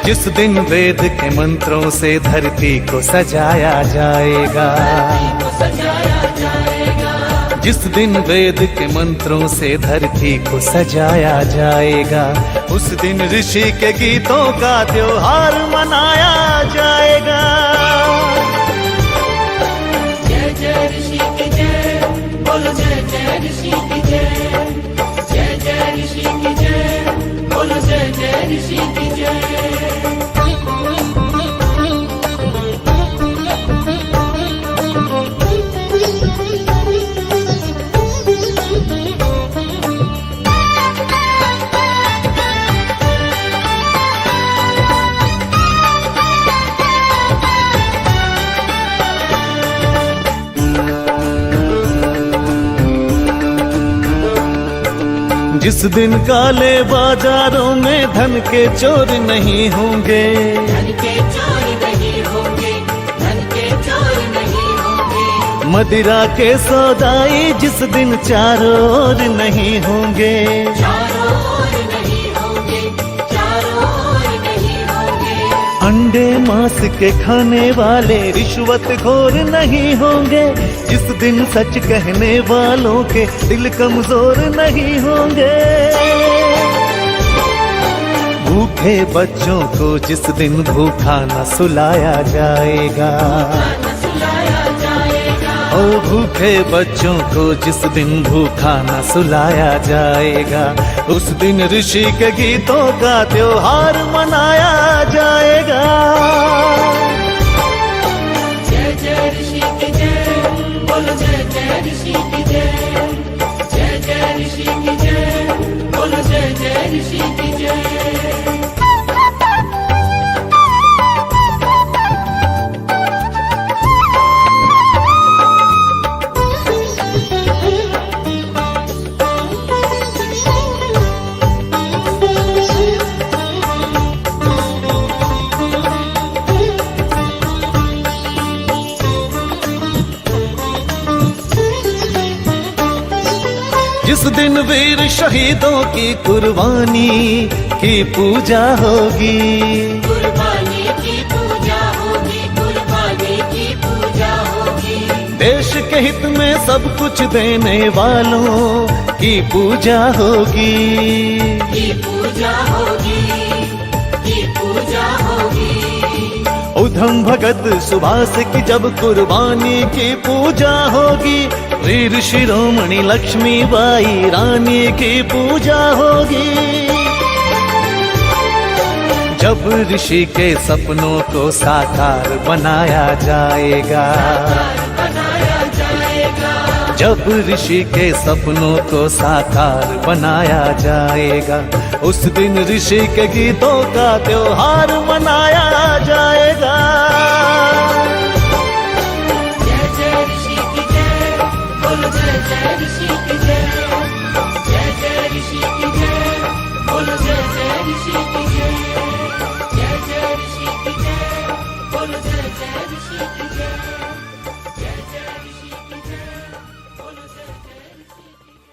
जिस दिन वेद के मंत्रों से धरती को सजाया जाएगा, जिस दिन वेद के मंत्रों से धरती को सजाया जाएगा, उस दिन ऋषि के गीतों का त्योहार मनाया जाएगा। जय जय ऋषि की जय, बोलो जय जय ऋषि की जय, जय जय ऋषि की जय, बोलो जय जय ऋषि की जय। जिस दिन काले बाजारों में धन के चोर नहीं होंगे, धन के चोर नहीं होंगे, धन के चोर नहीं होंगे। मदिरा के सौदाई जिस दिन चारों ओर नहीं होंगे, चारों ओर नहीं होंगे, चारों ओर नहीं होंगे। अंडे मांस के खाने वाले रिश्वतखोर नहीं होंगे, जिस दिन सच कहने वालों के दिल कमजोर नहीं होंगे। भूखे बच्चों को जिस दिन भूखा न सुलाया जाएगा, ओ भूखे बच्चों को जिस दिन भूखा न सुलाया जाएगा, उस दिन ऋषि के गीतों का त्योहार मनाया जाएगा। जय जय ऋषि की जय, बोलो जय जय ऋषि की जय, जय जय ऋषि की जय, बोलो जय जय ऋषि की जय। जिस दिन वीर शहीदों की कुर्बानी की पूजा होगी, कुर्बानी की पूजा होगी, कुर्बानी की पूजा होगी। देश के हित में सब कुछ देने वालों की पूजा होगी, की पूजा होगी, की पूजा होगी। उधम भगत सुभाष की जब कुर्बानी की पूजा होगी, वीर शिरोमणि लक्ष्मीबाई रानी की पूजा होगी। जब ऋषि के सपनों को साकार बनाया जाएगा, जब ऋषि के सपनों को साकार बनाया जाएगा, उस दिन ऋषि के गीतों का त्योहार मनाया जाएगा। जय जय ऋषि की जय, बोलो जय जय ऋषि की जय, जय जय ऋषि की जय, बोलो जय जय ऋषि की जय, जय जय ऋषि की जय, बोलो जय जय ऋषि की जय, जय जय ऋषि की जय, बोलो जय जय ऋषि की जय।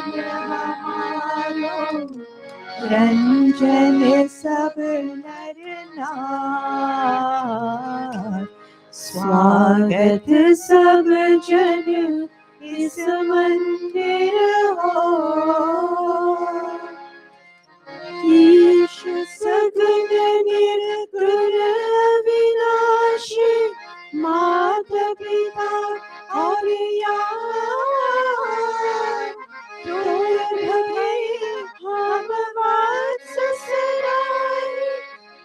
हमारो रंजन सब नर नार। स्वागत सब जन इस मंदिर हो, ईश सगुन निर्गुण अविनाशी, मात पिता और यार। दुर्लभ हम वत्स सराय,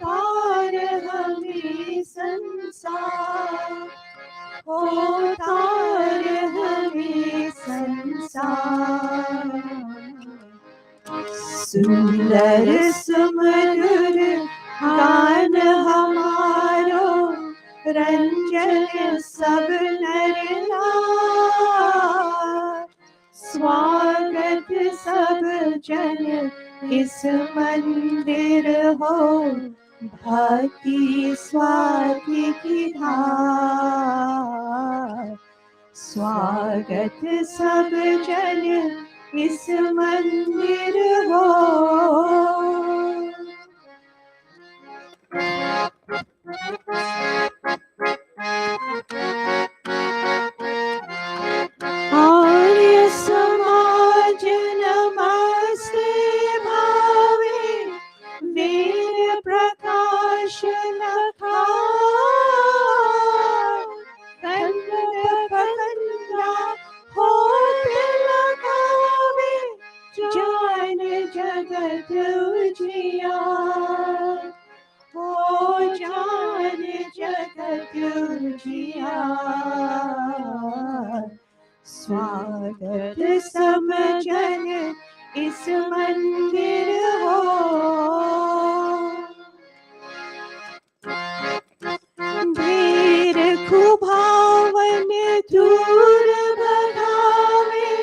तार हमें संसार, ओ तार हमें संसार। सुंदर सुमधुर गान हमारो, रंजन सब नर नार। स्वागत सब जन इस मंदिर हो, भक्ति स्वाति की धार। स्वागत सब जन इस मंदिर हो। आर्य समाज नमस्ते भावे, वीर प्रकाश लखाए। कंद कंदा होत लगावे, जान जगत उजियार। हो जान जगत उजियार। स्वागत सब जन इस मंदिर हो, धीर कुभावन दूर भगावे,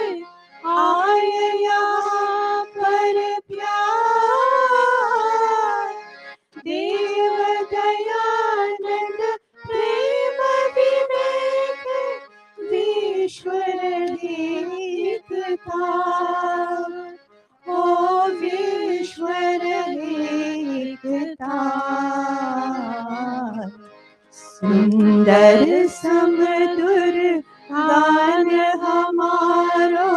आय यहाँ पर प्यार। देव दयानंद प्रेम विवेक, विश्वर एकता। ओ विश्वर एकता। सुंदर समधुर गान हमारो,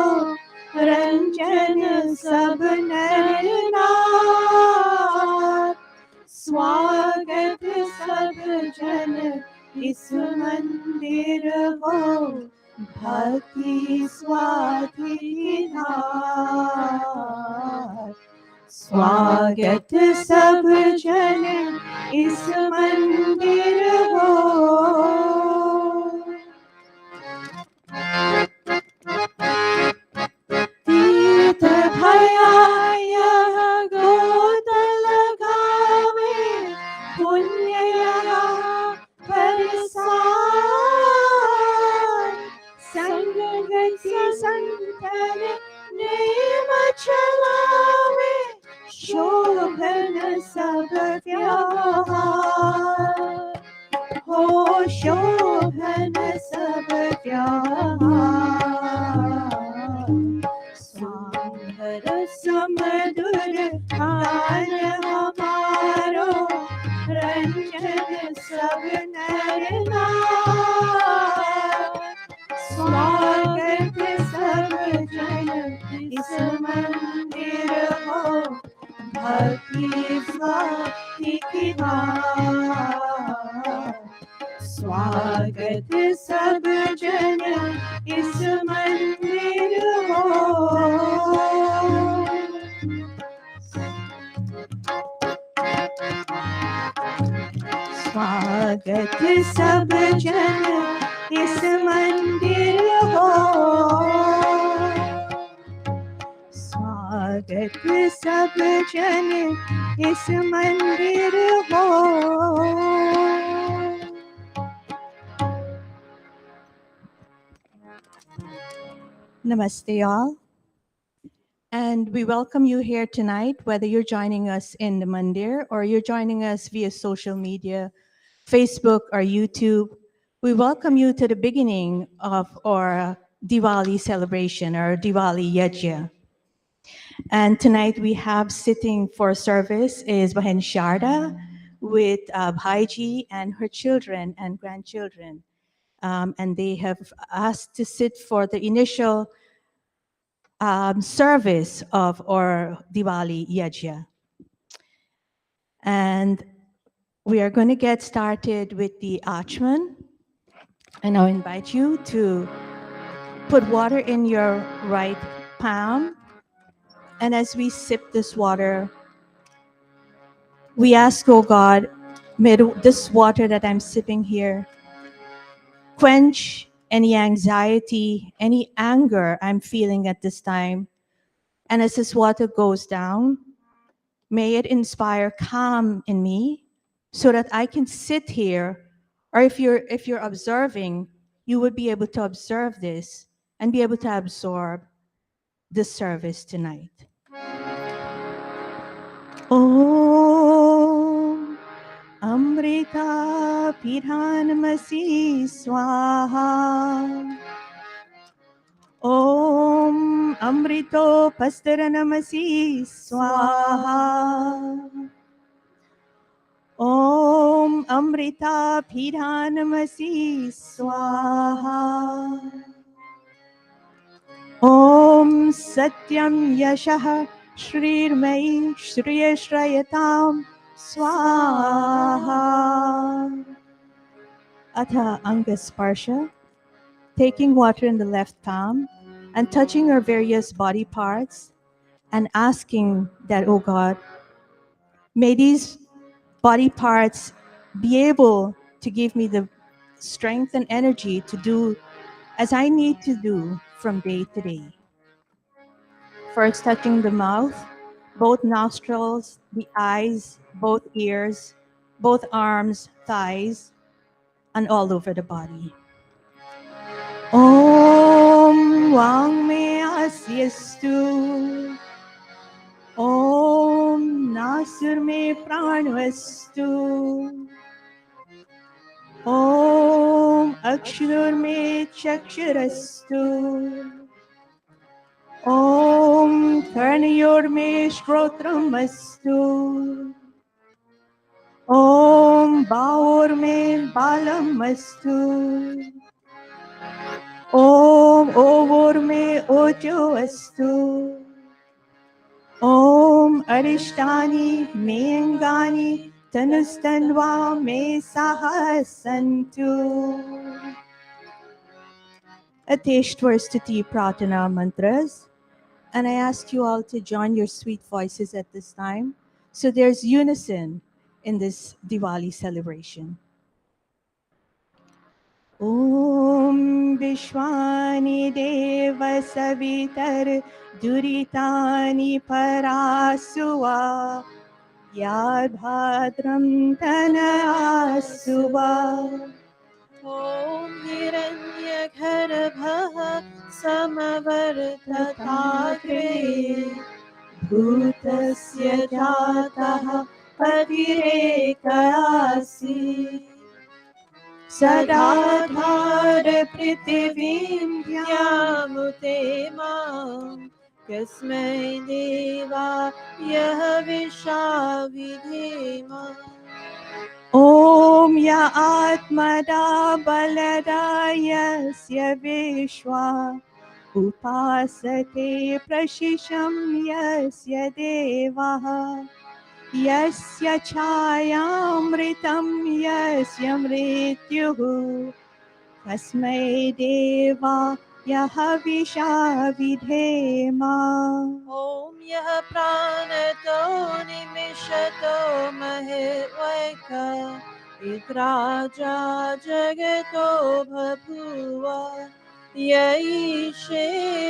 रंजन सब नर नार। स्वागत सब जन इस मंदिर हो, भक्ति स्वाति धार। स्वागत सब जन इस मंदिर हो। तीर्थ भया यह गोद लगावे, पुण्य यहाँ बरसाए। संग गति संतन नेम चलावे, शोभन सब व्यवहार। हो शोभन सब व्यवहार। सांबर समधुर गान हमारो, रंजन सब नर नार। स्वागत सब जन इस मंदिर हो, भक्ति स्वाति की धार। स्वागत सब जन इस मंदिर हो। स्वागत सब जन इस मंदिर हो। स्वागत सब जन इस मंदिर हो। Namaste, all. And we welcome you here tonight, whether you're joining us in the mandir or you're joining us via social media, Facebook or YouTube. We welcome you to the beginning of our Diwali celebration, or Diwali Yajna. And tonight we have sitting for service is Bahen Sharda with Bhaiji and her children and grandchildren. And they have asked to sit for the initial service of our Diwali Yajna. And we are going to get started with the Achman. And I'll invite you to put water in your right palm. And as we sip this water, we ask, oh God, may this water that I'm sipping here quench any anxiety, any anger I'm feeling at this time. And as this water goes down, may it inspire calm in me so that I can sit here, or if you're observing, you would be able to observe this and be able to absorb this service tonight. Om Amrita Piranamasi Swaha. Om Amrito Pastaranamasi Swaha. Om Amrita Piranamasi Swaha. Om Satyam Yashah Shrirmai Shriyashrayatam Swaha. Atha Angasparsha, taking water in the left palm and touching our various body parts and asking that, oh God, may these body parts be able to give me the strength and energy to do as I need to do from day to day. First, touching the mouth, both nostrils, the eyes, both ears, both arms, thighs, and all over the body. Om Wang Me Asyastu. Om Nasur Me Pranvastu. Om Akshur Me Chaksharastu. Om Karnayor Me Shrotramastu. Om Baur Me Balamastu. Om Ovor Me Ojo Astu. Om Arishtani Me Angani Tanustanva Me Sahasantu. Ateshtvarstiti Pratana mantras. And I ask you all to join your sweet voices at this time. So there's unison in this Diwali celebration. Om Vishwani Deva Savitar Duritani Parasuva Yad Bhadram Tana Asuva. ॐ हिरण्यगर्भः समवर्तताग्रे भूतस्य जातः पतिरेकयासि सदाधार पृथिवीं यामुते मां कस्मै देवाय विशाविधेम ॐ य आत्मदा बलदा यस्य विश्वा उपासते प्रशिशं यस्य देवः यस्य छायामृतं यस्य मृत्युः तस्मै देवाय हविषा विधेम। ॐ यः प्राणतो निमिषतो महेवैक इद्राजा जगतो बभूव य ईशे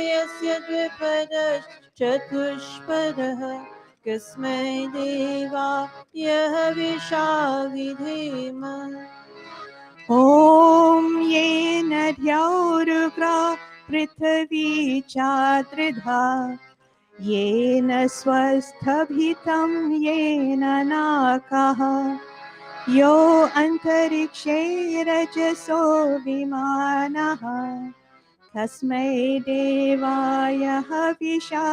यस्य द्विपदश्चतुष्पदः कस्मै देवाय हविषा विधेम। ॐ येन द्यौरुग्रा पृथिवी चात्रिधा येन स्वस्थभितं येन नाकः यो अन्तरिक्षे रजसो विमानः तस्मै देवाय हविषा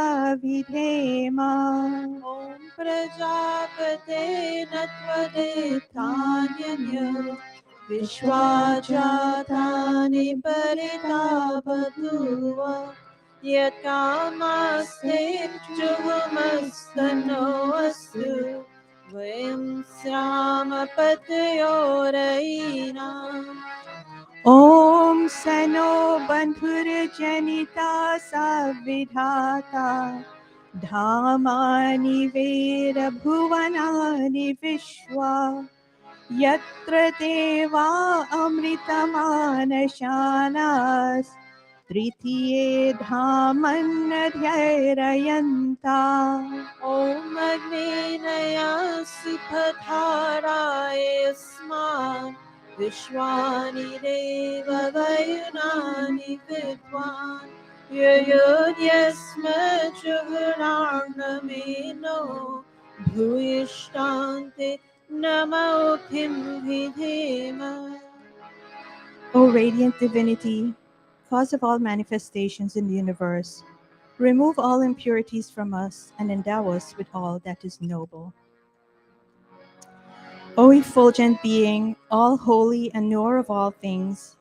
विधेम ॐ प्रजापते नत्वदेतान्यन्य विश्वा जातानि परिता बभूव यत्कामास्ते जुहुमस्तनो अस्तु वयं श्यामपतयो रयिणाम् ॐ सनो बन्धुर्जनिता सविधाता धामानि वेरभुवनानि विश्वा यत्र देवा अमृतमानशानास् तृतीये धामन्नध्यरयन्ता ॐ अग्नेनया सुखधाराय स्मान् विश्वानि देव वयुनानि विद्वान् ययोर्यस्मज्जुहुरार्णमेनो भूयिष्ठान्ते नमोऽखिं विधेम O radiant divinity, cause of all manifestations in the universe, remove all impurities from us and endow us with all that is noble. O effulgent being, all holy and knower of all things,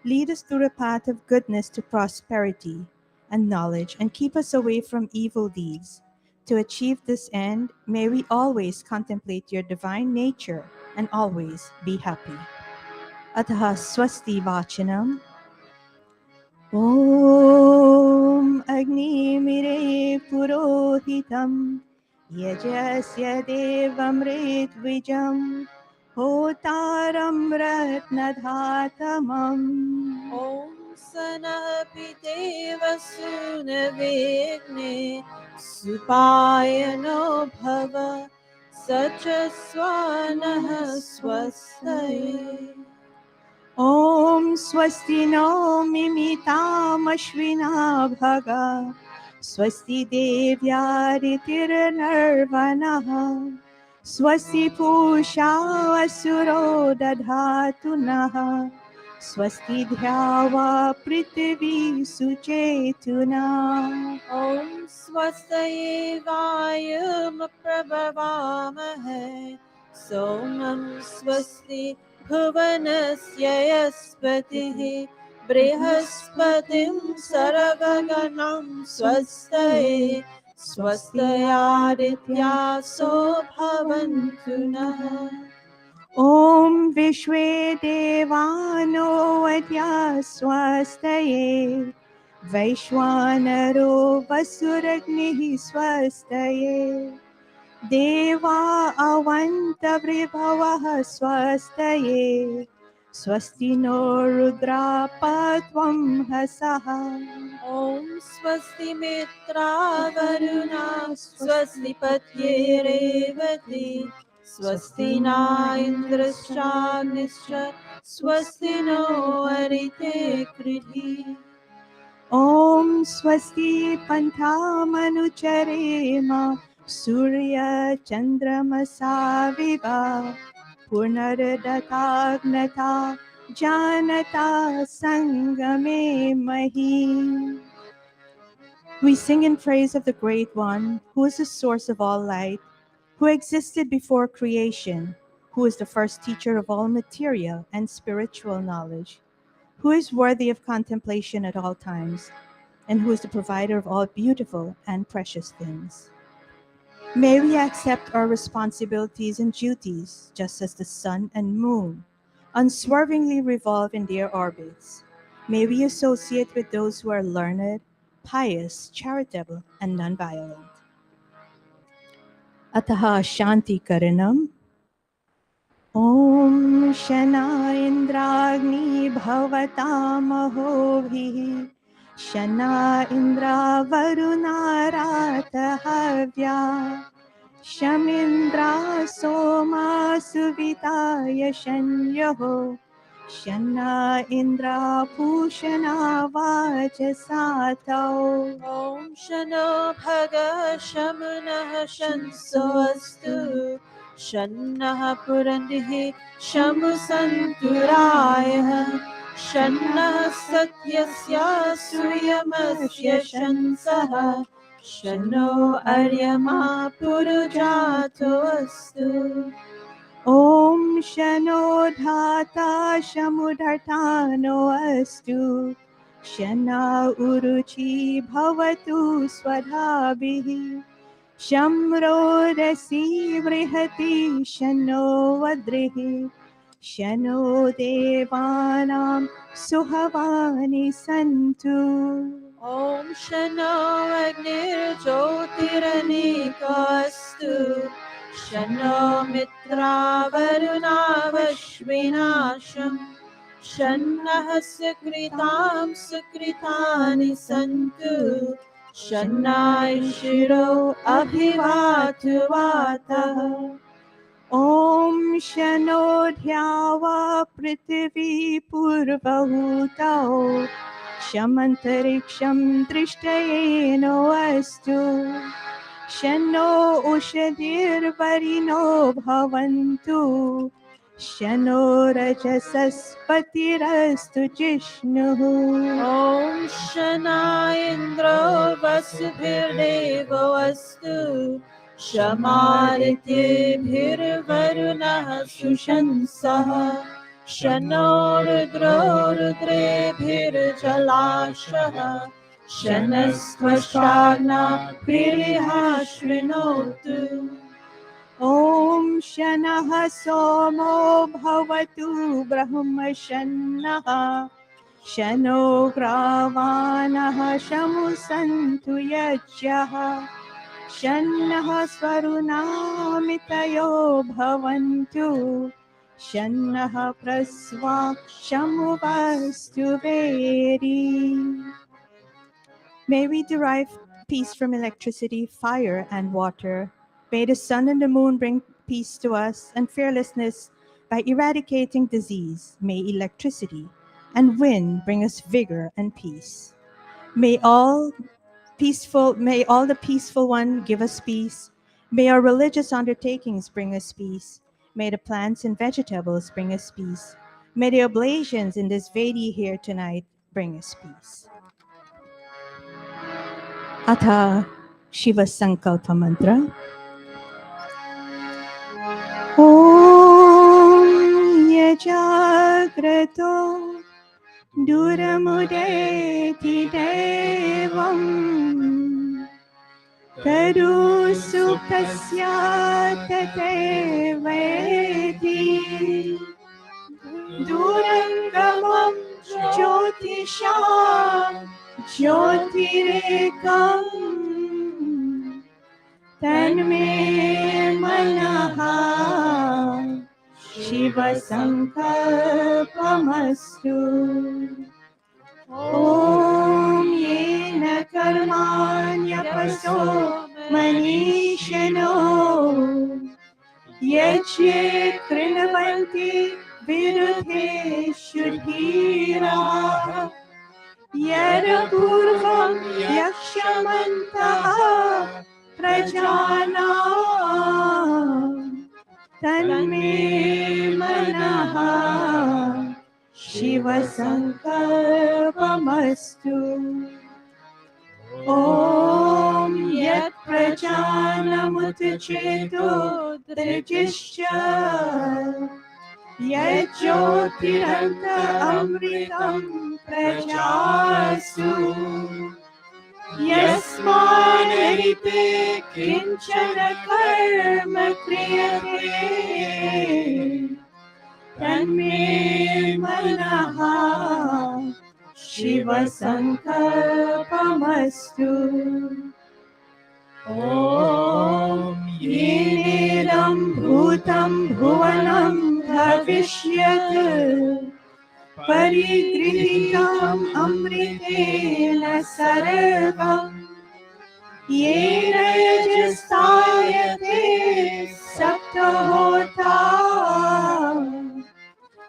lead us through the path of goodness to prosperity and knowledge, and keep us away from evil deeds. To achieve this end, may we always contemplate your divine nature and always be happy. Ataha swasti vachanam. ॐ अग्निमिरे पुरोहितं यजस्य देवमृद्विजं होतारं रत्नधातमम् ॐ सनः पितेव सुनवेग्ने सुपायनो भव स च स्वानः स्वस्तये ॐ स्वस्ति no मिमितामश्विना भगा स्वस्ति देव्यारितिर्नर्वणः स्वस्ति पूषा असुरो दधातु नः स्वस्ति ध्यावा पृथिवी सुचेतुना ॐ स्वस्तये वायुमप्रभवामहे सोमं स्वस्ति भुवनस्य यस्पतिः बृहस्पतिं सर्वगणं स्वस्तये स्वस्तयादित्यासो भवन्तु नः ॐ विश्वे देवानो वद्या स्वस्तये वैश्वानरो वसुरग्निः स्वस्तये देवा अवन्तवृभवः स्वस्तये स्वस्ति नो रुद्रापत्वं हसः ॐ स्वस्ति मित्रावरुणा स्वस्ति पत्ये स्वस्ति न इन्द्रश्चाग्निश्च स्वस्ति नो अरिते कृधिः ॐ स्वस्ति पन्थामनुचरेम सूर्यचन्द्रमसाविव पुनर्दताग्नता जानता सङ्गमे मही. We sing in praise of the Great One, who is the source of all light, who existed before creation, who is the first teacher of all material and spiritual knowledge, who is worthy of contemplation at all times, and who is the provider of all beautiful and precious things. May we accept our responsibilities and duties just as the sun and moon unswervingly revolve in their orbits. May we associate with those who are learned, pious, charitable, and nonviolent. Ataha Shanti Karanam. Om Shana Indragni Bhavatamahovih Shana Indra Varunarata Havya Shamindra Soma Suvitaya Shanyaho Shana Indra Pushana Vajasato ॐ शनो भग शमुनः शंसो अस्तु शन्नः पुरन्दिः शमु सन्तुरायः शन्नः सत्यस्य सूर्यमस्य शंसः शन्नो अर्यमा पुरुजातो अस्तु ॐ शनो धाता शमुदठानो अस्तु शना उरुचि भवतु स्वधाभिः शं रोदसी बृहति शनो वद्रिः शनो देवानां सुहवानि सन्तु ॐ शनो अग्निर्ज्योतिरनेकास्तु शनो मित्रावरुणावश्विनाशं शन्नः सुकृतां सुकृतानि सन्तु शन्नाय शिरो अभिवातु वातः ॐ शनो द्यावा पृथिवी पूर्वहूतौ शमन्तरिक्षं दृष्टयेनो अस्तु शनो उषधिर्वरिणो भवन्तु शनो रजसस्पतिरस्तु जिष्णुः ॐ शनाय इन्द्रो वसुभिर्देवो अस्तु शमारित्येभिर्वरुणः सुशंसः शनो रुद्रो रुद्रेभिर्जलाशः शनस्त्वशाग्नाभिरिह शृणोतु ॐ शनः सोमो भवतु ब्रह्मशन्नः शनो ग्रावाणः शमुसन्तु यज्ञः शन्नः स्वरुणामितयो भवन्तु शन्नः प्रस्वा शमुवस्तु very May we derive peace from electricity, fire, and water. May the sun and the moon bring peace to us and fearlessness by eradicating disease. May electricity and wind bring us vigor and peace. May all the peaceful one give us peace. May our religious undertakings bring us peace. May the plants and vegetables bring us peace. May the oblations in this Vedi here tonight bring us peace. Atha Shiva Sankalpa Mantra. Om Yajagrato Duramudeti Devam Taru Sukasya Tateveti Durangamam Jyotisha Jyotirekam Tanme Manaha Shiva Sankalpamastu Om Yena Karmanya Paso Manishano Yache Krinavanti Virudhe Shudhira Yarapurvam Yakshamantaha Prajanam Tanme Manaha Shiva Sankalpamastu Om Yat Prajanamutcheto Drijishya Yajyotiranta Amritam Prajasu Yasmanaripe Kinchana Karma Kriyate Tanme Manaha Shiva Sankalpamastu Om Yenedam Bhutam Bhuvanam Bhavishyat Parigrihitam Amritena Sarvam Yena Yajastayate Saptahota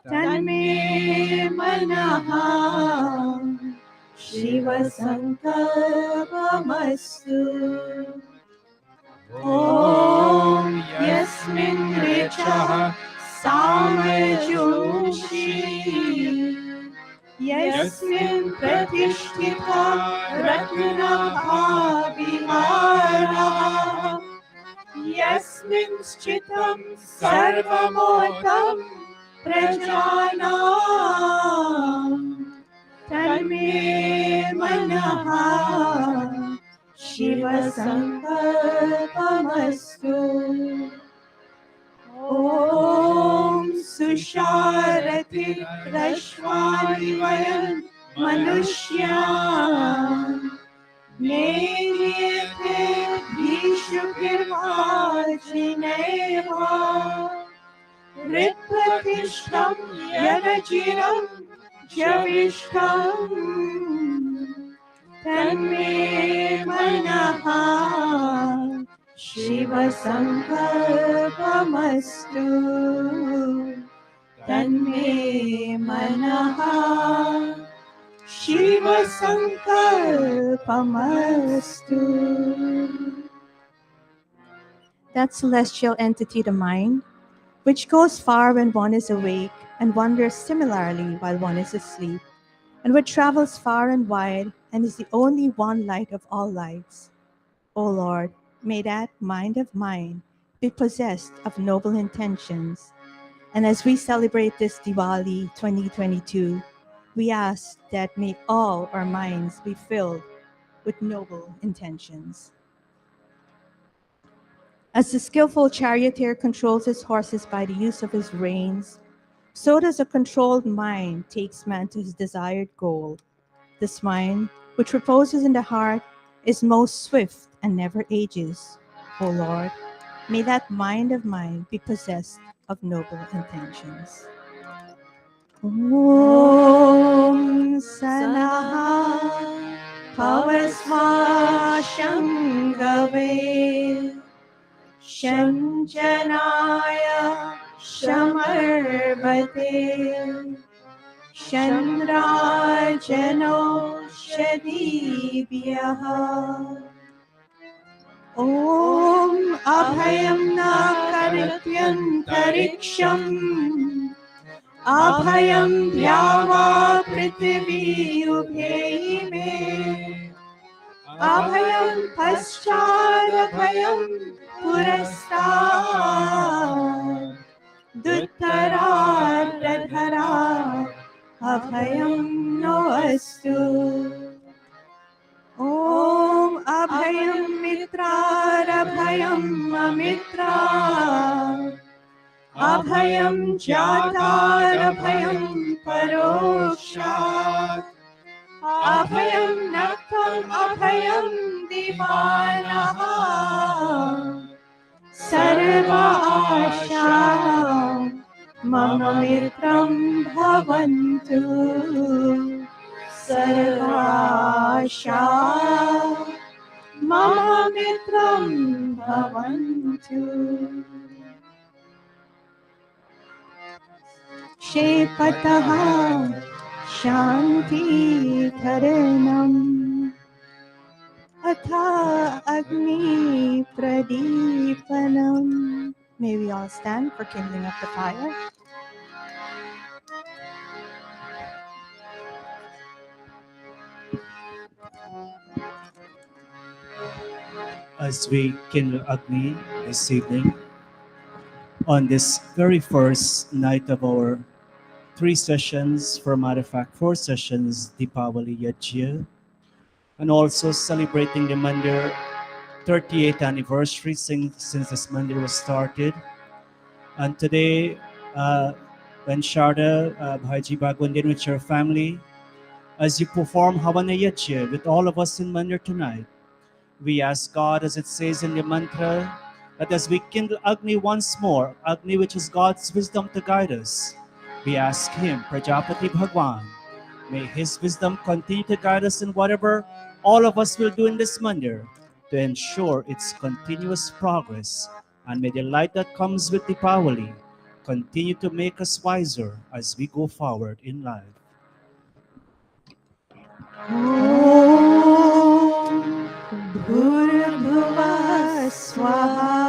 Tanme Manaha Shiva Sankalpamastu Om Yasmin Richaha Samajunshi यस्मिन् प्रतिष्ठिता रत्नभाविहारः यस्मिन् स्थितं सर्वमोतं प्रजानां तन्मे मनः शिवसङ्कल्पमस्तु ॐ सुशारथिरश्वानि वयं मनुष्यान् नेयेते भीषुभिर्वाजिनैव हृत्प्रतिष्ठं यदचिरं जविष्ठम् तन्मे मनः शिवसङ्कल्पमस्तु तन्मे मनः शिवसङ्कल्पमस्तु. That celestial entity, the mind, which goes far when one is awake and wanders similarly while one is asleep, and which travels far and wide and is the only one light of all lights. O Lord, may that mind of mine be possessed of noble intentions. And as we celebrate this Diwali 2022, we ask that may all our minds be filled with noble intentions. As the skillful charioteer controls his horses by the use of his reins, so does a controlled mind takes man to his desired goal. This mind, which reposes in the heart, is most swift and never ages. O Lord, may that mind of mine be possessed of noble intentions. Om Sanaha Pavasva Shangave Shanjanaya Shamarbate Chandrajano Shadibhyaha Om Abhayam Nakarityantariksham Abhayam Dhyava Prithvi Ubhe Me Abhayam Paschad Abhayam Purastad Duttara Dadhara Abhayam Noastu Om Abhayam Mitra Abhayam Amitra Abhayam Jatar Abhayam Parokshat Abhayam Nakam Abhayam Divanaha Sarva Asha Mama Mitram Bhavantu Sarva Asha Mama Mitram Bhavantu Shepataha Shanti Karanam Atha Agni Pradipanam. May we all stand for kindling up the fire. As we kindle Agni this evening, on this very first night of our 3 sessions, for a matter of fact, 4 sessions, Diwali Yajna, and also celebrating the Mandir 38th anniversary since this Mandir was started. And today, when Sharda, Bhaiji Bhagwandin with your family, as you perform Havana Yajna with all of us in Mandir tonight, we ask God, as it says in the mantra, that as we kindle Agni once more, Agni which is God's wisdom to guide us, we ask Him, Prajapati Bhagwan, may His wisdom continue to guide us in whatever all of us will do in this mandir to ensure its continuous progress. And may the light that comes with Diwali continue to make us wiser as we go forward in life. Om Bhurbhuva Swaha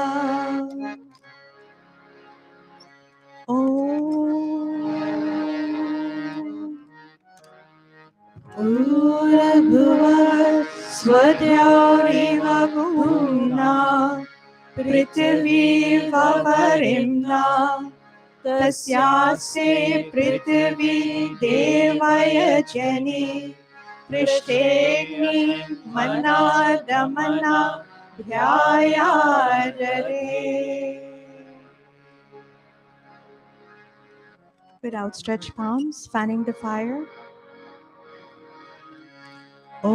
Om स्वद्यौरिव भूम्ना पृथिवीव परिम्ना तस्यास्ते पृथिवी देवयजनि पृष्ठेऽग्नि मन्ना दमना ध्यायादरे. With outstretched palms, fanning the fire. ॐ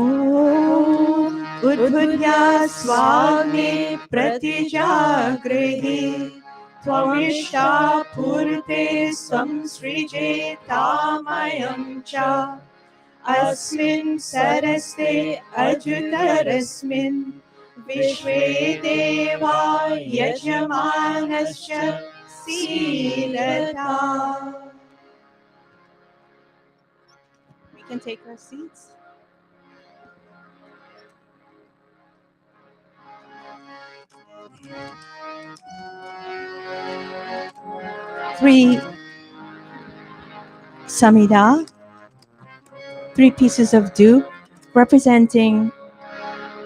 उद्भुत्या स्वाग्ने प्रतिजागृहि त्वमिष्टा पूर्ते संसृजेतामयं च अस्मिन् सरस्ते अजुतरस्मिन् विश्वे देवा यजमानश्च सीदता. We can take our seats. Three samida, 3 pieces of dupe representing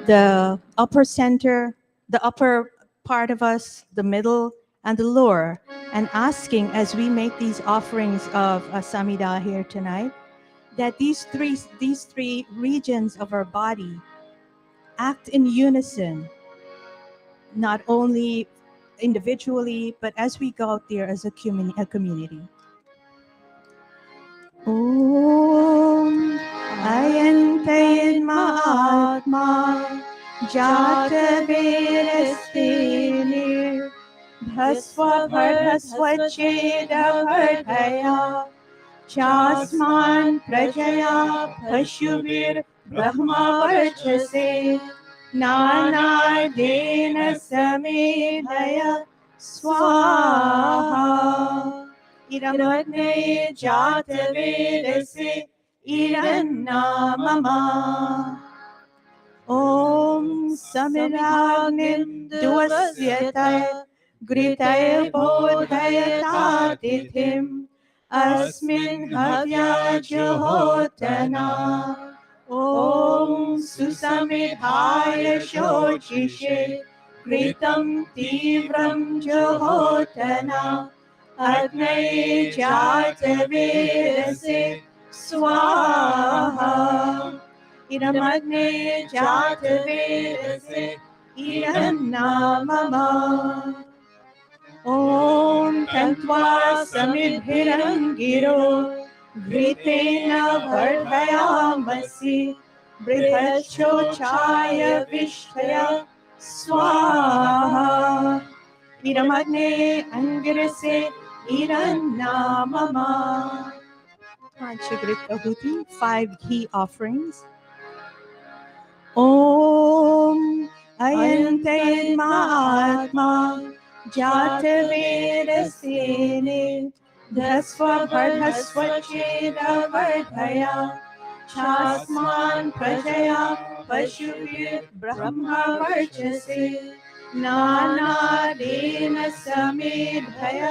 the upper center, the upper part of us, the middle, and the lower, and asking as we make these offerings of samida here tonight, that these three regions of our body act in unison, not only individually, but as we go out there as a community. ॐ अयन्तयन् महात्मा जातवेरस्तेनिर्भस्वभर्भस्वच्छेदभर्भया चास्मान् प्रजया पशुभिर्ब्रह्मवर्चसे नानादेन समेधय स्वाहा. इरमग्ने जातवेदसे इरन्नाममा. ॐ समिराग्निं दुवस्यत घृतैर्बोधयतातिथिम् अस्मिन् हव्याजुहोतना. ॐ सुसमिधाय शोचिषे घृतं तीव्रं जुहोतना. अग्नये जातवेदसे स्वाहा. इरमग्ने जातवेदसे इरन्नाममा. ॐ तन्त्वा समिद्भिरङ्गिरो घृतेन वर्धयामसि बृहच्छोचाय विष्ठय स्वाहा. इरमग्ने अङ्गिरसे इरन्नाममा. Panchagrit Ahuti, 5 ghee offerings. ॐ अयन्तयन् महात्मा जातवेदसेने धस्वभर्भस्वच्छेदवर्धया चास्मान् प्रजया पशुभिर्ब्रह्मवर्चसे नानादेन समेधय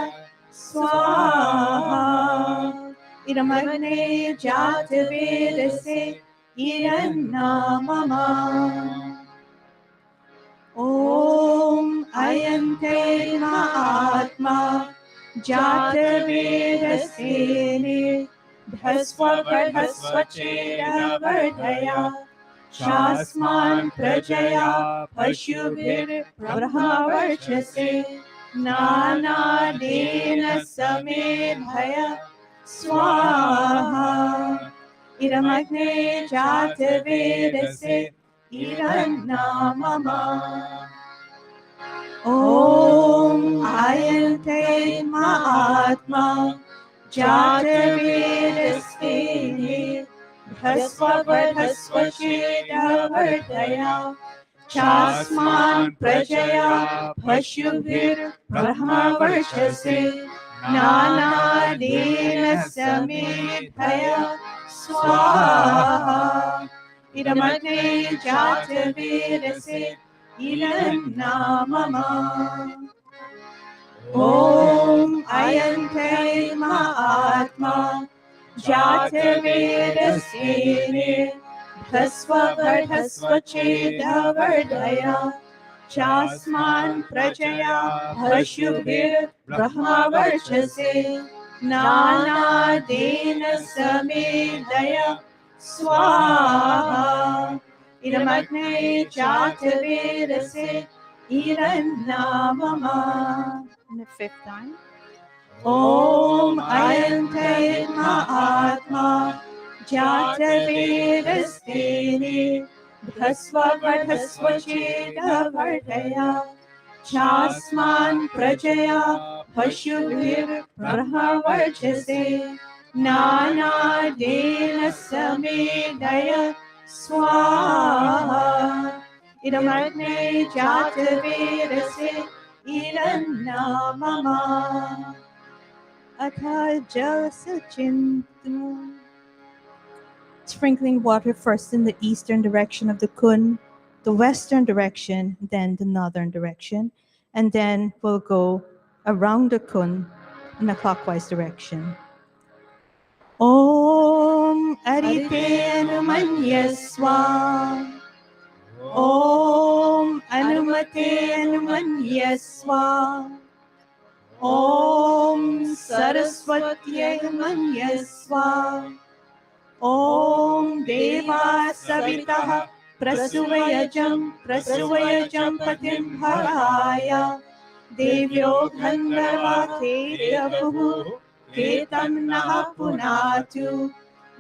स्वाहा. इरमग्ने जातवेदसे इरन्नाममा. ॐ अयन्तयन् महात्मा जातवेदसेने धस्वभर्भस्वच्छेदवर्धया चास्मान् प्रजया पशुभिर्ब्रह्मवर्चसे नानादेन समेधय स्वाहा. इरमग्ने जातवेदसे इरन्नाममा. ॐ आयन्तयन् महात्मा जातवेदसेने भस्वभर्भस्वच्छेदवर्धया चास्मान् प्रजया पशुभिर्ब्रह्मवर्चसे नानादेन समेधय स्वाहा. इरमग्ने जातवेदसे इरन्नाममा. ॐ अयन्तयन् महात्मा जातवेदसेने भस्व वर्धस्व चेदवर्धय चास्मान् प्रजया पशुभिर्ब्रह्मवर्चसे नानादेन समेदय स्वाहा इदमग्ने चातवेरसे इरन्नाममा. And the fifth time. ॐ अयं महात्मा जातवेदस्तेने भस्ववर्धस्व चेदवर्धय चास्मान् प्रजया पशुभिर्ब्रह्मवर्चसे नानादेन समेदय स्वाहा इदमग्ने जातवेदसे इरन्नाममा. Atha jal sachintana. Sprinkling water first in the eastern direction of the kun, the western direction, then the northern direction, and then we'll go around the kun in a clockwise direction. Om Adite Anumanyaswa. Om Anumate Anumanyaswa. Om Saraswati Anumanyaswa. Om Deva Savitah Prasuvayajam Patim Bhavaya Devyo Gandharva Kedavuhu Ketam Naha Punatu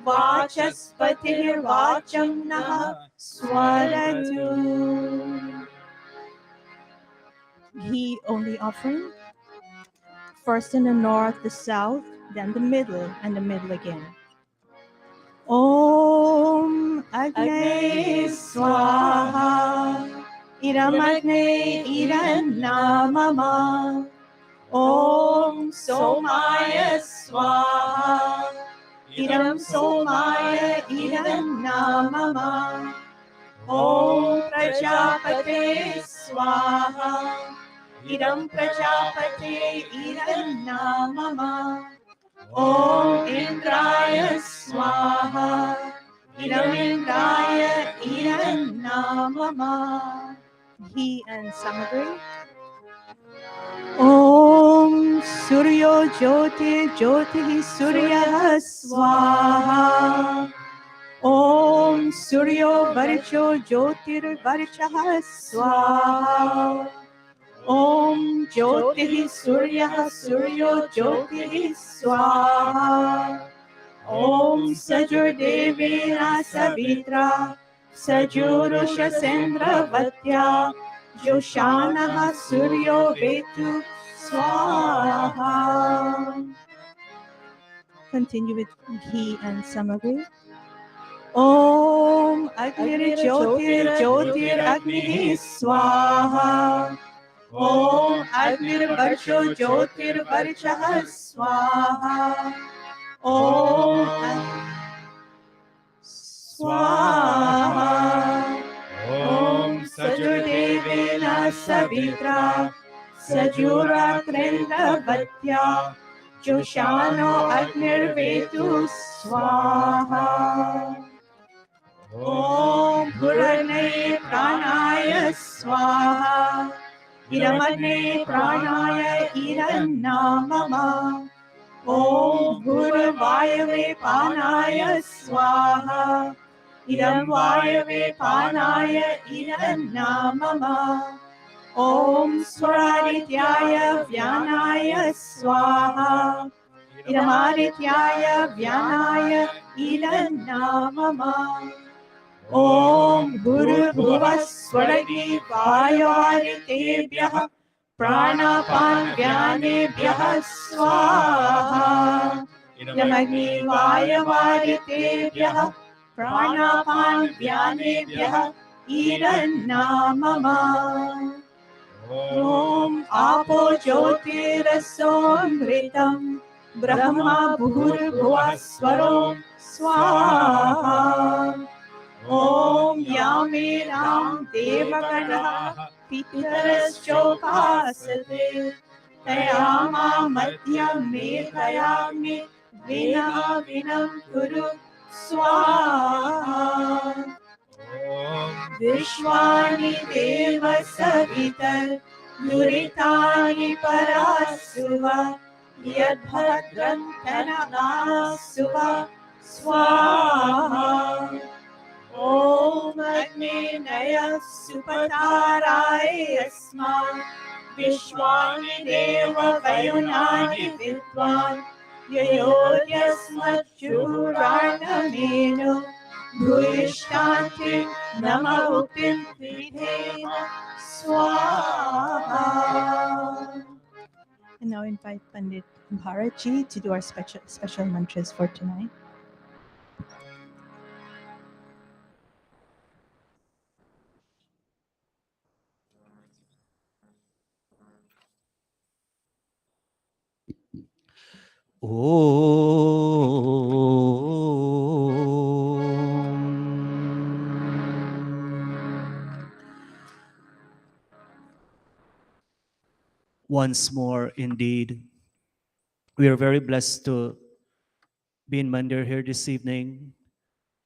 Vachaspatir Vacham Naha Swaratu. ghee only offering. First in the north, the south, then the middle, and the middle again. Om Agne Agne Swaha Idamagne Idannamama. Om Somaya Swaha Idam Somaya Idannamama. Om Prajapate Swaha Idam Prajapate Idannamama. Om Indraya Swaha Idam Indraya Idannamama. ghee and samagri. Om Suryo Jyoti Jyoti Surya Swaha. Om Suryo Varcho Jyotir Varchaha Swaha. Om Jyoti Surya Suryo Jyoti Swaha. Om Sajur Devina Savitra Sajurusha Sendra Joshana Suryo Vetu Swaha. Continue with ghee and samagri. Om Agni Jyotir Jyotir Agni Swaha. Om Agni Varsho Jyotir Varsha Swaha. Om Swaha. Om Sajudevena Savitra Sajura Krenda Vatya Joshano Agnir Vetu Swaha. Om Bhurane Pranaya Swaha. Idamagne Pranaya Idannamama. Om Bhurvayave Panaya Swaha. Idam Vayave Panaya Idannamama. Om Swaradityaya Vyanaya Swaha. Idamadityaya Vyanaya Idannamama. Om Guru Bhuvaswaragi Vayaritebhyah Pranapan Vyanebhyah Swaha. Idamagni Vayavaritebhyah Pranapan Vyanebhyah Idannamama. Om Apo Jyotirasomritam Brahma Bhurvaswarom Swaha. Om Yamiram Devagana Pitarashopasate Tayama Madhyam Metayami Vina Vinam Kuru Swaha. विश्वानि देव सवितर् दुरितानि परासुव यद्भद्रं तननासुव स्वाहा ॐ अग्नेनय सुपताराय अस्मान् विश्वानि देव वयुनानि विद्वान् ययोर्यस्मच्छूराणमेनो भूयिष्ठान्ति नमः उक्तिं पीठेन स्वाहा. And now invite Pandit Bharatji to do our special mantras for tonight. Once more, indeed, we are very blessed to be in Mandir here this evening.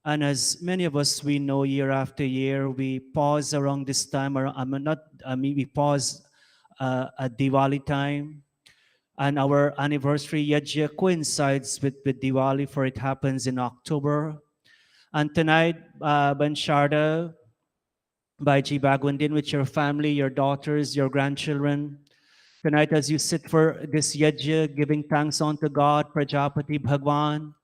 And as many of us, we know year after year, we pause around this time, or we pause at Diwali time. And our anniversary Yajna coincides with Diwali, for it happens in October. And tonight, Bansharda, Baiji Bagwandin, with your family, your daughters, your grandchildren, tonight as you sit for this Yajna, giving thanks unto God, Prajapati Bhagwan,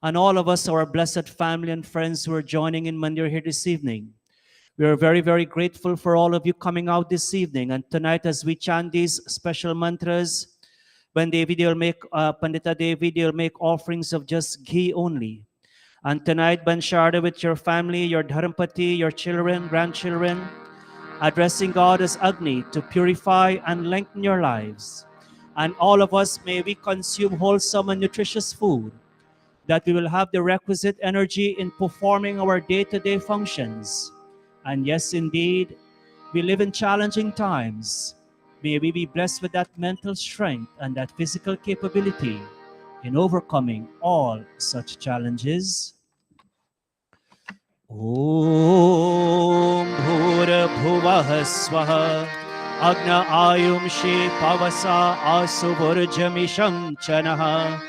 and all of us, our blessed family and friends who are joining in Mandir here this evening. We are very, very grateful for all of you coming out this evening. And tonight as we chant these special mantras, when Devi, will make, Pandita Devi, they'll make offerings of just ghee only. And tonight, Bansharda, with your family, your Dharampati, your children, grandchildren, addressing God as Agni to purify and lengthen your lives. And all of us, may we consume wholesome and nutritious food, that we will have the requisite energy in performing our day-to-day functions. And yes, indeed, we live in challenging times. May we be blessed with that mental strength and that physical capability in overcoming all such challenges. Om Bhura Bhuvah Swaha Agna Ayumshi Pavasa Asuvurjamisham Chanaha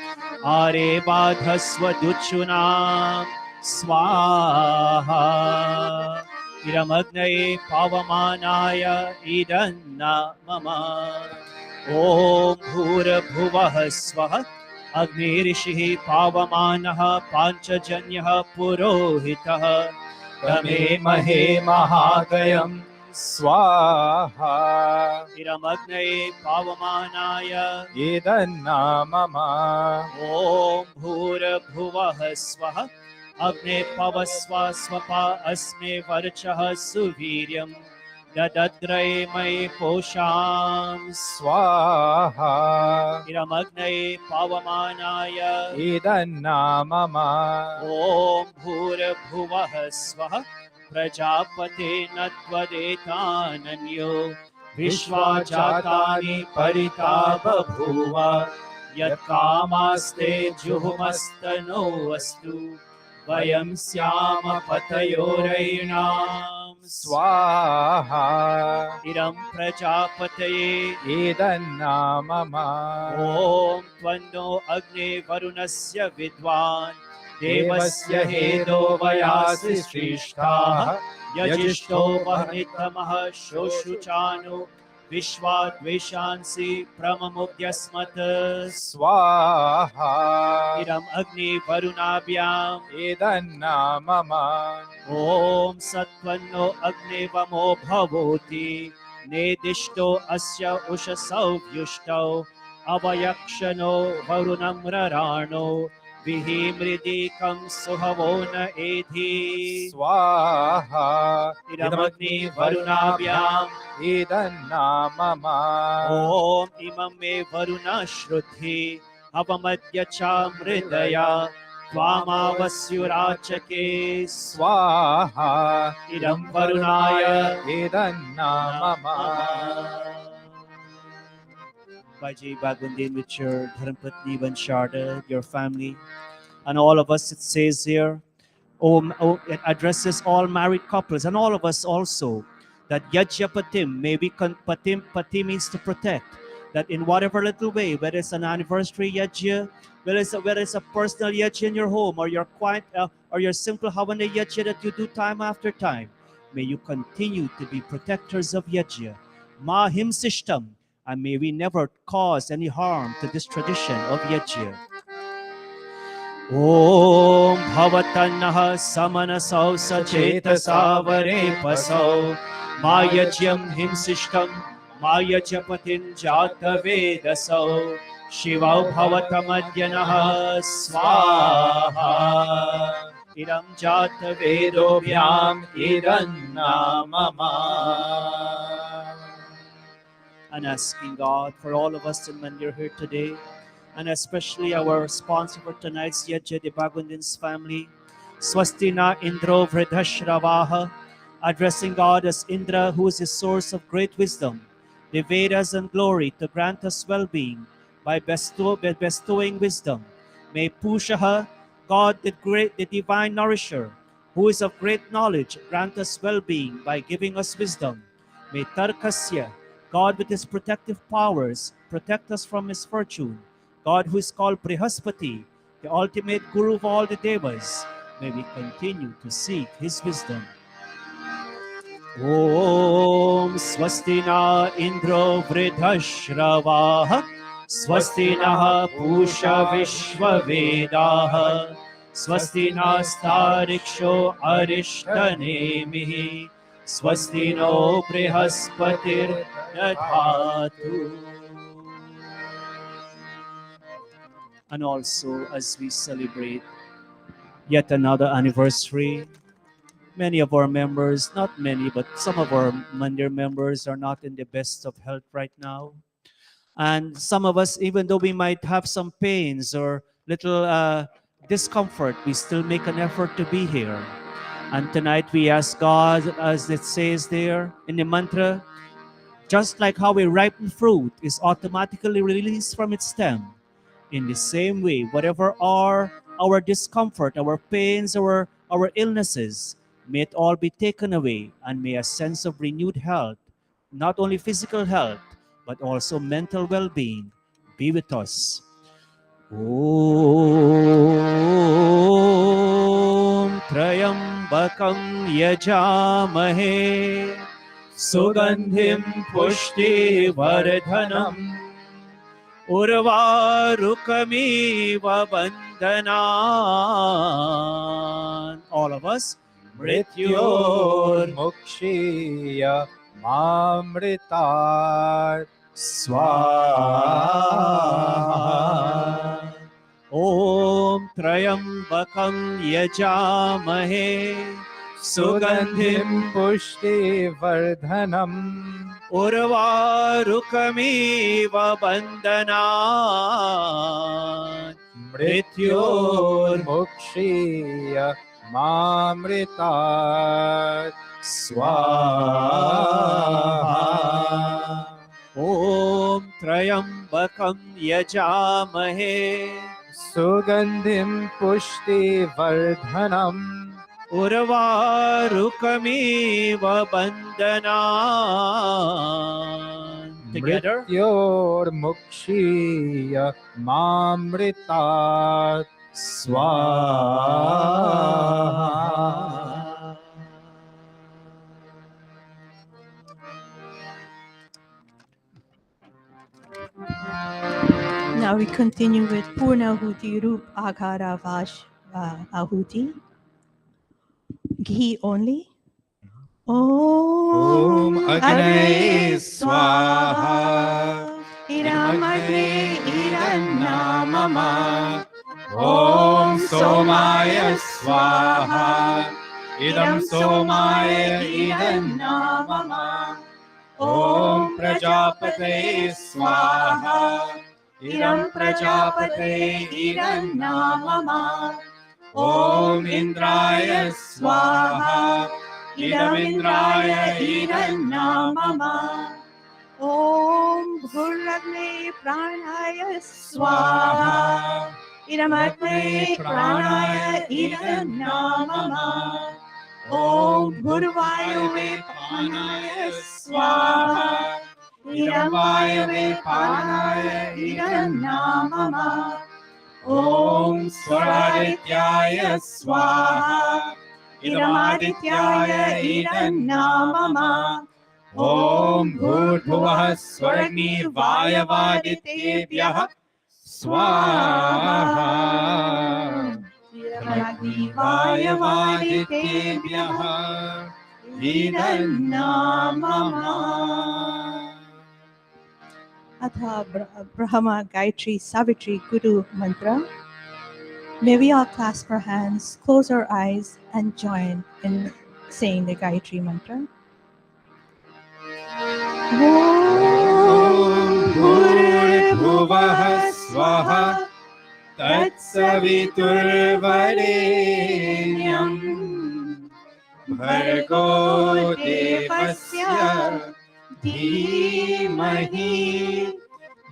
Are Badhasva Duchunam Swaha Iramagnaye Pavamanaya Idanna Mama Om Bhura Bhuvah Swaha Agni Rishi Pavamanaha Panchajanyah Purohitah Tame Mahe Mahakayam Swaha Iramagnaye Pavamanaya Idanna Mama Om Bhura Bhuvah Swaha Agne Pavasva Swapa Asme Varchah Suviryam Dadadray Mai Posham Swaha Iramagnaye Pavamanaya Idanna Mama Om Bhura Bhuvah Swaha Prajapate Natvadetananyo Vishwajatani Paritaba Bhuva Yat Kamaste Juhumastano Astu Vayam Syama Patayorainam Swaha Iram Prajapataye Idanna Mama Om Tvando Agni Varunasya Vidwan Devasya Hedo Vayasi Shrishta Yajishto Vahitamaha Shoshuchano Vishwadveshansi Pramamubhyasmat Swaha Iram Agni Varunabhyam Idanna Mama Om Sattvano Agni Vamo Bhavoti Nedishto Asya Ushasau Vyushto Avayakshano Varunam Rarano Vihimridikam Suhavona Edhi Swaha Iram Agni Varunabhyam Idanna Mama Om Imam Me Varuna Shruddhi Avamadya Chamridaya Tvamavasyurachake Swaha Idam Varunaya Idanna Mama Baiji Bagundin, with your Dharampatni Vansharda, your family, and all of us, it says here, It addresses all married couples and all of us also. That Yajya Patim, maybe Patim means to protect. That in whatever little way, whether it's an anniversary Yajya, whether it's a personal Yajya in your home, or your quiet, or your simple Havana Yajya that you do time after time, may you continue to be protectors of Yajya. Ma Him Sishtam, and may we never cause any harm to this tradition of Yajya. Om Bhavatannah Samanasau Sachetasavare Pasau Mayajyam Himsishtam Mayajapatin Jata Vedasau Shiva Bhavatamadyanah Swaha Idam Jata Vedobhyam Idannamama. And asking God for all of us in Mandir here today, and especially our sponsor for tonight's Yajya, the Bagundin's family, Swastina Indro Vridhashravaha, addressing God as Indra, who is the source of great wisdom, the Vedas and glory, to grant us well-being by bestowing wisdom. May Pushaha, God the great, the divine nourisher, who is of great knowledge, grant us well-being by giving us wisdom. May Tarkasya, God with his protective powers, protect us from misfortune. God who is called Brihaspati, the ultimate guru of all the devas, may we continue to seek his wisdom. Om Swastina Indro Vridhashravaha Swastinaha Pusha Vishwavedaha Swastina Stariksho Arishtanemihi Swastino Brihaspatir Dadhatu. And also, as we celebrate yet another anniversary, many of our members, not many, but some of our Mandir members are not in the best of health right now. And some of us, even though we might have some pains or little discomfort, we still make an effort to be here. And tonight we ask God, as it says there in the mantra, just like how a ripened fruit is automatically released from its stem, in the same way, whatever are our discomfort, our pains, our illnesses, may it all be taken away, and may a sense of renewed health, not only physical health, but also mental well-being, be with us. Om Trayambakam Yajamahe Sugandhim Pushti Vardhanam Urvarukamiva Bandhanan. All of us. Mrityor Mukshiya Mamritar Swaha. Om Trayambakam Yajamahe Sugandhim Pushti Vardhanam Urvarukamiva Bandhanan. Mrityor Mukshiya Mamritat Swaha. Om Trayambakam Yajamahe Sugandhim Pushti Vardhanam Urvarukamiva Bandhanan. Together. Mrityor Mukshiya Mamritat Swaha. Now we continue with Purnahuti Rup Aghara Vash Ahuti. Ghee only. Om Agne Swaha. Iramagre Irannamama Om Somaya Swaha Idam Somaya Idannamama Om Prajapate Swaha Idam Prajapate Idannamama Om Indraya Swaha Idam Indraya Idannamama Om Bhuragne Pranaya Swaha इदमग्ने प्राणाय इदन्नाममा ॐ भूर्वायुवे पानाय स्वाहा इदं वायवे पानाय इदन्नाममा ॐ स्वादित्याय स्वाहा इदमादित्याय इदन्नाममा ॐ भूर्भुवः स्वर्गीवायवादित्येभ्यः स्वाहा इदमग्निवायवादित्येभ्यः इदन्नाममा Atha Brahma Gayatri Savitri Guru Mantra. May we all clasp our hands, close our eyes, and join in saying the Gayatri Mantra. भूर्भुवः स्वः तत्सवितुर्वरेण्यं भर्गो देवस्य धीमहि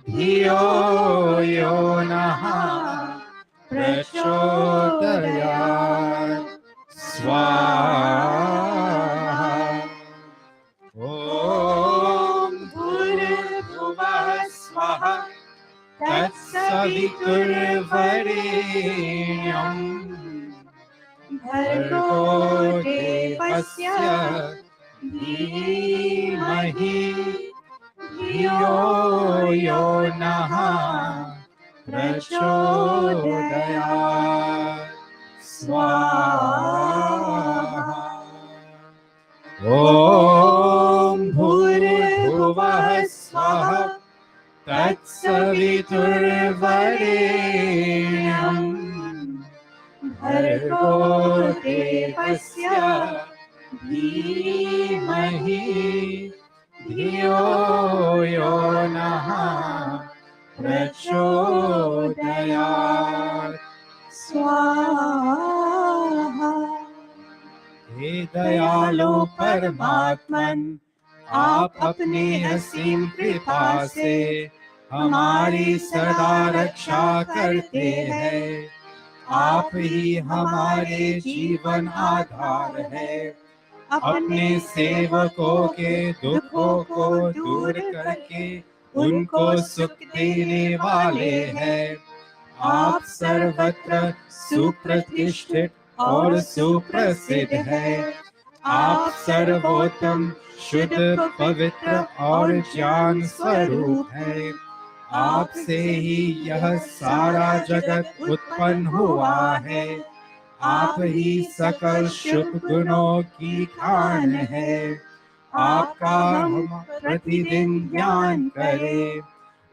धियो यो नः प्रचोदयात् स्वाहा ॐ भूर्भुवः स्वः तत्सवितुर्वरेण्यं भर्गो देवस्य धीमहि धियो यो नः प्रचोदयात् स्वाहा ॐ भूर्भुवः स्वः तत्सवितुर्वरेण्यं भर्गो देवस्य धीमहि धियो यो नः प्रचोदयात् Swaha. हे दयालु परमात्मन आप अपनी असीम कृपा से हमारी सदा रक्षा करते हैं। आप ही हमारे जीवन आधार है। अपने सेवकों के दुखों को दूर करके उनको सुख देने वाले हैं। आप सर्वत्र सुप्रतिष्ठित और सुप्रसिद्ध है। आप सर्वोत्तम शुद्ध पवित्र और ज्ञान स्वरूप है। आपसे ही यह सारा जगत उत्पन्न हुआ है। आप ही सकल शुभ गुणों की खान है। आपका हम प्रतिदिन ज्ञान करें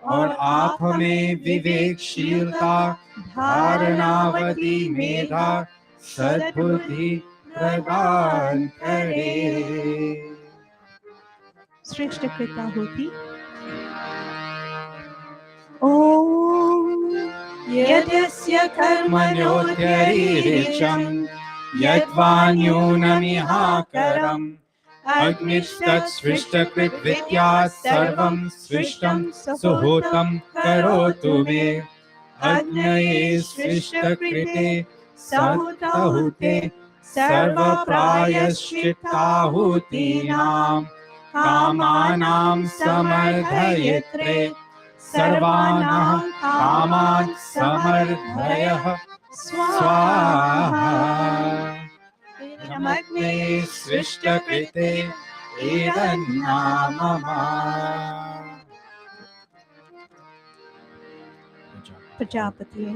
और आप हमें विवेकशीलता, धारणावती मेधा, सद्बुद्धि प्रदान करें। Shrishta Krita Huti. Om यद्यस्य कर्मण्योऽत्यरीरिचं यद्वान्यूनमिहाकरम् अग्निस्तत्सृष्टकृद्विद्या सर्वं सृष्टं सुहूतं करोतु मे। अग्नये सृष्टकृते सहुते सर्वप्रायश्चित्ताहुतीनां कामानां समर्धयित्रे सर्वानां कामान् समर्धयः स्वाहा। नमग्ने सृष्टकृते एतन्नाममा। Prajapati.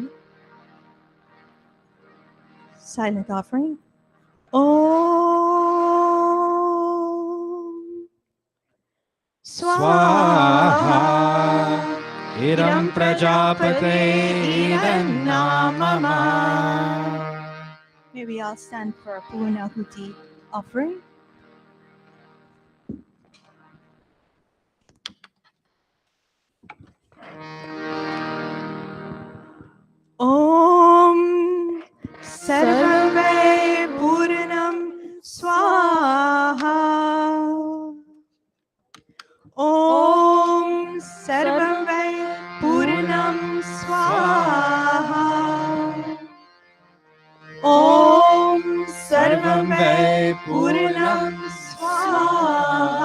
Silent offering. Om स्वाहा इदं प्रजापते इदन्नाममा। May we all stand for Punahuti offering. Om Sarvave Purnam Swaha. Om Sarvave Purnam Swaha. Purnam Swaha.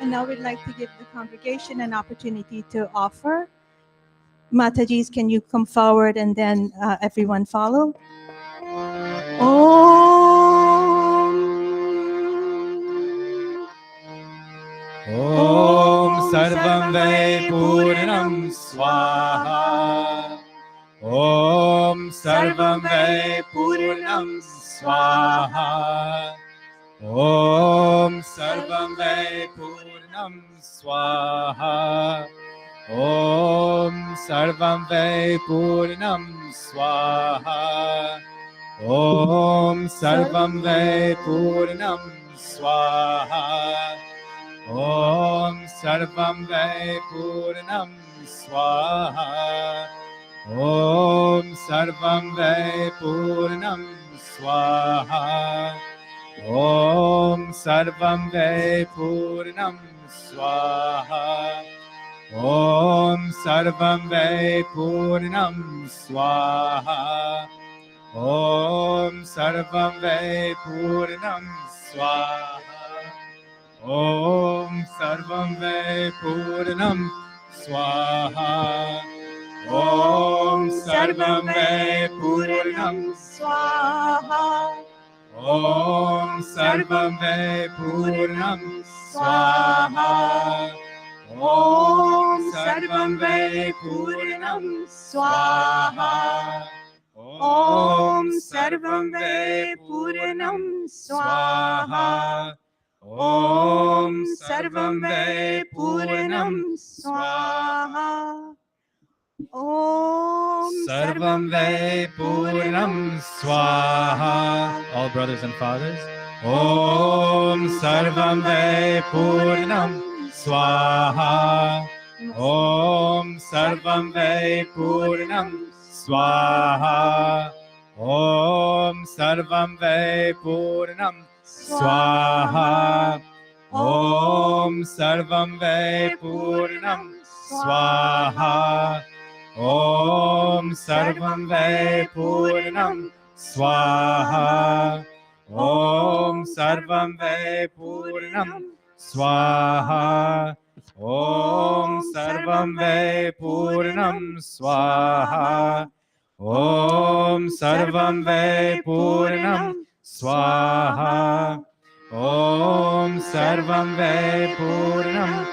And now we'd like to give the congregation an opportunity to offer. Matajis, can you come forward and then everyone follow? Om Sarvam Vai Purnam Swaha. Om Sarvam Vai Purnam Swaha. Om Sarvam Vai Purnam Swaha. Om Sarvam Vai Purnam Swaha. Om Sarvam Vai Purnam Swaha. Om Sarvam Vai Purnam Swaha. Om Sarvam Vai Purnam Swaha. Om Sarvam Vai Purnam Swaha. Om Sarvam Vai Purnam Swaha. Om Sarvam Vai Purnam Swaha. Om Sarvam Vai Purnam Swaha. Om Sarvam Vai Purnam Swaha. Om Sarvam Vai Purnam Swaha. Om Sarvam Vai Purnam Swaha. Om Sarvam Vai Purnam Swaha. Om Sarvam Vai Purnam Swaha. Om Sarvam Vai Purnam Swaha. All brothers and fathers. Om Sarvam Vai Purnam Swaha. Om Sarvam Vai Purnam Swaha. Om Sarvam Vai Purnam Swaha. Om Sarvam Vai Purnam Swaha. Om Sarvam Vai Purnam Swaha. Om Sarvam Vai Purnam Swaha. Om Sarvam Vai Purnam Swaha. Om Sarvam Vai Purnam Swaha. Om Sarvam Vai Purnam Swaha.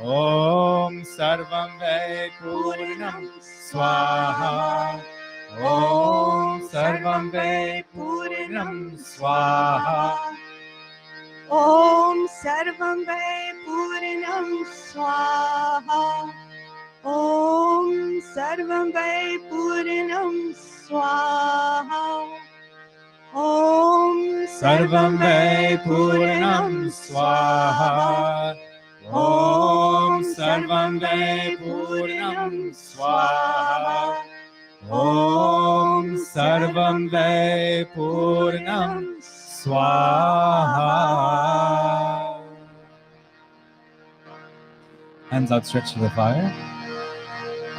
Om Sarvam Vai Purnam Swaha. Om Sarvam Vai Purnam Swaha. Om Sarvam Vai Purnam Swaha. Om Sarvam Vai Purnam Swaha. Om Sarvam Vai Purnam Swaha. Om Sarvam Vai Purnam Swaha. Om Sarvam Vai Purnam Swaha. Hands outstretched to the fire.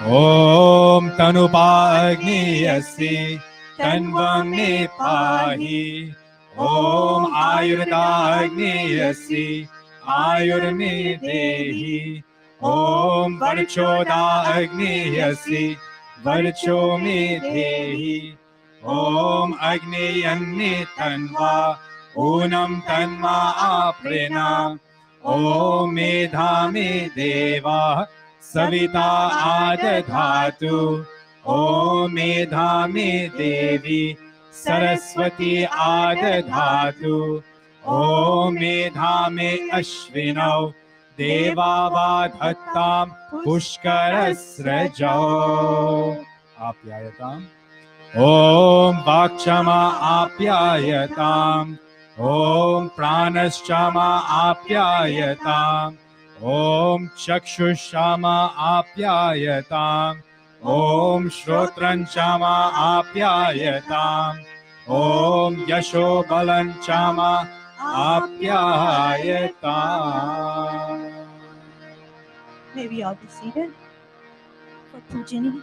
Om Tanupa Agni Yasi Tanvam Me Pahi. Om Ayurda Agni Yasi Ayur Me Dehi. Om Varchoda Agni Yasi Varcho Me Dehi. Om Agni Yanni Tanva Unam Tanma Aprena. Om Medha Me Deva Savita Adadhatu. Om Medha Me Devi Saraswati Adadhatu. Om Medha Me Ashvinau Devavadhattam Pushkarasrajau. Apyayatam. Om Vakshama Apyayatam. Om Pranashama Apyayatam. Om Chakshushama Apyayatam. Om Shrotranchama Apyayatam. Om Yasho Balanchama Apyayatam. Maybe I'll be seated for Pujani.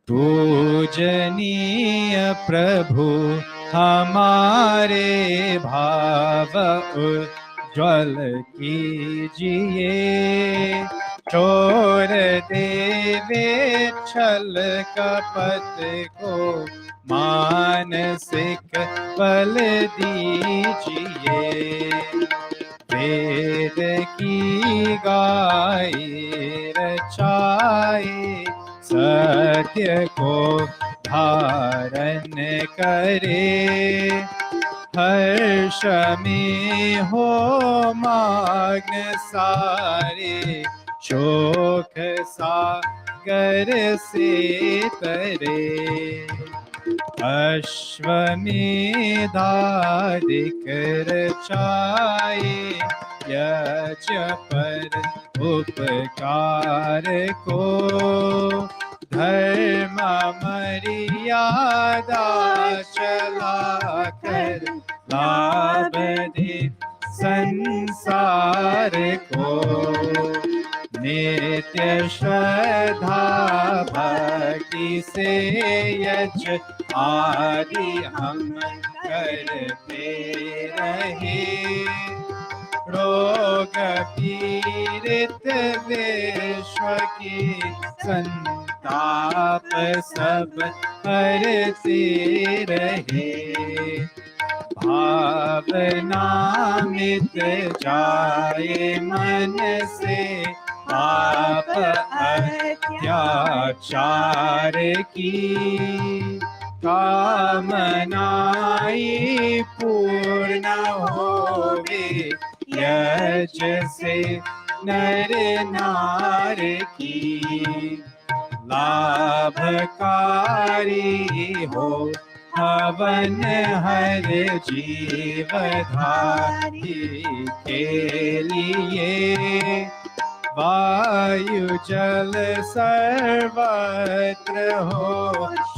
पूजनीय प्रभु हमारे भाव उज्ज्वल कीजिए। चोर देवे छल कपट को मानसिक बल दीजिए। वेद की गाय रचाए सत्य को धारण करे। हर्ष में हो मग्न सारे शोक सागर से तरे। अश्वमेधाधिक रचाए यज पर उपकार को। धर्म मर्यादा चला कर लाभ दे संसार को। नित्य श्रद्धा भक्ति से यज आदि हम करते रहे। रोग पीड़ित विश्व की संताप सब हरते रहे। भावना मिट जाए मन से पाप अत्याचार की। कामनाएं पूर्ण होवे यज से नर नार की। लाभकारी हो हवन हर जीवधारी के लिए। वायु जल सर्वत्र हो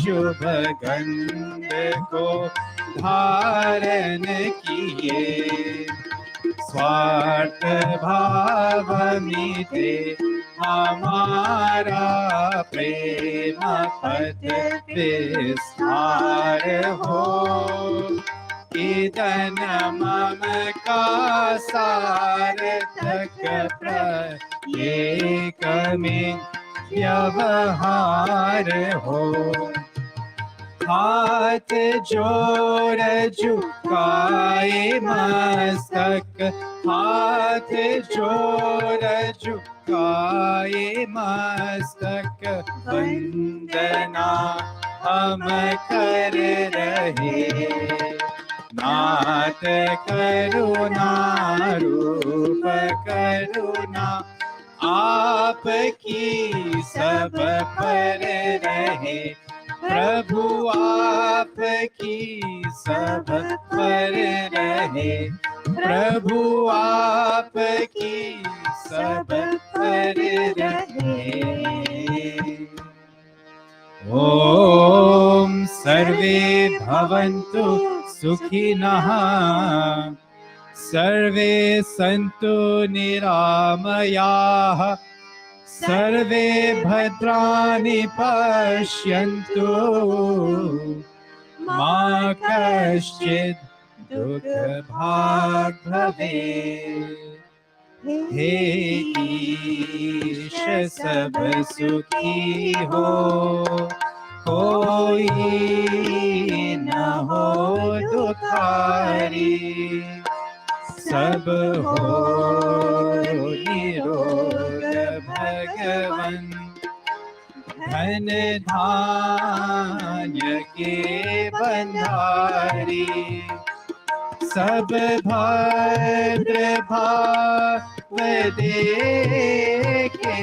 शुभ गंध को धारण किए। स्वार्थ भाव मिटे हमारा प्रेम पद विस्तार हो। ईदन मम का सार्थक प्रत्येक में व्यवहार हो। हाथ जोड़ झुकाए मस्तक। हाथ जोड़ झुकाए मस्तक। वंदना हम कर रहे। नाथ करुणा रूप करुणा आपकी सब पर रहे। प्रभु आपकी सब पर रहे। प्रभु आपकी सब पर रहे। ओम सर्वे भवन्तु सुखिनः। सर्वे सन्तु निरामयाः। सर्वे भद्राणि पश्यन्तु मा कश्चित् दुःखभाग् भवेत्। हे ईश सब सुखी हो कोई न हो दुखारी। सब हो निरोग भगवन धन धान्य के बंधारी। सब भद्र भाव देखे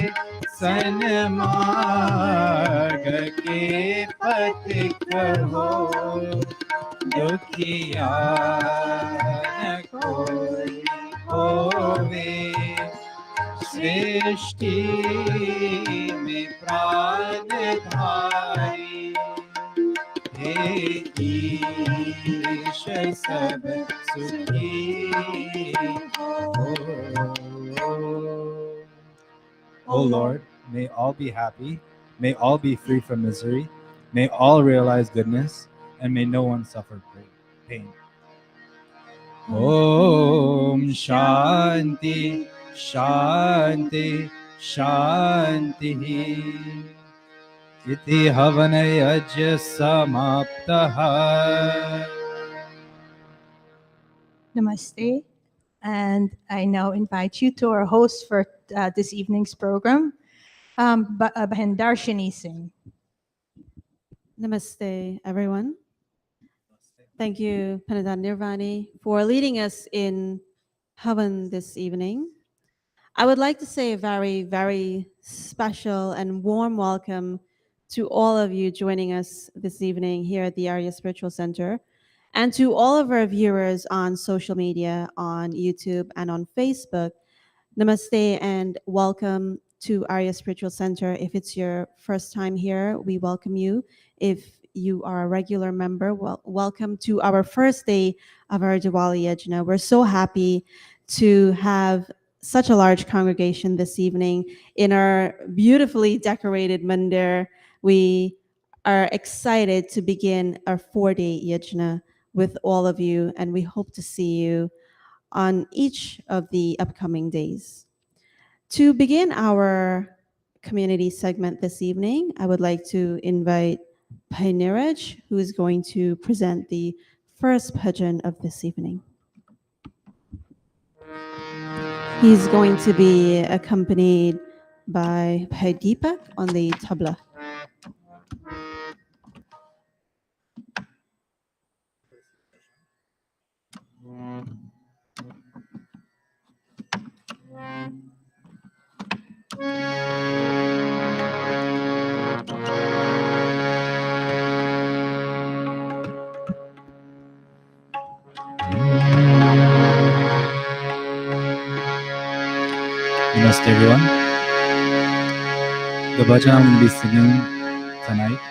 सन्मार्ग के पथिक हो। दुखिया न कोई होवे सृष्टि में प्राणधारी। हे ईश सब सुखी हो। O Lord, may all be happy, may all be free from misery, May all realize goodness, and may no one suffer pain. Om Shanti Shanti Shanti. Iti Havana Yajna Samaptaha. Namaste. And I now invite you to our host for this evening's program, Bahen Darshini Singh. Namaste, everyone. Thank you, Panadhan Nirvani, for leading us in Havan this evening. I would like to say a very, very special and warm welcome to all of you joining us this evening here at the Arya Spiritual Center, and to all of our viewers on social media, on YouTube and on Facebook. Namaste and welcome to Arya Spiritual Center. If it's your first time here, we welcome you. If you are a regular member, welcome to our first day of our Diwali Yajna. We're so happy to have such a large congregation this evening in our beautifully decorated mandir. We are excited to begin our 4-day Yajna with all of you, and we hope to see you on each of the upcoming days. To begin our community segment this evening, I would like to invite Bhai Niraj, who is going to present the first bhajan of this evening. He's going to be accompanied by Bhai Deepak on the tabla. Namaste, everyone. The bhajan I'm going to be singing tonight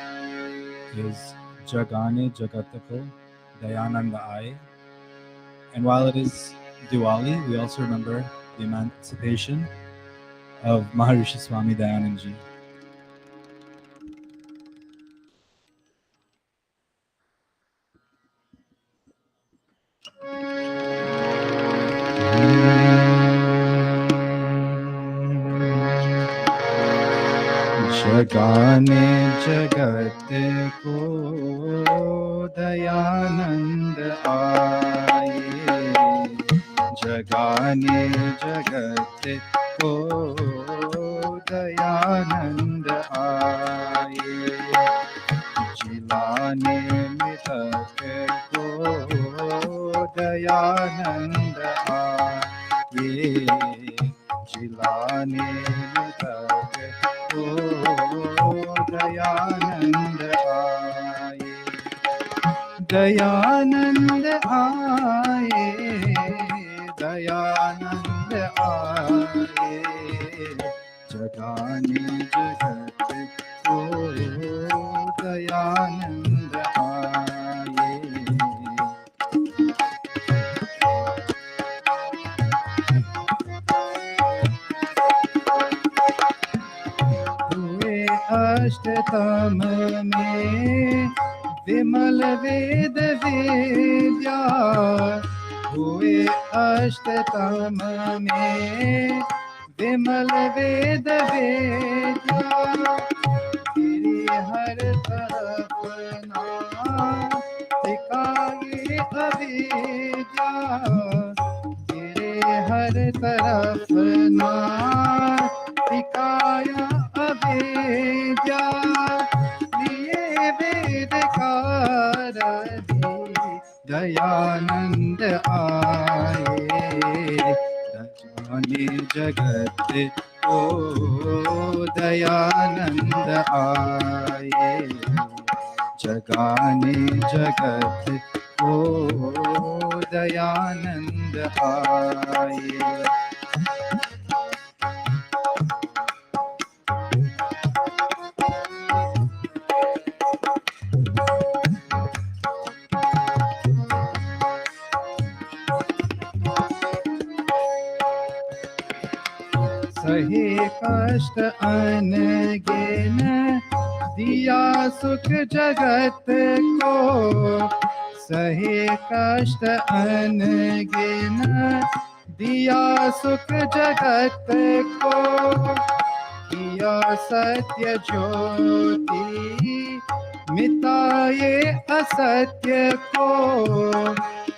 is Jagane Jagatako Dayananda Ai. And while it is Diwali, we also remember the emancipation of Maharishi Swami Dayanandji. जगाने जगत को दयानंद आए, जगाने जगत को दयानंद आए, जिलाने मृतक को दयानंद आए, जिलाने मृतक को दयानंद आए, दयानंद आए, दयानंद आए, जगाने जगत को दयानंद आए। अष्टतम में विमल वेद विद्या, हुए अष्टतम में विमल वेद विद्या, गिरि हर तरफ नाथिकाए अविद्या, गिरि हर तरफ नाथिकाया अविद्या, लिए वेद कार दयानंद आए, दयाने जगत को दयानंद आए, जगाने जगत को दयानंद आए। सहे कष्ट अनगिन दिया सुख जगत को, सहे कष्ट अनगिन। दिया सुख जगत को, किया सत्य ज्योति, मिटाए असत्य को।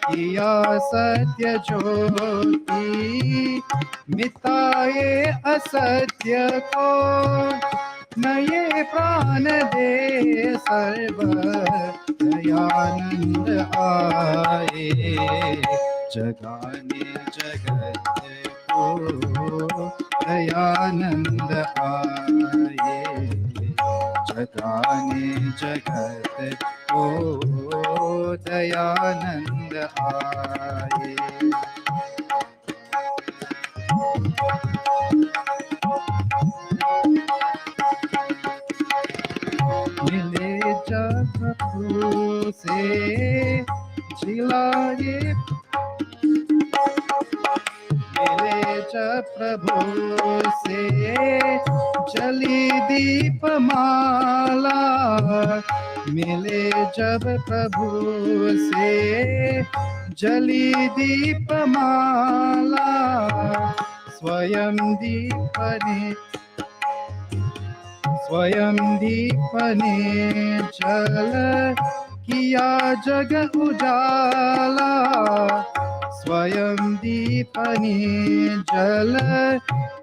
किया सत्य ज्योति, मिटाए असत्य को। नये प्राण दे सर्व दयानंद आए। जगाने जगत को दयानंद आए। जगाने जगत को दयानंद आए। मिले जब प्रभु से झिलाए, मिले जब प्रभु से जली दीपमाला। मिले जब प्रभु से जली दीपमाला। स्वयं दीपने, स्वयं दीपने जल किया जग उजाला। स्वयं दीपने जल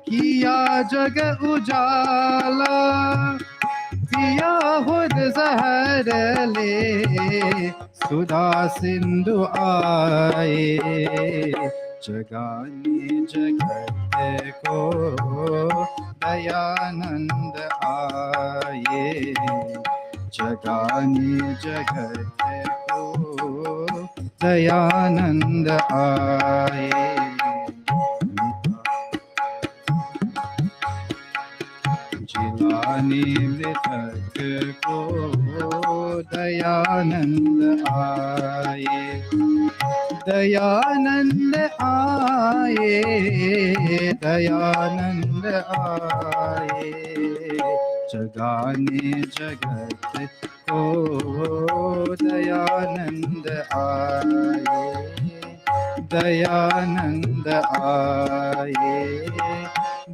किया जग उजाला। पिया खुद जहर ले सुधा सिंधु आए। जगाने जगत को दयानंद आए। जगाने जगत को दयानंद आए। जिलाने मृतक को दयानंद आए। दयानंद आए। दयानंद आए। जगाने जगत को दयानंद आए। दयानंद आए।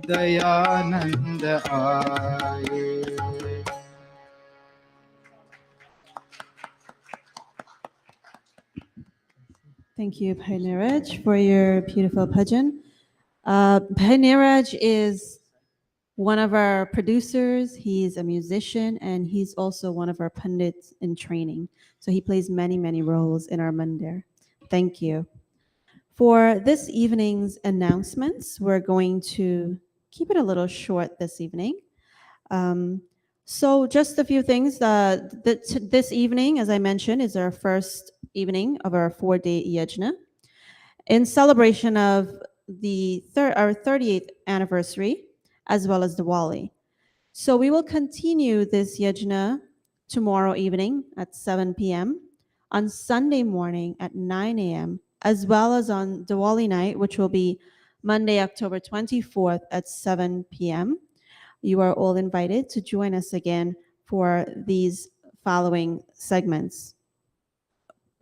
दयानंद आए। Thank you, Bhai Niraj, for your beautiful bhajan. Bhai Niraj is one of our producers. He's a musician, and he's also one of our pundits in training. So he plays many, many roles in our mandir. Thank you. For this evening's announcements, we're going to keep it a little short this evening. So just a few things. This evening, as I mentioned, is our first evening of our 4-day yajna. In celebration of our 38th anniversary, as well as Diwali. So we will continue this yajna tomorrow evening at 7 p.m., on Sunday morning at 9 a.m., as well as on Diwali night, which will be Monday, October 24th at 7 p.m. You are all invited to join us again for these following segments.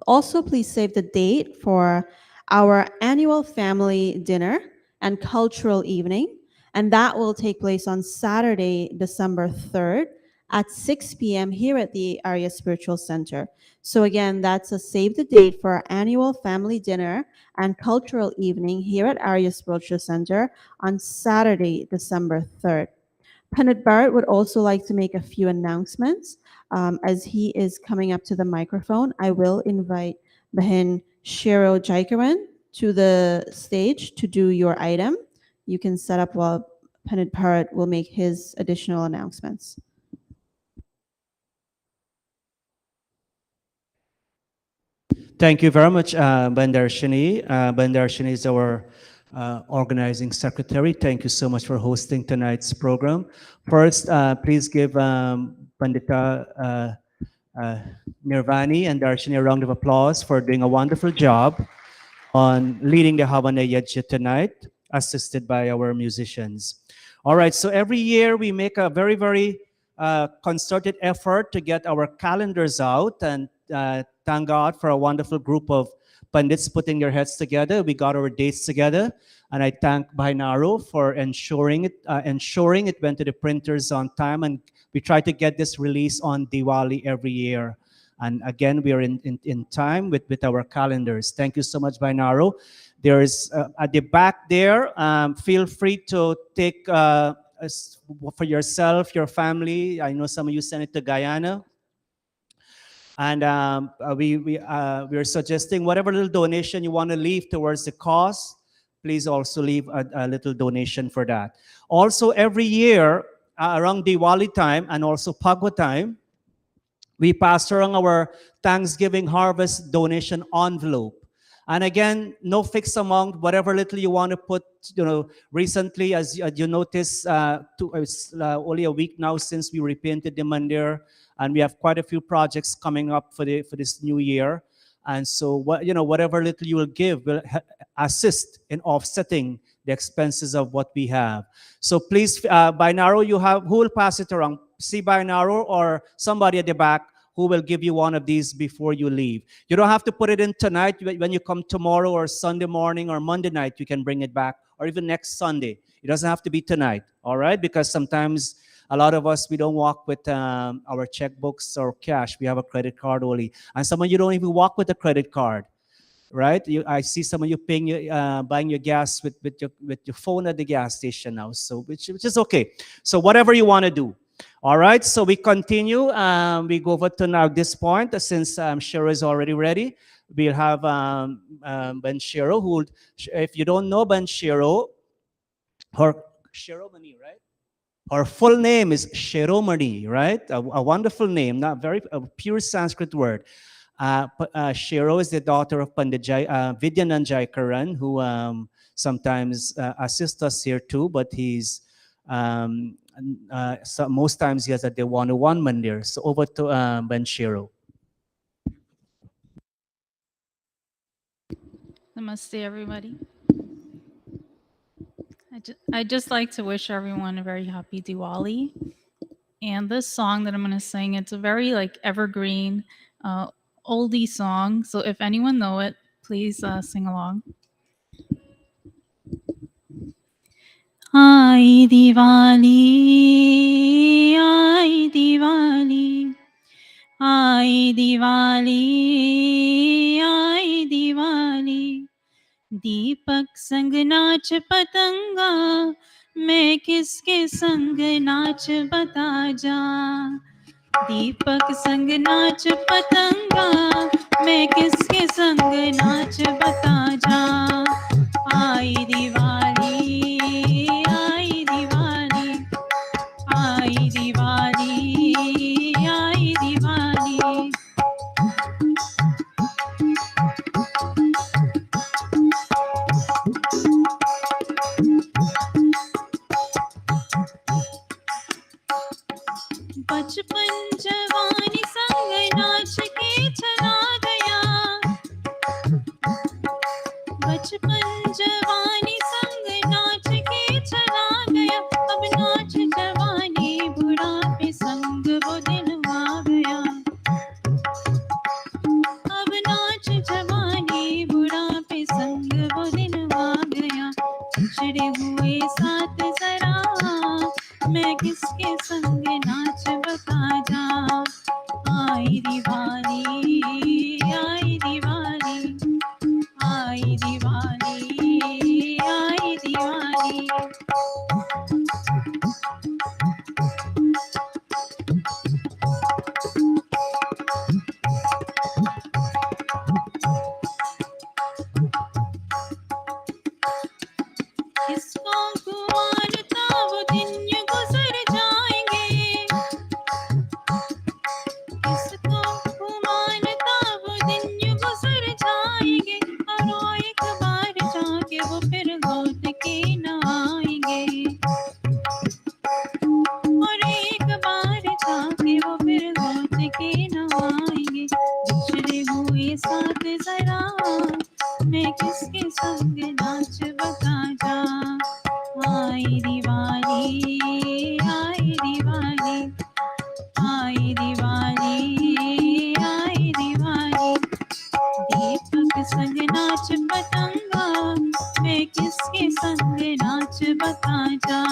Also, please save the date for our annual family dinner and cultural evening, and that will take place on Saturday, December 3rd at 6 p.m. here at the Arya Spiritual Center. So again, that's a save the date for our annual family dinner and cultural evening here at Arya Spiritual Center on Saturday, December 3rd. Pandit Bharat would also like to make a few announcements. As he is coming up to the microphone, I will invite Bahin Shiro Jaikaran to the stage to do your item. You can set up while Pandit Bharat will make his additional announcements. Thank you very much, Bandarshini. Bandarshini is our organizing secretary. Thank you so much for hosting tonight's program. First, please give Pandita Nirvani and Darshini a round of applause for doing a wonderful job on leading the Havana Yajna tonight, assisted by our musicians. All right, so every year we make a very, very concerted effort to get our calendars out, and thank God for a wonderful group of pundits putting their heads together. We got our dates together, and I thank Binaro for ensuring it went to the printers on time, and we try to get this release on Diwali every year. And again, we are in time with our calendars. Thank you so much, Binaro. There's at the back there, feel free to take for yourself, your family. I know some of you sent it to Guyana. And we are suggesting whatever little donation you want to leave towards the cause, please also leave a little donation for that. Also, every year around Diwali time and also Pagwa time, we pass around our Thanksgiving harvest donation envelope. And again, no fixed amount, whatever little you want to put. Recently, as you notice, it's only a week now since we repainted the mandir, and we have quite a few projects coming up for this new year. And so, whatever little you will give will assist in offsetting the expenses of what we have. So please, Binaro, who will pass it around? See Binaro or somebody at the back who will give you one of these before you leave. You don't have to put it in tonight. When you come tomorrow or Sunday morning or Monday night, you can bring it back, or even next Sunday. It doesn't have to be tonight, all right? Because sometimes a lot of us, we don't walk with our checkbooks or cash. We have a credit card only. And some of you don't even walk with a credit card, right? I see some of you buying your gas with your phone at the gas station now, so which is okay. So whatever you want to do. All right, so we continue. We go over to now this point, since Shiro is already ready. We'll have Ben Shiro, who, if you don't know Ben Shiro, Shiromani, right? Her full name is Shiromani, right? A wonderful name, not a pure Sanskrit word. Shiro is the daughter of Pandit Vidyanand Jaikaran, who sometimes assists us here too, but he's so most times he has a one-on-one mandir. So over to Ben Shiro. Namaste, everybody. I'd just like to wish everyone a very happy Diwali. And this song that I'm going to sing, it's a very evergreen, oldie song. So if anyone know it, please sing along. Ai Diwali, ai Diwali, ai Diwali, ai Diwali. दीपक संग नाच पतंगा, मैं किसके संग नाच बता जा। दीपक संग नाच पतंगा, मैं किसके संग नाच बता जा। आई दिवाली, आई दिवाली, आई दिवाली, आई दिवाली। बचपन जवानी संग नाच के चला गया, बचपन जवानी संग नाच के चला गया। अब नाच जवानी बुढ़ापे संग वो दिन आ गया, अब नाच जवानी बुढ़ापे संग वो दिन आ गया। पिछड़े हुए साथ जरा, मैं किसके संग नाच बता जा। आई दिवाली, आई दिवाली, आई दिवाली, आई दिवाली। किसको गुमानता वो दिन गुजर जाएंगे, किसको गुमानता वो दिन गुजर जाएंगे। और एक बार जाके वो फिर लौट के न आएंगे, और एक बार जाके वो फिर लौट के न आएंगे। बिछड़े हुए साथ जरा, मैं किसके संग नाच बता जा। आई दिवाली, आई दिवाली, किसके संग नाच बता जा,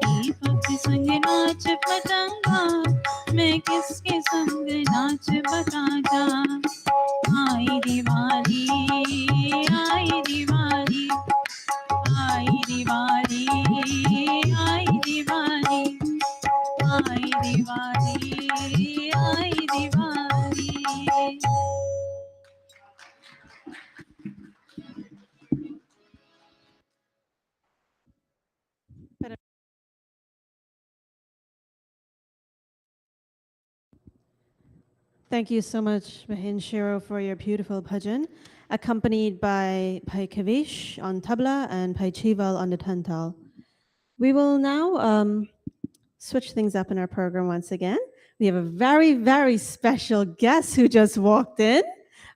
दीपक संग नाच पतंगा, मैं किसके संग नाच बता जा। आई दिवाली, आई दिवाली, आई दिवाली, आई दिवाली, आई दिवाली, आई Diwali. Thank you so much, Mahin Shiro, for your beautiful bhajan, accompanied by Bhai Kavish on tabla and Bhai Chival on the tantal. We will now switch things up in our program once again. We have a very, very special guest who just walked in,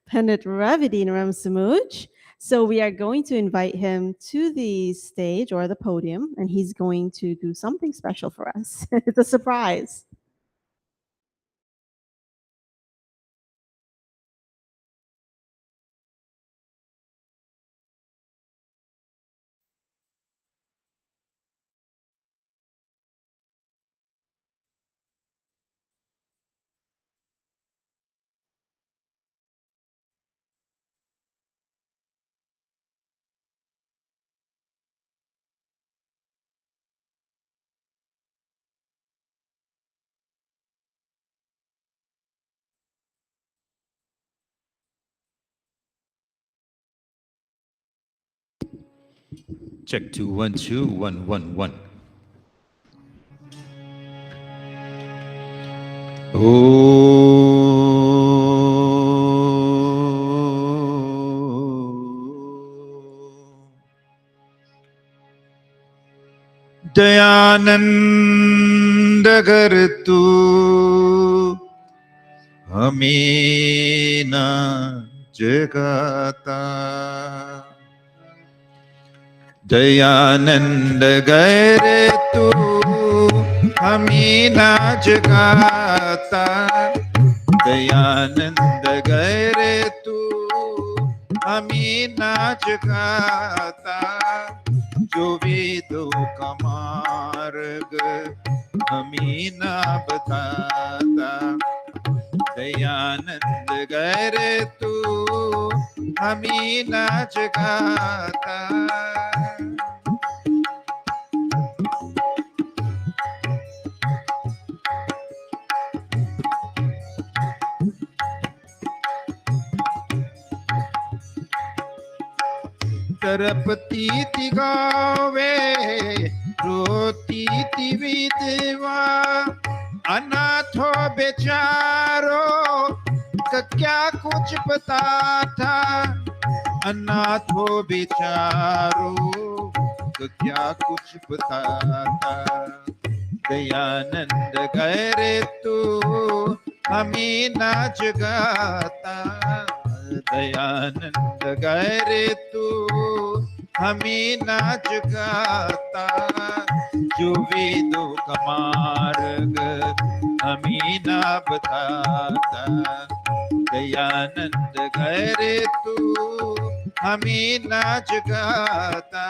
Pandit Ravidin Ramsamuj. So we are going to invite him to the stage or the podium, and he's going to do something special for us. It's a surprise. Check 2 1 2 1 1 1. Dayanand अगर तू हमें न जगाता, दयानंद अगर तू हमें न जगाता, दयानंद अगर तू हमें न जगाता, जो वेदों का मार्ग हमें न बताता, दयानंद अगर तू हमें न जगाता। तरपती थी गावे, रोती थी विधवा, अनाथो बेचारो का क्या कुछ पता था, अनाथो बेचारो का क्या कुछ पता था, दयानंद अगर तू हमें न जगाता, दयानंद अगर तू हमें न जगाता, जो वेदों का मार्ग हमें न बताता, दयानंद अगर तू हमें न जगाता।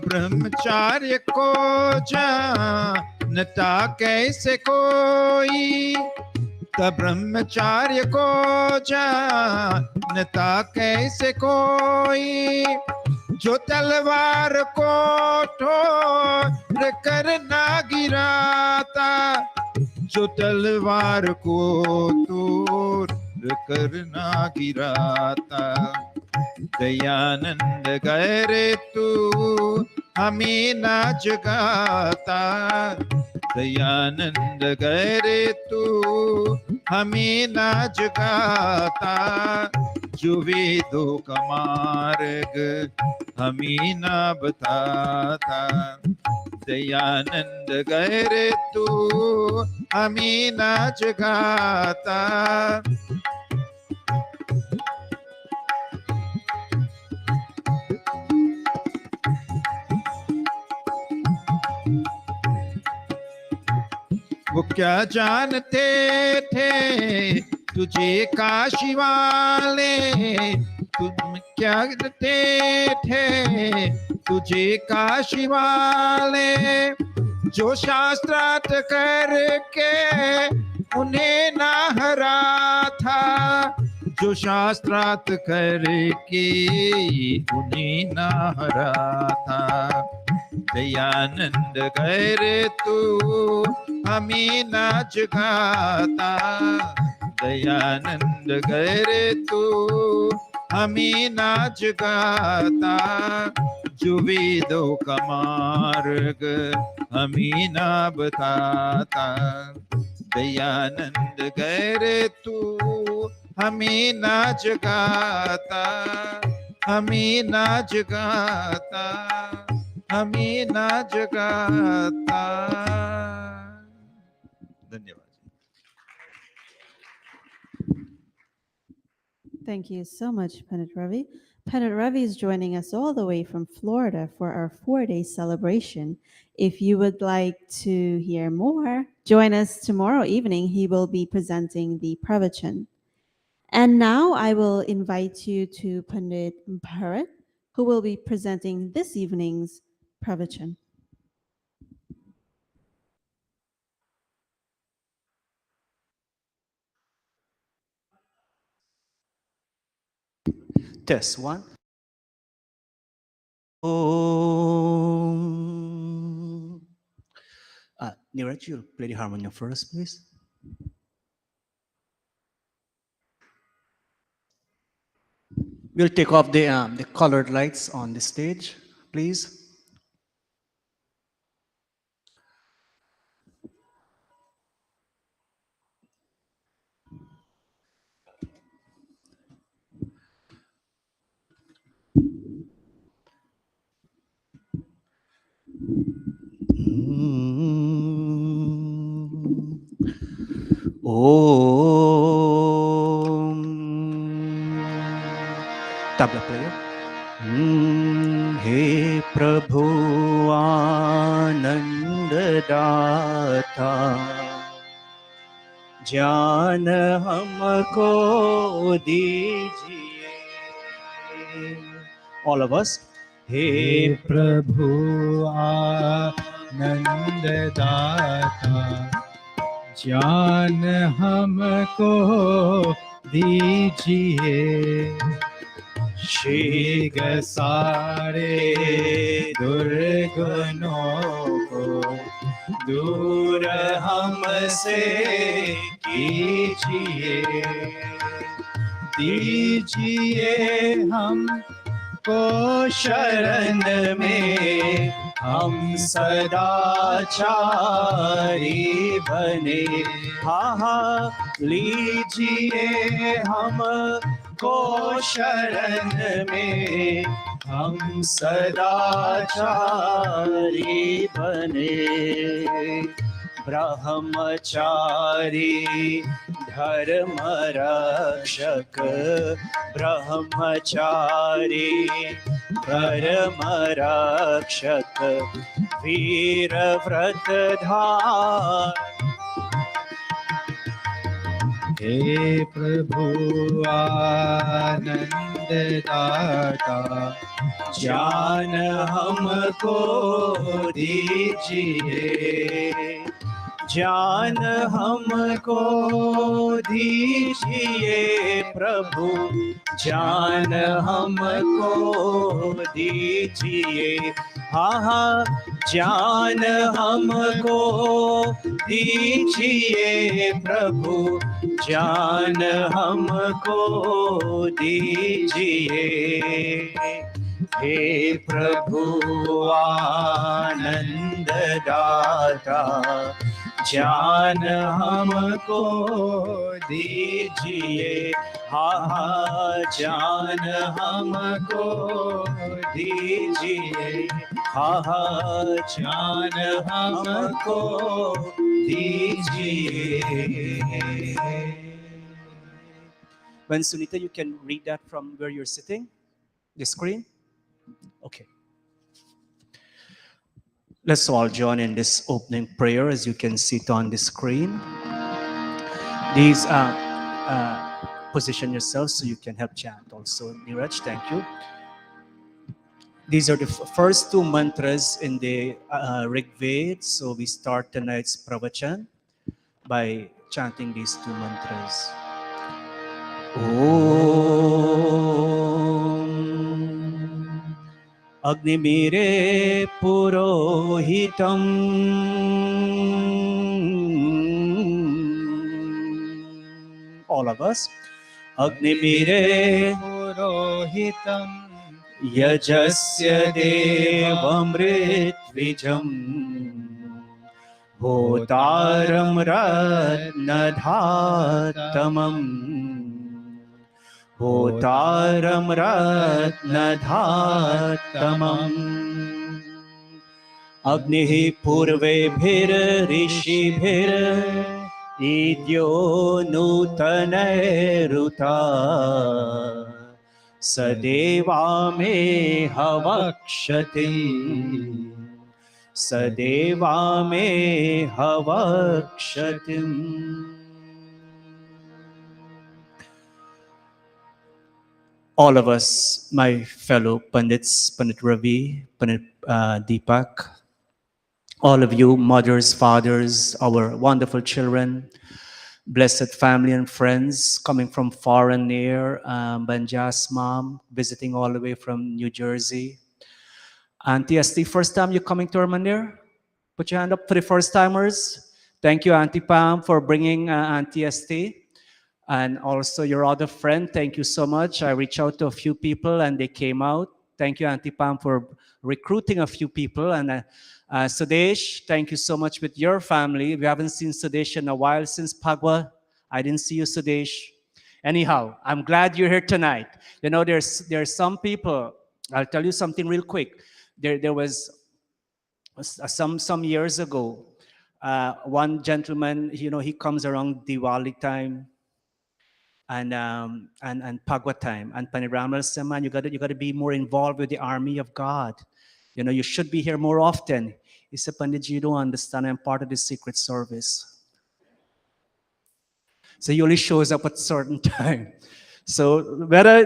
ब्रह्मचार्य को जानता कैसे कोई, तब ब्रह्मचार्य को जानता कैसे कोई, जो तलवार को ठोर कर ना गिराता, जो तलवार को तोड़ कर ना गिराता, दयानंद अगर तू हमें न जगाता, दयानंद अगर तू हमें न जगाता, जो वेदों का मार्ग हमें न बताता, दयानंद अगर तू हमें न जगाता। वो क्या जानते थे तुझे काशी वाले, तुम क्या जानते थे तुझे काशी वाले, जो शास्त्रार्थ करके उन्हें ना हरा था, जो शास्त्रार्थ करके उन्हें ना हरा था। दयानंद कर तू हमें ना जगाता, दयानंद कर तू हमें ना जगाता, जो वेदों का मार्ग हमें ना बताता। दयानंद कर तू हमें ना जगाता, हमें ना जगाता, हमें ना जगाता। धन्यवाद। Thank you so much, Pandit Ravi. Pandit Ravi is joining us all the way from Florida for our 4-day celebration. If you would like to hear more, join us tomorrow evening. He will be presenting the pravachan. And now I will invite you to Pandit Bharat, who will be presenting this evening's pravachan. Test one. Om. Neeraj, you'll play the harmonium first, please. We'll take off the colored lights on the stage, please. Om. Tabla player. हे प्रभु आनंद दाता, ज्ञान हमको दीजिए। All of us. हे प्रभु आनंद दाता, ज्ञान हमको दीजिए। शीघ्र सारे दुर्गुणों को दूर हमसे कीजिए। दीजिए हमको शरण में, हम सदाचारी बने। लीजिए हमको शरण में, हम सदाचारी बने। ब्रह्मचारी धर्म रक्षक, ब्रह्मचारी धर्म रक्षक, वीर व्रत धार। हे प्रभु आनंद दाता, ज्ञान हमको दीजिए। ज्ञान हमको दीजिए प्रभु, ज्ञान हमको दीजिए। ज्ञान हमको दीजिए प्रभु, ज्ञान हमको दीजिए। हे प्रभु आनंद दाता, ज्ञान हमको दीजिए। ज्ञान हमको दीजिए। ज्ञान हमको दीजिए। When Sunita, you can read that from where you're sitting, the screen. Okay. Let's all join in this opening prayer as you can see it on the screen. These position yourself so you can help chant also. Niraj, thank you. These are the first two mantras in the Rig Veda. So we start tonight's pravachan by chanting these two mantras. Om Agnimire Purohitam all of us. Agnimire Purohitam Yajasya Devamritvijam Hotaram Ratnadhatamam Hotaram Ratnadhatamam Agnihi Purvebhir Rishibhir Idyo Nutanairuta Sadeva me havakshatim Sadeva me havakshatim. All of us, my fellow Pandits, Pandit Ravi, Pandit Deepak, all of you, mothers, fathers, our wonderful children, blessed family and friends coming from far and near, Banjas mom, visiting all the way from New Jersey. Auntie Esti, first time you're coming to our mandir? Put your hand up for the first timers. Thank you, Auntie Pam, for bringing Auntie Esti. And also your other friend, thank you so much. I reached out to a few people and they came out. Thank you, Auntie Pam, for recruiting a few people. And Sudesh, thank you so much with your family. We haven't seen Sudesh in a while since Pagwa. I didn't see you, Sudesh. Anyhow, I'm glad you're here tonight. You know, there's some people, I'll tell you something real quick. There was some years ago, one gentleman, you know, he comes around Diwali time and Pagwa time, and Paniramal said, man, you gotta be more involved with the army of God. You know, you should be here more often. He said, Panditji, you don't understand, I'm part of the secret service. So he only shows up at certain time. So whether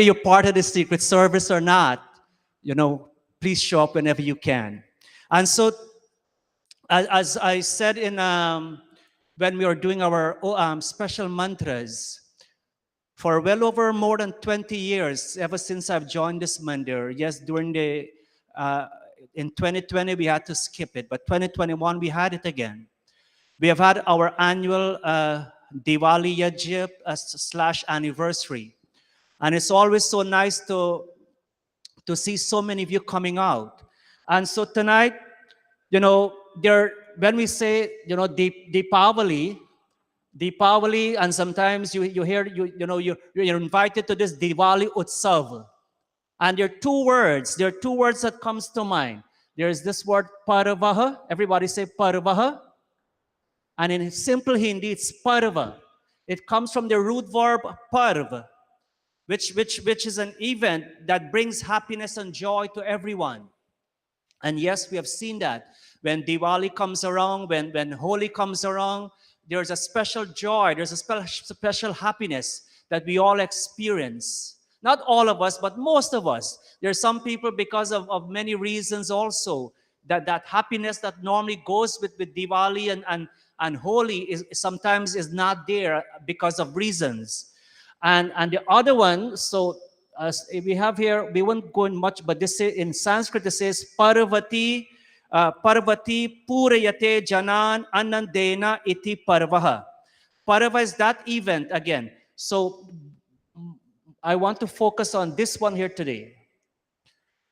you're part of the secret service or not, you know, please show up whenever you can. And so, as I said in when we were doing our special mantras, for well over more than 20 years, ever since I've joined this mandir, yes, during the, in 2020, we had to skip it, but 2021, we had it again. We have had our annual Diwali Yajna / anniversary. And it's always so nice to see so many of you coming out. And so tonight, you know, when we say, you know, Deepavali, and sometimes you hear, you're invited to this Diwali Utsav. And there are two words that comes to mind. There's this word Parvaha. Everybody say Parvaha. And in simple Hindi, it's Parva. It comes from the root verb Parv, which is an event that brings happiness and joy to everyone. And yes, we have seen that. When Diwali comes around, when Holi comes around, there's a special joy, there's a special happiness that we all experience. Not all of us, but most of us. There's some people, because of many reasons also, that happiness that normally goes with Diwali and Holi is sometimes is not there because of reasons. And the other one, so we have here, we won't go in much, but this in Sanskrit it says Parvati Purayate Janan Anandena Iti Parvaha. Parva is that event again. So I want to focus on this one here today,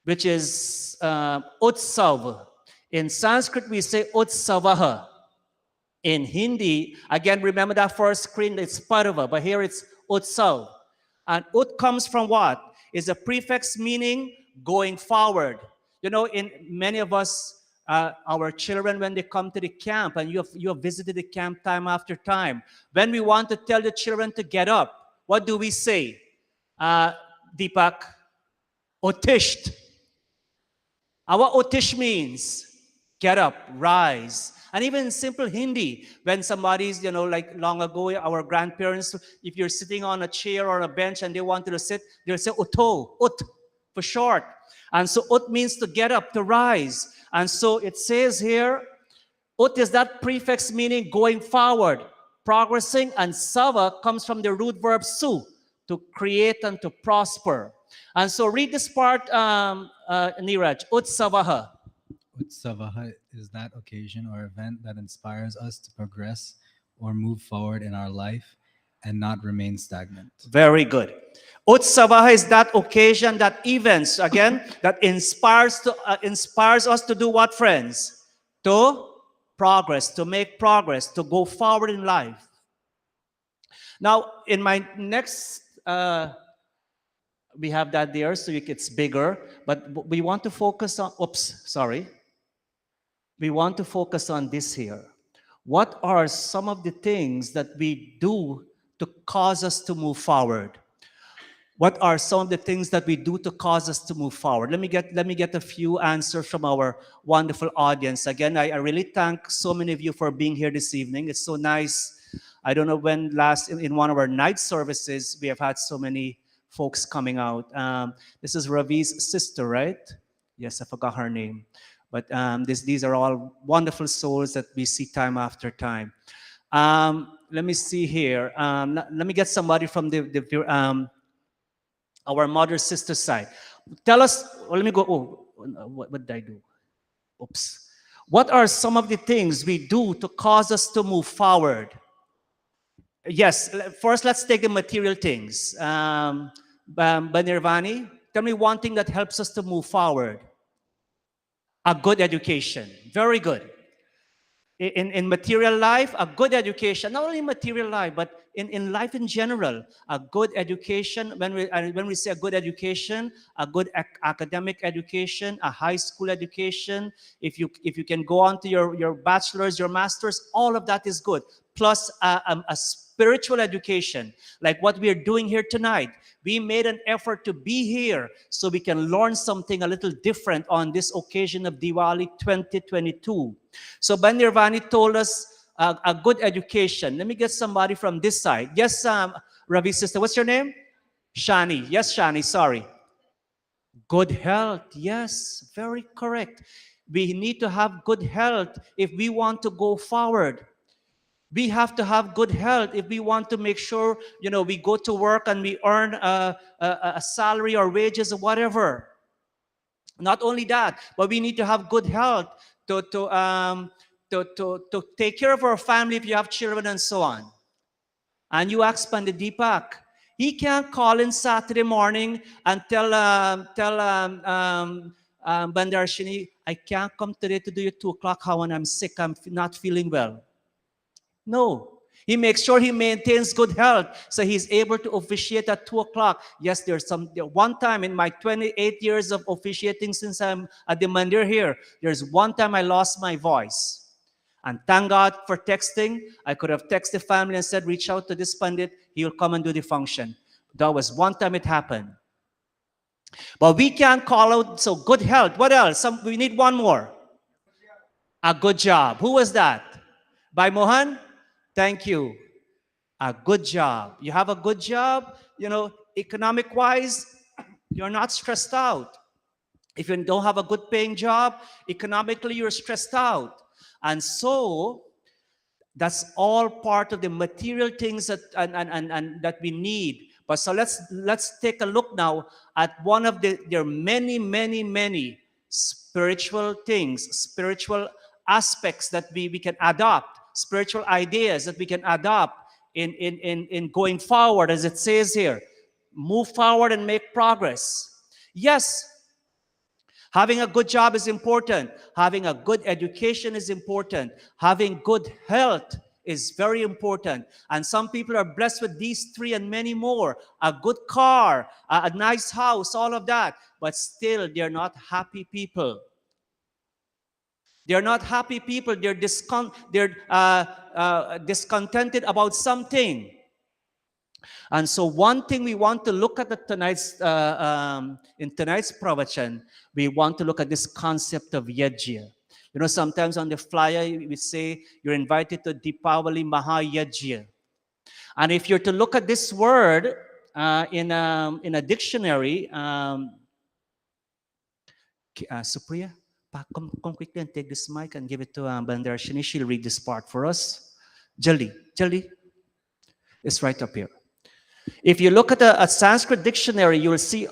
which is Utsav. In Sanskrit we say Utsavaha. In Hindi, again, remember that first screen, it's Parva, but here it's Utsav. And Ut comes from what? Is a prefix meaning going forward. You know, in many of us, our children, when they come to the camp, and you have visited the camp time after time, when we want to tell the children to get up, what do we say? Deepak, Utisht. Our Utish means get up, rise. And even in simple Hindi, when somebody's, like long ago, our grandparents, if you're sitting on a chair or a bench and they want you to sit, they'll say Utto, Ut for short. And so Ut means to get up, to rise. And so it says here, Ut is that prefix meaning going forward, progressing, and Sava comes from the root verb su, to create and to prosper. And so read this part, Niraj, Utsavaha. Utsavaha is that occasion or event that inspires us to progress or move forward in our life and not remain stagnant. Very good. Utsavaha is that occasion, that events, again, that inspires us to do what, friends? To progress, to make progress, to go forward in life. Now, in my next, we have that there, so it's bigger, but we want to focus on, we want to focus on this here. What are some of the things that we do to cause us to move forward? What are some of the things that we do to cause us to move forward? Let me get a few answers from our wonderful audience. Again, I really thank so many of you for being here this evening. It's so nice. I don't know when last in one of our night services we have had so many folks coming out. This is Ravi's sister, right? Yes, I forgot her name. But these are all wonderful souls that we see time after time. Let me see here. Let me get somebody from our mother sister side. Tell us, let me go. Oh, what did I do? Oops. What are some of the things we do to cause us to move forward? Yes, first let's take the material things. Nirvani, tell me one thing that helps us to move forward. A good education. Very good. In material life, a good education, not only material life, but in life in general, a good education. When we say a good education, a good academic education, a high school education, if you can go on to your bachelor's, your master's, all of that is good. Plus a spiritual education, like what we are doing here tonight. We made an effort to be here so we can learn something a little different on this occasion of Diwali 2022. So Ben Nirvani told us a good education. Let me get somebody from this side. Yes, Ravi's sister. What's your name? Shani. Yes, Shani. Sorry. Good health. Yes, very correct. We need to have good health if we want to go forward. We have to have good health if we want to make sure, we go to work and we earn a salary or wages or whatever. Not only that, but we need to have good health to take care of our family if you have children and so on. And you ask Pandit Deepak, he can't call in Saturday morning and tell Bandarshini, I can't come today to do your 2 o'clock how when I'm sick, I'm not feeling well. No. He makes sure he maintains good health so he's able to officiate at 2 o'clock. Yes, there's one time in my 28 years of officiating since I'm at the mandir here, there's one time I lost my voice. And thank God for texting. I could have texted family and said, reach out to this Pandit, he'll come and do the function. That was one time it happened. But we can't call out, so good health. What else? We need one more. A good job. Who was that? By Mohan? Thank you. A good job. You have a good job, economic-wise, you're not stressed out. If you don't have a good paying job, economically, you're stressed out. And so, that's all part of the material things that that we need. But so let's take a look now at one of there are many spiritual things, spiritual aspects that we can adopt, spiritual ideas that we can adopt in going forward, as it says here. Move forward and make progress. Yes, having a good job is important. Having a good education is important. Having good health is very important. And some people are blessed with these three and many more. A good car, a nice house, all of that. But still, they're not happy people. They're not happy people. They're discontented about something. And so one thing we want to look at in tonight's pravachan, we want to look at this concept of yajna. You know, sometimes on the flyer we say you're invited to Diwali Maha Yajna. And if you're to look at this word in a dictionary, Supriya, come quickly and take this mic and give it to Bandarshini. She'll read this part for us. Jaldi. It's right up here. If you look at a Sanskrit dictionary, you will see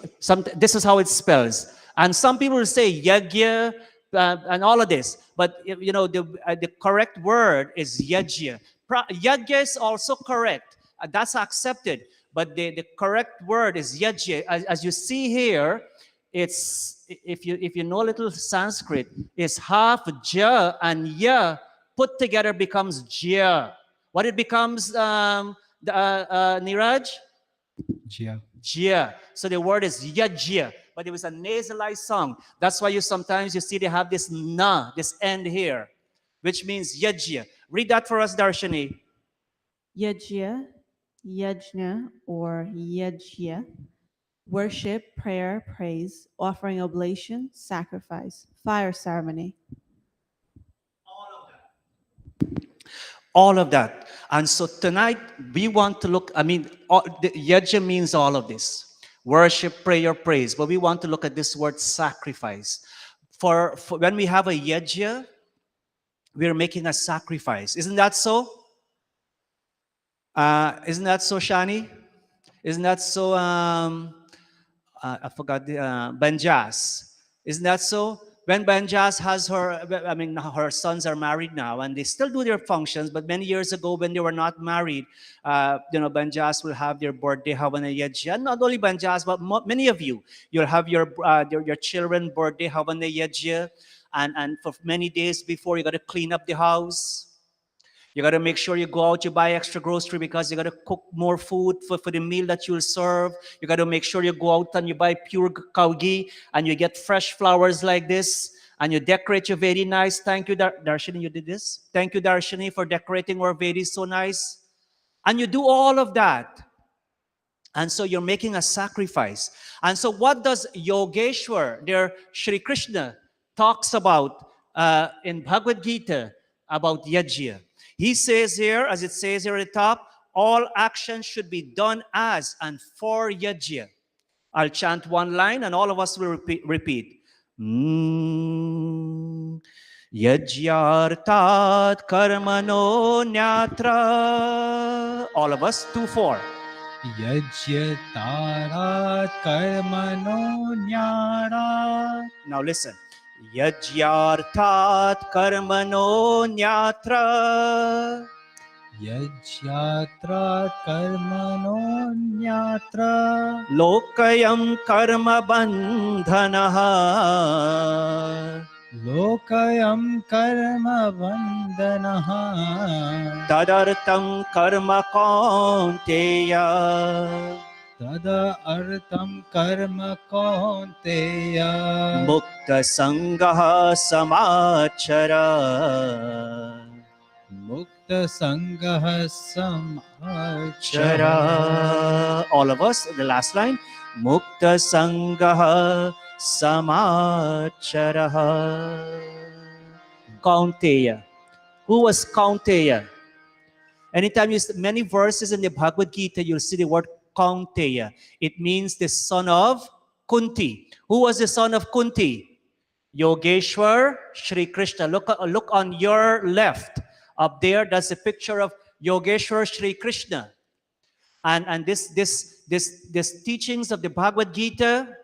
this is how it spells. And some people will say yagya and all of this. But you know, the correct word is yajya. Yagya is also correct. That's accepted. But the correct word is yajya. As you see here, it's if you know a little Sanskrit, it's half ja and ya put together becomes jya. What it becomes, Niraj? Jia. Jia. So the word is yajia, but it was a nasalized sound. That's why sometimes you see they have this na, this end here, which means yajia. Read that for us, Darshini. Yajna, yajna, or yajya, worship, prayer, praise, offering oblation, sacrifice, fire ceremony. All of that. And so tonight we want to look, the yajna means all of this. Worship, prayer, praise. But we want to look at this word sacrifice. For when we have a yajna, we're making a sacrifice. Isn't that so? Isn't that so, Shani? Isn't that so, I forgot the, Banjas? Isn't that so? When Banjas has her sons are married now, and they still do their functions, but many years ago when they were not married, Banjas will have their birthday Havana Yajna. Not only Banjas, but many of you, you'll have your children birthday Havana Yajna, and for many days before, you got to clean up the house. You got to make sure you go out, you buy extra grocery because you got to cook more food for the meal that you'll serve. You got to make sure you go out and you buy pure cow ghee and you get fresh flowers like this and you decorate your Vedi nice. Thank you, Darshini, you did this. Thank you, Darshini, for decorating our Vedi so nice. And you do all of that. And so you're making a sacrifice. And so what does Yogeshwar, there Shri Krishna, talks about in Bhagavad Gita about yajna? He says here, as it says here at the top, all actions should be done as and for yajna. I'll chant one line and all of us will repeat. Yajyartat karmano nyatra. All of us, 2-4. Yajya tarat karmano nyara. Now listen. Yajyartat karmano nyatra. Yajyatra karmano nyatra. Lokayam karma bandhanaha. Lokayam karma vandanaha. Tadartam karma kaunteya. Tada artam karma kaunteya. Mukta sangaha samachara. Mukta sangaha samachara. Chara. All of us, the last line. Mukta sangaha samachara. Kaunteya. Who was Kaunteya? Anytime you see many verses in the Bhagavad Gita, you'll see the word Kaunteya. It means the son of Kunti. Who was the son of Kunti? Yogeshwar Shri Krishna. Look on your left. Up there, that's a picture of Yogeshwar Shri Krishna. And this teachings of the Bhagavad Gita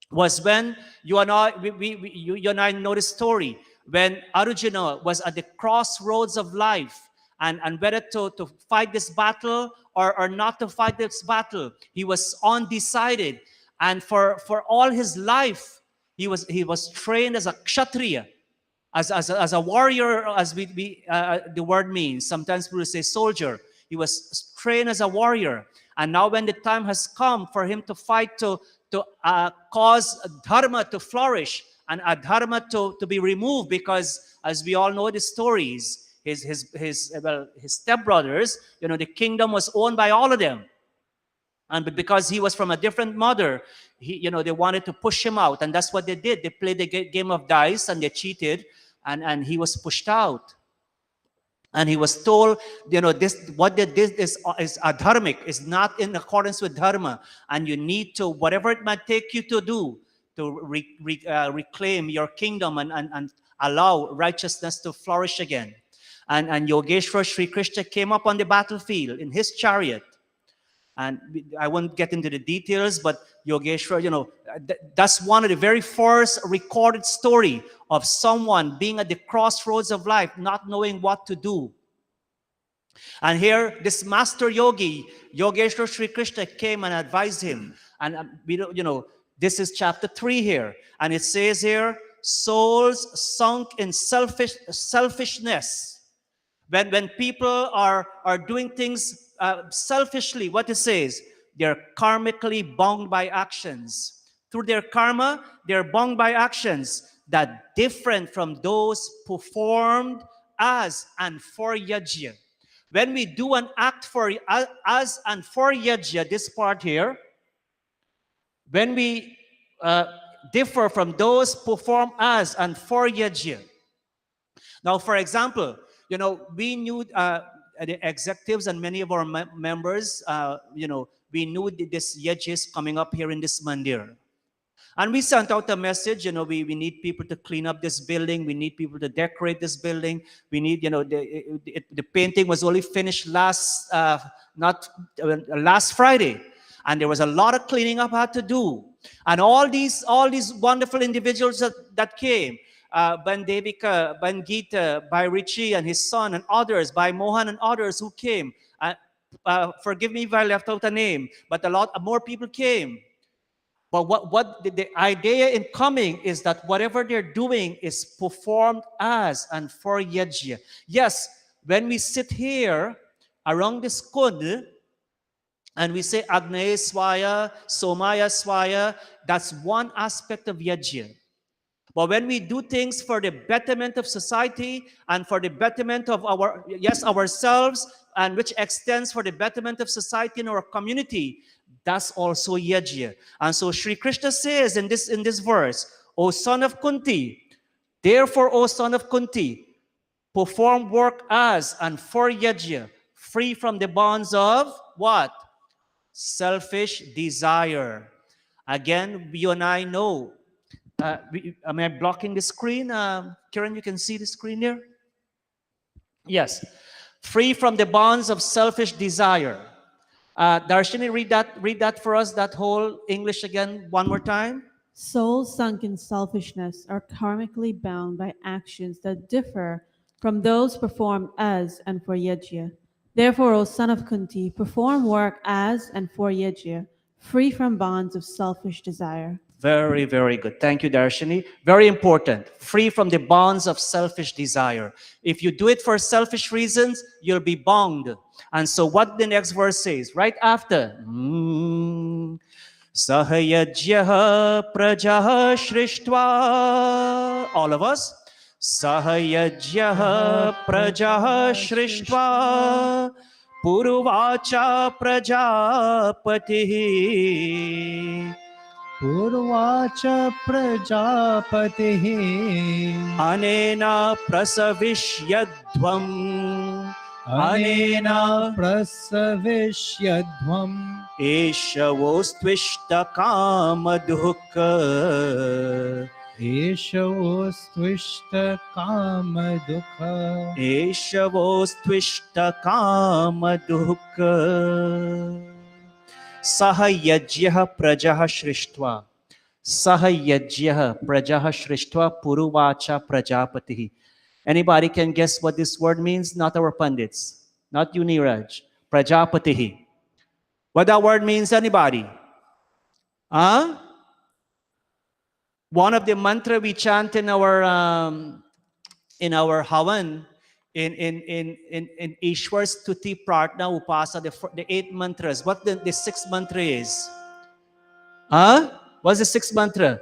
was when you and I know the story when Arjuna was at the crossroads of life and whether to fight this battle or not to fight this battle. He was undecided, and for all his life he was trained as a kshatriya, as a warrior, as the word means. Sometimes people say soldier. He was trained as a warrior, and now when the time has come for him to fight to cause dharma to flourish and adharma to be removed, because as we all know the stories, his stepbrothers, the kingdom was owned by all of them. And but because he was from a different mother, they wanted to push him out, and that's what they did. They played the game of dice and they cheated, and he was pushed out. And he was told, this what they did is adharmic, is not in accordance with dharma, and you need to, whatever it might take you to do, to reclaim your kingdom and allow righteousness to flourish again. And Yogeshwar Sri Krishna came up on the battlefield in his chariot. And I won't get into the details, but Yogeshwar, that's one of the very first recorded story of someone being at the crossroads of life, not knowing what to do. And here, this master yogi, Yogeshwar Sri Krishna, came and advised him. And this is chapter 3 here, and it says here, souls sunk in selfishness. When people are doing things selfishly, what it says, they're karmically bound by actions. Through their karma, they're bound by actions that different from those performed as and for yajna. When we do an act for as and for yajna, this part here, when we differ from those performed as and for yajna. Now, for example, we knew the executives and many of our members, we knew this yajna is coming up here in this mandir. And we sent out a message, we need people to clean up this building. We need people to decorate this building. We need, the painting was only finished last Friday. And there was a lot of cleaning up had to do. And all these wonderful individuals that came, Bandevika, Bangita, by Rishi and his son and others, by Mohan and others who came. Forgive me if I left out a name, but a lot more people came. But what the idea in coming is that whatever they're doing is performed as and for yajna. Yes, when we sit here around this kund and we say Agnaye Swaya, Somaya Swaya, that's one aspect of yajna. But when we do things for the betterment of society and for the betterment of ourselves, and which extends for the betterment of society in our community, that's also yajna. And so Sri Krishna says in this verse, O son of Kunti, therefore, O son of Kunti, perform work as and for yajna, free from the bonds of what? Selfish desire. Again, you and I know. Am I blocking the screen? Kiran, you can see the screen here? Yes. Free from the bonds of selfish desire. Darshini, read that for us, that whole English again one more time. Souls sunk in selfishness are karmically bound by actions that differ from those performed as and for yajna. Therefore, O son of Kunti, perform work as and for yajna, free from bonds of selfish desire. Very, very good. Thank you, Darshini. Very important. Free from the bonds of selfish desire. If you do it for selfish reasons, you'll be bound. And so what the next verse says, right after, Sahayajyaha prajaha srishtva. All of us. Sahayajyaha prajaha srishtva. Puruvacha prajapatihi. Purvacha prajapatihi Anena prasavishyadvam. Anena prasavishyadvam Eshavostvishta kamadukha. Eshavostvishta kamadukha Eshavostvishta kamadukha. Sahayajyaha prajaha srishtva. Sahayajyaha prajaha srishtva puruvacha prajapatihi. Anybody can guess what this word means? Not our pundits. Not you, Neeraj. Prajapatihi. What that word means, anybody? Huh? One of the mantra we chant in our Havan, in Ishwar Stuti Pratna Upasa, the 8 mantras. What the 6th mantra is? Huh? What's the 6th mantra?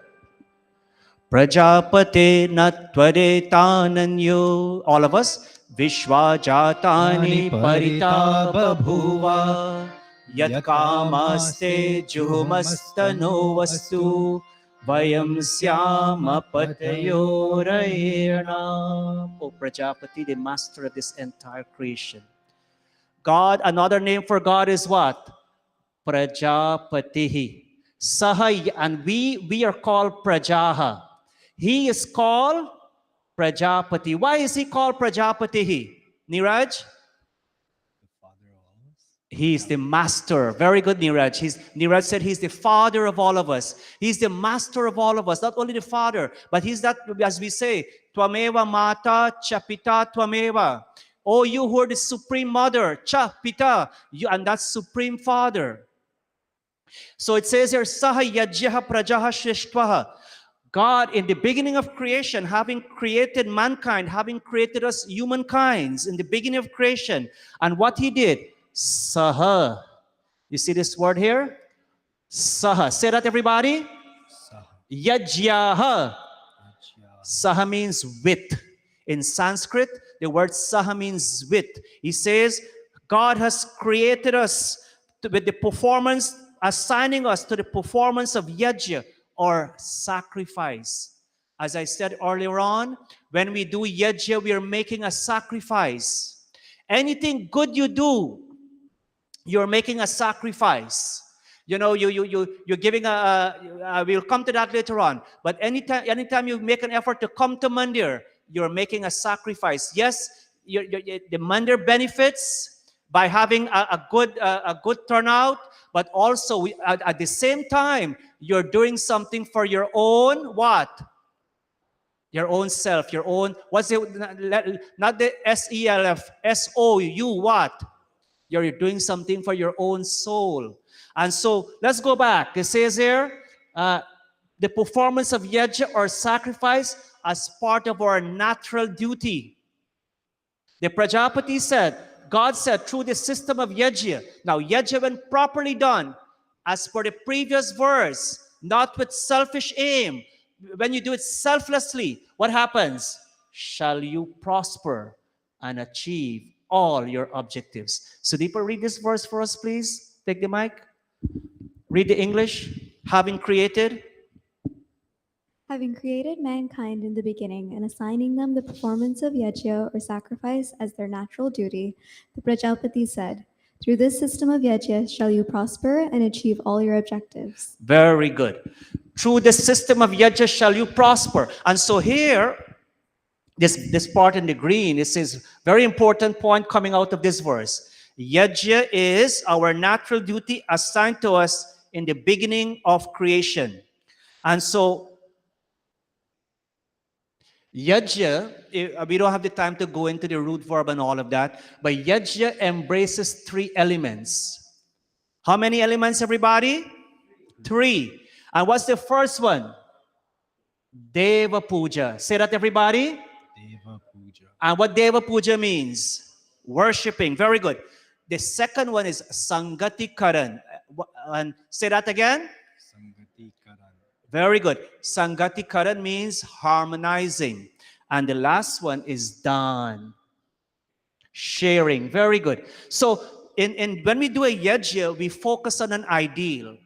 Prajapate natvare tananyo. All of us. Vishwa jatani parita babhuva. Yat kamaste juhumastano vastu vayam syama patayorayena. O Prajapati, the master of this entire creation. God, another name for God is what? Prajapatihi. Saha, and we are called Prajaha. He is called Prajapati. Why is he called Prajapatihi? Niraj? He is the master. Very good, Niraj. Niraj said he's the father of all of us. He's the master of all of us. Not only the father, but he's that, as we say, Twameva Mata Chapita Twameva. Oh, you who are the supreme mother, Cha Pita, you, and that's supreme father. So it says here, Saha Yajyaha Prajaha Shishtvaha. God, in the beginning of creation, having created mankind, having created us humankinds in the beginning of creation, and what he did, Saha. You see this word here? Saha. Say that, everybody. Yajyaha. Saha means with. In Sanskrit, the word Saha means with. He says, God has created us with the performance, assigning us to the performance of yajna, or sacrifice. As I said earlier on, when we do yajna, we are making a sacrifice. Anything good you do, you're making a sacrifice. You know, you're giving we'll come to that later on. But anytime you make an effort to come to mandir, you're making a sacrifice. Yes, the mandir benefits by having a good turnout, but also at the same time, you're doing something for your own what? Your own self, your own, what's it, not the SELF, SOU, what? You're doing something for your own soul. And so let's go back. It says here, the performance of yajna or sacrifice as part of our natural duty. The Prajapati said, God said through the system of yajna. Now yajna, when properly done, as per the previous verse, not with selfish aim. When you do it selflessly, what happens? Shall you prosper and achieve all your objectives. So Deepa, read this verse for us, please. Take the mic. Read the English. Having created mankind in the beginning and assigning them the performance of yajna or sacrifice as their natural duty, the Prajapati said, through this system of yajna shall you prosper and achieve all your objectives. Very good. Through the system of yajna shall you prosper. And so here, this part in the green, it says, very important point coming out of this verse. Yajna is our natural duty assigned to us in the beginning of creation. And so, yajna, we don't have the time to go into the root verb and all of that, but yajna embraces 3 elements. How many elements, everybody? 3. And what's the first one? Deva Puja. Say that, everybody. Deva Puja. And what Deva Puja means? Worshipping. Very good. The second one is Sangati Karan. And say that again. Sangati Karan. Very good. Sangati Karan means harmonizing. And the last one is Dan. Sharing. Very good. So when we do a yajna, we focus on an ideal.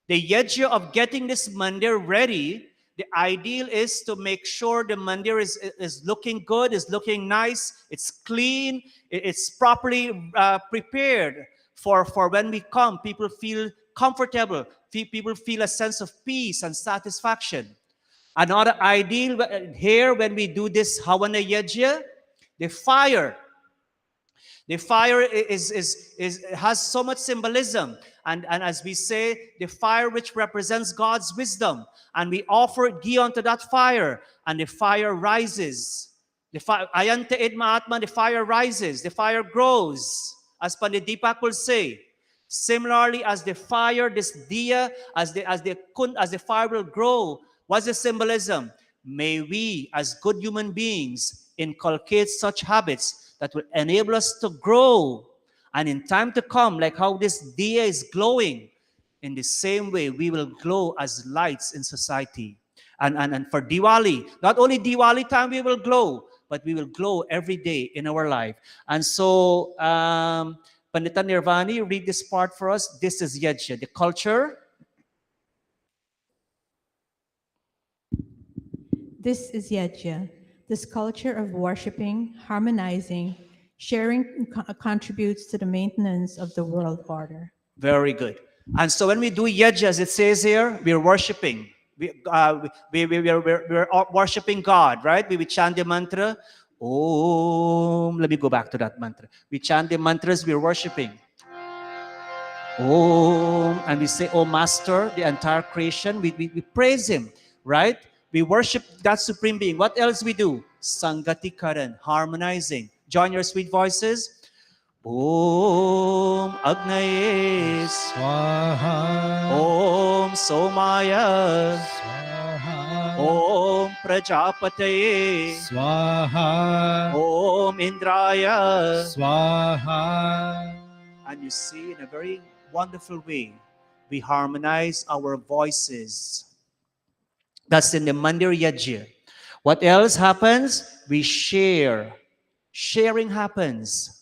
The yajna of getting this mandir ready, the ideal is to make sure the mandir is looking good, is looking nice, it's clean, it's properly prepared for when we come. People feel comfortable, people feel a sense of peace and satisfaction. Another ideal here when we do this Hawana Yajna, the fire. The fire has so much symbolism. And as we say, the fire which represents God's wisdom. And we offer ghee onto that fire, and the fire rises. The fire, Ayanta Idma Atma, the fire rises, the fire grows, as Pandit Deepak will say. Similarly, as the fire, this diya, as the fire will grow, what's the symbolism? May we, as good human beings, inculcate such habits that will enable us to grow. And in time to come, like how this diya is glowing, in the same way, we will glow as lights in society. And for Diwali, not only Diwali time we will glow, but we will glow every day in our life. And so Pandita Nirvani, read this part for us. This is Yajna, the culture. This is Yajna, this culture of worshiping, harmonizing, sharing contributes to the maintenance of the world order. Very good. And so when we do Yajna, as it says here, we're worshiping. We're worshiping God, right? We chant the mantra. Om. Let me go back to that mantra. We chant the mantras, we're worshiping. Om. And we say, Oh Master, the entire creation. We praise Him, right? We worship that Supreme Being. What else we do? Sangati Karan, harmonizing. Join your sweet voices. Om Agnaye Swaha. Om Somaya Swaha. Om Prajapataye Swaha. Om Indraya. Swaha. And you see, in a very wonderful way, we harmonize our voices. That's in the Mandir Yajna. What else happens? We share. Sharing happens.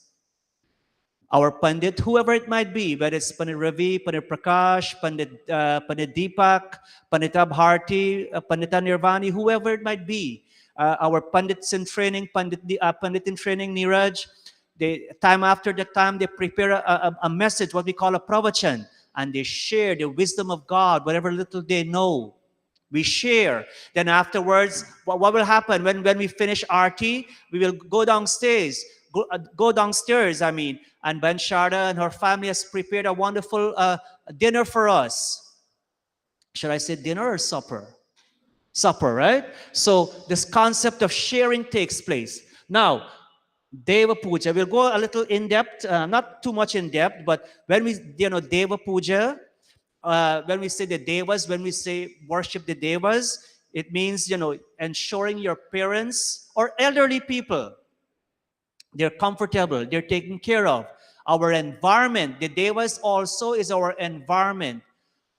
Our Pandit, whoever it might be, whether it's Pandit Ravi, Pandit Prakash, Pandit Deepak, Pandita Bharti, Pandita Nirvani, whoever it might be, our Pandits in training, Pandit in training, Niraj, time after the time they prepare a message, what we call a pravachan, and they share the wisdom of God, whatever little they know. We share. Then afterwards, what will happen when we finish RT? We will go downstairs. Go downstairs, and Ben Sharda and her family has prepared a wonderful dinner for us. Should I say dinner or supper? Supper, right? So this concept of sharing takes place. Now, Deva Puja, we'll go a little in depth, not too much in depth, but when we, Deva Puja, when we say the Devas, when we say worship the Devas, it means, ensuring your parents or elderly people, they're comfortable, they're taken care of. Our environment, the Devas also is our environment.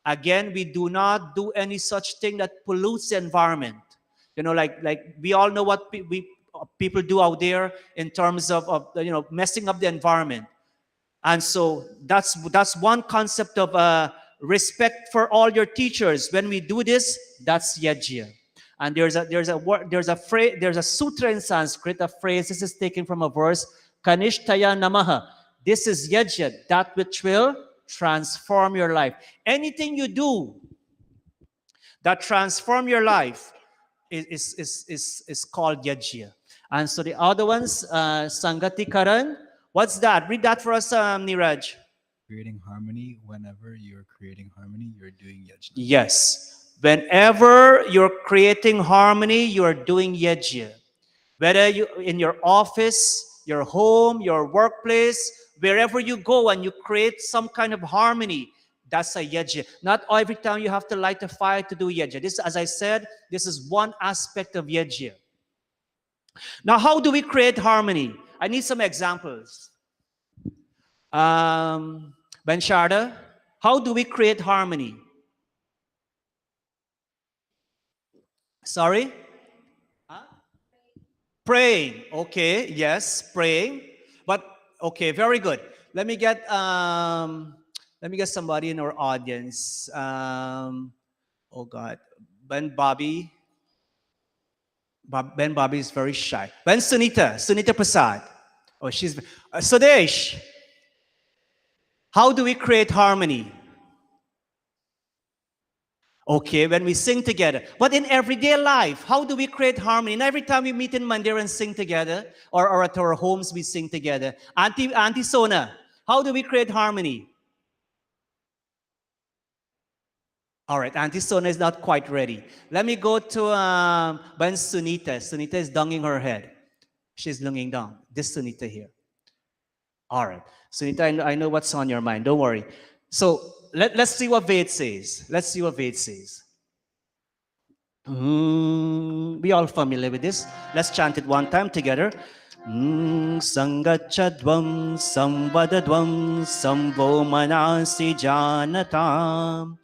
Again, we do not do any such thing that pollutes the environment. Like we all know what people do out there in terms of messing up the environment. And so that's one concept of respect for all your teachers. When we do this, that's Yajna. And there's a sutra in Sanskrit, a phrase. This is taken from a verse, Kanishtaya Namaha. This is Yajna, that which will transform your life. Anything you do that transform your life is called Yajna. And so the other ones, Sangati Karan. What's that? Read that for us, Niraj. Creating harmony. Whenever you're creating harmony, you're doing Yajna. Yes. Whenever you're creating harmony, you're doing Yajna. Whether you in your office, your home, your workplace, wherever you go and you create some kind of harmony, that's a Yajna. Not every time you have to light a fire to do Yajna. This, as I said, this is one aspect of Yajna. Now, how do we create harmony? I need some examples. Ben Sharda, how do we create harmony? Sorry? Huh? Praying. Okay, yes, praying. But okay, very good. Let me get somebody in our audience. Oh God, Ben Bobby. Ben Bobby is very shy. Ben Sunita Prasad. Oh, she's Sudesh. How do we create harmony? Okay, when we sing together. But in everyday life, how do we create harmony? And every time we meet in Mandir and sing together, or at our homes we sing together. Auntie Sona, how do we create harmony? All right, Auntie Sona is not quite ready. Let me go to Ben Sunita. Sunita is donging her head. She's looking down. This Sunita here. All right. Sunita, I know what's on your mind. Don't worry. So let's see what Ved says. Let's see what Ved says. We all familiar with this. Let's chant it one time together. Sangachadvam samvadadvam samvo manasi janatam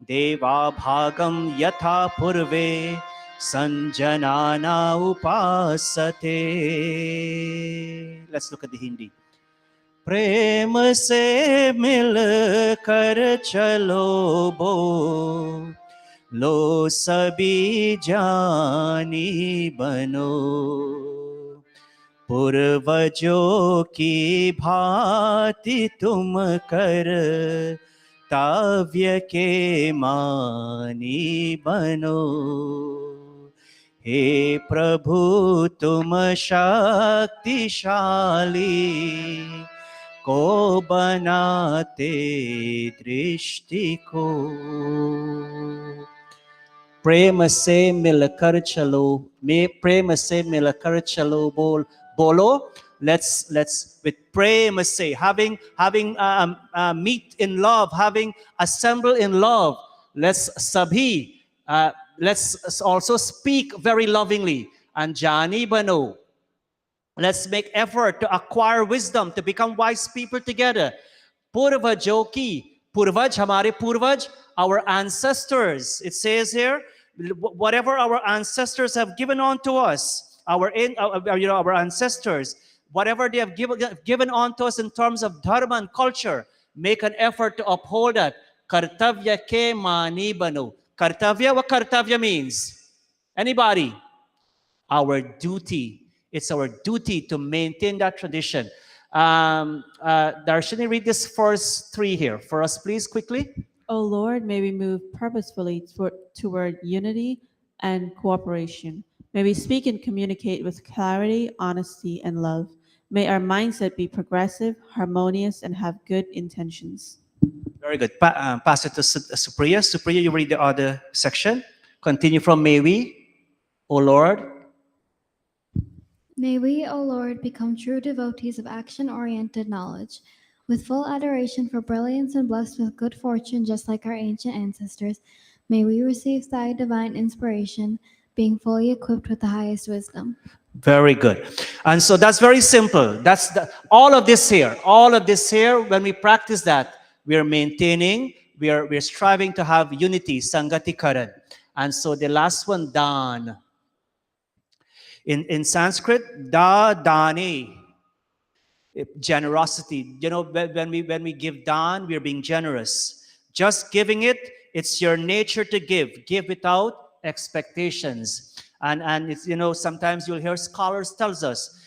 deva bhagam yatha purve sanjanana upasate. Let's look at the Hindi. प्रेम से मिल कर चलो लो सभी जानी बनो पूर्वजों की भांति तुम कर ताव्य के मानी बनो हे प्रभु तुम शक्तिशाली को बनाते दृष्टि को प्रेम से मिलकर चलो में प्रेम से मिलकर चलो बोलो let's with prema say having meet in love having assemble in love let's sabhi let's also speak very lovingly anjani bano let's make effort to acquire wisdom to become wise people together purvajo ki purvaj hamare purvaj our ancestors it says here whatever our ancestors have given on to us our ancestors whatever they have given on to us in terms of dharma and culture make an effort to uphold that kartavya ke mani bano kartavya what kartavya means anybody our duty it's our duty to maintain that tradition Darshini read this verse 3 here for us please quickly O Lord, may we move purposefully toward unity and cooperation. May we speak and communicate with clarity, honesty, and love. May our mindset be progressive, harmonious, and have good intentions. Very good. Pass it to Supriya. Supriya, you read the other section. Continue from may we, O Lord. May we, O Lord, become true devotees of action-oriented knowledge, with full adoration for brilliance and blessed with good fortune, just like our ancient ancestors. May we receive thy divine inspiration, being fully equipped with the highest wisdom. Very good. And so that's very simple. That's all of this here. All of this here, when we practice that, we are maintaining, we are striving to have unity, Sangati Karan. And so the last one, Dan. In Sanskrit, da dani, generosity. You know, when we give dan, we are being generous. Just giving it, it's your nature to give without expectations. And it's, you know, sometimes you'll hear scholars tells us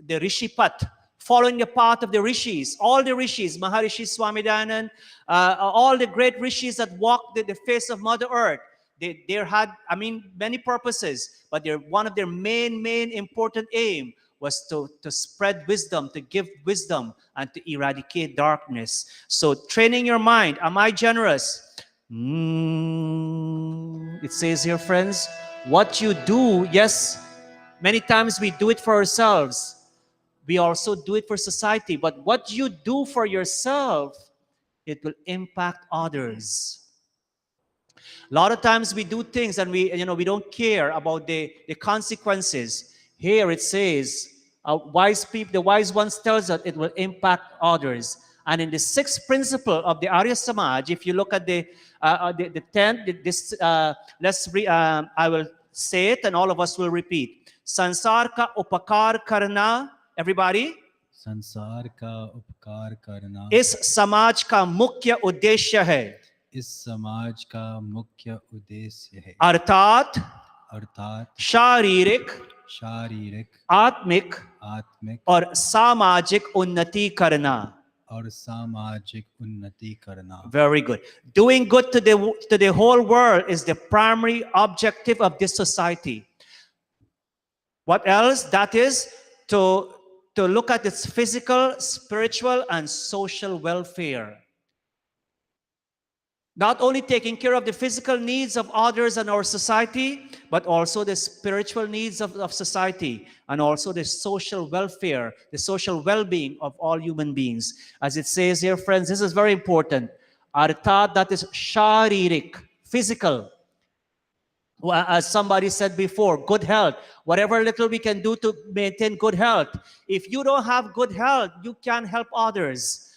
the rishi path, following the path of the rishis, all the rishis, Maharishi Swami Dayanand, all the great rishis that walked the face of Mother Earth. They had, I mean, many purposes, but one of their main important aim was to spread wisdom, to give wisdom, and to eradicate darkness. So training your mind, am I generous? It says here, friends, what you do, yes, many times we do it for ourselves. We also do it for society, but what you do for yourself, it will impact others. A lot of times we do things and we don't care about the consequences. Here it says, the wise ones tells us it will impact others. And in the sixth principle of the Arya Samaj, if you look at the 10th, I will say it and all of us will repeat. Sansar ka upakar karna, everybody? संसार का उपकार करना इस समाज का मुख्य उद्देश्य है इस समाज का मुख्य उद्देश्य है अर्थात शारीरिक आत्मिक और सामाजिक उन्नति करना Very good. Doing good to the whole world is the primary objective of this society. What else? That is to look at its physical, spiritual, and social welfare. Not only taking care of the physical needs of others and our society, but also the spiritual needs of society, and also the social welfare, the social well-being of all human beings. As it says here, friends, this is very important. Arthat, that is sharirik, physical. As somebody said before, good health. Whatever little we can do to maintain good health. If you don't have good health, you can't help others.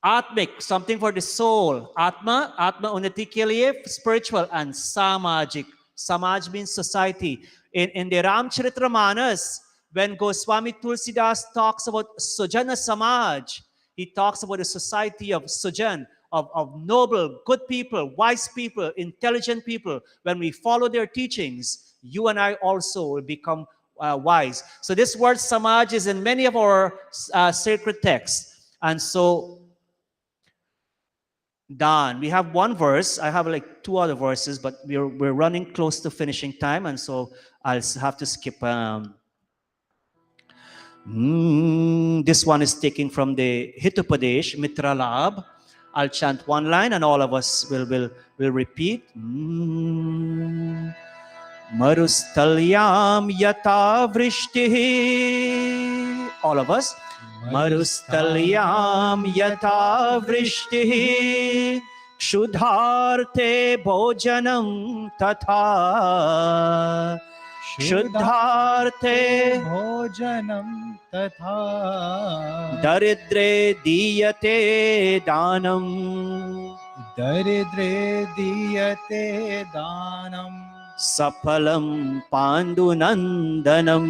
Atmik, something for the soul. Atma unnati ke liye, spiritual, and samajik. Samaj means society. In the Ramcharitamanas, when Goswami Tulsidas talks about Sujana Samaj, He talks about a society of sujan, of noble, good people, wise people, intelligent people. When we follow their teachings, you and I also will become wise. So this word samaj is in many of our sacred texts. And so Dan, we have one verse. I have like two other verses, but we're running close to finishing time, and so I'll have to skip. This one is taken from the Hitopadesh Mitra Lab. I'll chant one line, and all of us will repeat. Marustalyam yata vrishtihi. All of us. Marustalyam yata vrishtihi. Kshudharte bhojanam tatha. Kshudharte bhojanam tatha. daridre diyate danam. Daridre diyate danam. Sapalam pandunandanam.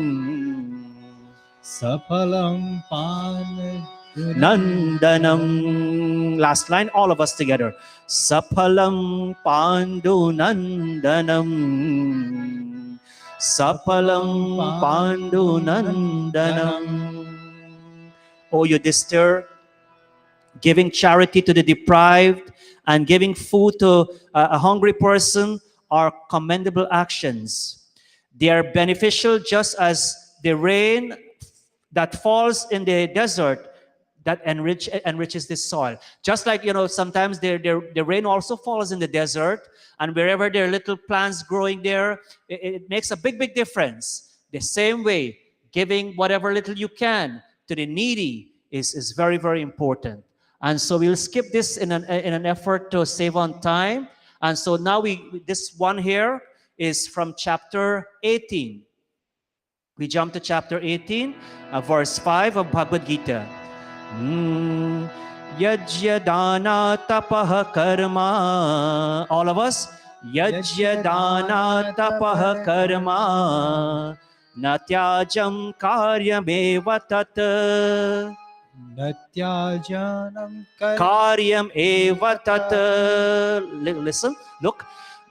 Sapalam Nandanam. Last line, all of us together. Sapalam pandunandanam. Sapalam pandunandanam. O Yudhishthir, giving charity to the deprived and giving food to a hungry person are commendable actions. They are beneficial just as the rain that falls in the desert that enriches the soil. Just like, sometimes the rain also falls in the desert, and wherever there are little plants growing there, it makes a big difference. The same way, giving whatever little you can to the needy is very, very important. And so we'll skip this in an effort to save on time. And so now this one here is from chapter 18. We jump to chapter 18, verse 5 of Bhagavad Gita. Yajya dana tapaha karma. All of us. Yajya dana tapaha karma. Natyajam karyameva tat. Natyajanam Karyam eva tat. Listen, look.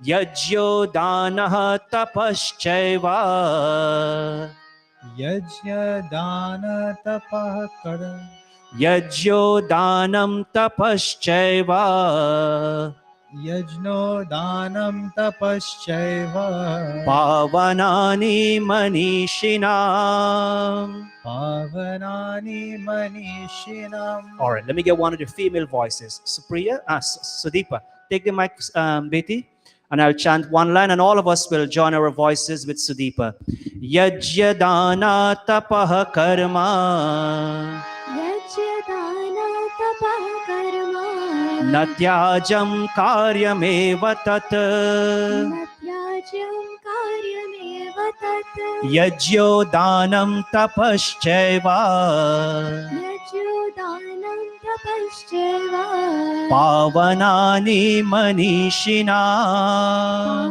Yajyo danaha tapaschaiva. Yajya dana tapah karam. Yajyo danam tapaschaiva. Yajno danam tapaschaiva. Pavanani manishinam. Pavanani manishinam. All right, let me get one of the female voices. Supriya, Sudeepa, take the mic, Betty, and I'll chant one line, and all of us will join our voices with Sudeepa. Yajya dana tapaha karma. Yajya dana tapah karma. Natyajam karyameva tat. Natyajam karyameva tat. Yajyo danam tapaschaiva. Yajyo danam tapaschaiva. Pavanani manishina.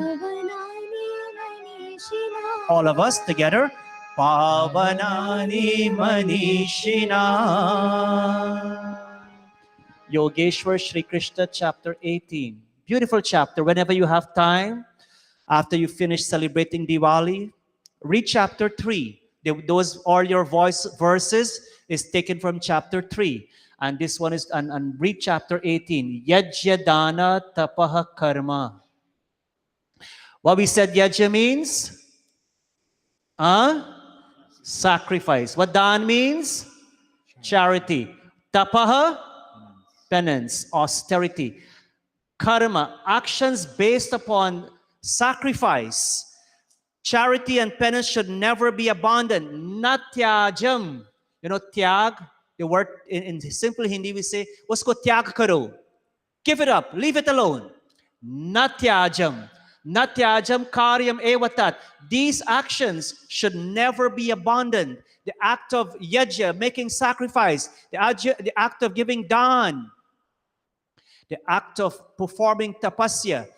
Pavanani manishina. All of us together. Pavanani manishina. Yogeshwar Shri Krishna chapter 18. Beautiful chapter. Whenever you have time, after you finish celebrating Diwali, read chapter 3. Those all your verses is taken from chapter 3. And this one is, and read chapter 18. Yajya dana tapaha karma. What we said yajya means? Sacrifice. What dan means? Charity. Tapaha? Penance, austerity. Karma, actions based upon sacrifice. Charity and penance should never be abandoned. Natyajam. Tyag, the word in simple Hindi we say, usko tyag karo. Give it up, leave it alone. Natyajam. Natyajam karyam evatat. These actions should never be abandoned. The act of yajna, making sacrifice. The act of giving dan. The act of performing tapasya,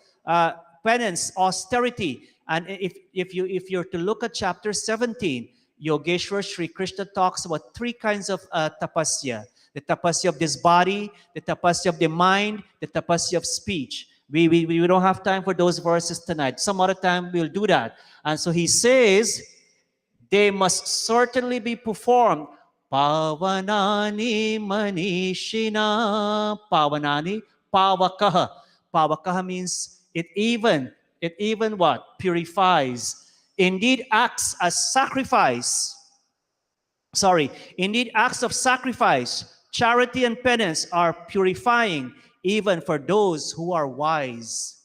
penance, austerity. And if you're to look at chapter 17, Yogeshwar Sri Krishna talks about three kinds of tapasya. The tapasya of this body, the tapasya of the mind, the tapasya of speech. We don't have time for those verses tonight. Some other time we'll do that. And so he says, they must certainly be performed. Pavanani manishina. Pavanani, pavakaha. Pavakaha means it even what? Purifies. Indeed acts as sacrifice. Indeed acts of sacrifice, charity and penance are purifying even for those who are wise.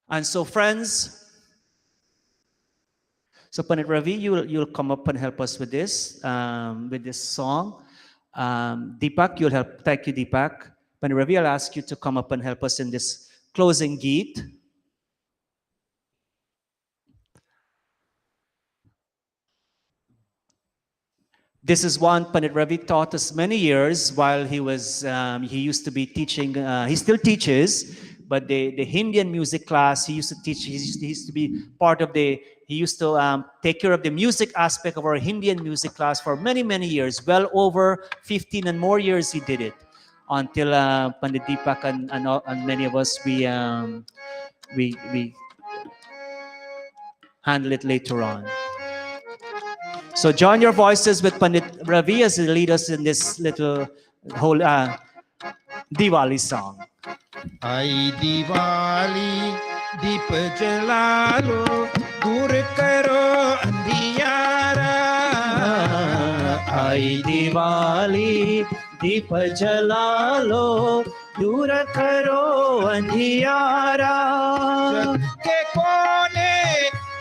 And so friends, so Pandit Ravi, you'll come up and help us with this song. Deepak, you'll help. Thank you, Deepak. Pandit Ravi, I'll ask you to come up and help us in this closing geet. This is one Pandit Ravi taught us many years while he was, he used to be teaching, he still teaches, but the Indian music class, he used to teach, he used to be part of he used to take care of the music aspect of our Indian music class for many, many years. Well over 15 and more years he did it until Pandit Deepak and many of us, we handle it later on. So join your voices with Pandit Ravi as he lead us in this little whole Diwali song. आई दिवाली दीप जला लो दूर करो अंधियारा आई दिवाली दीप जला लो दूर करो अंधियारा जग के कोने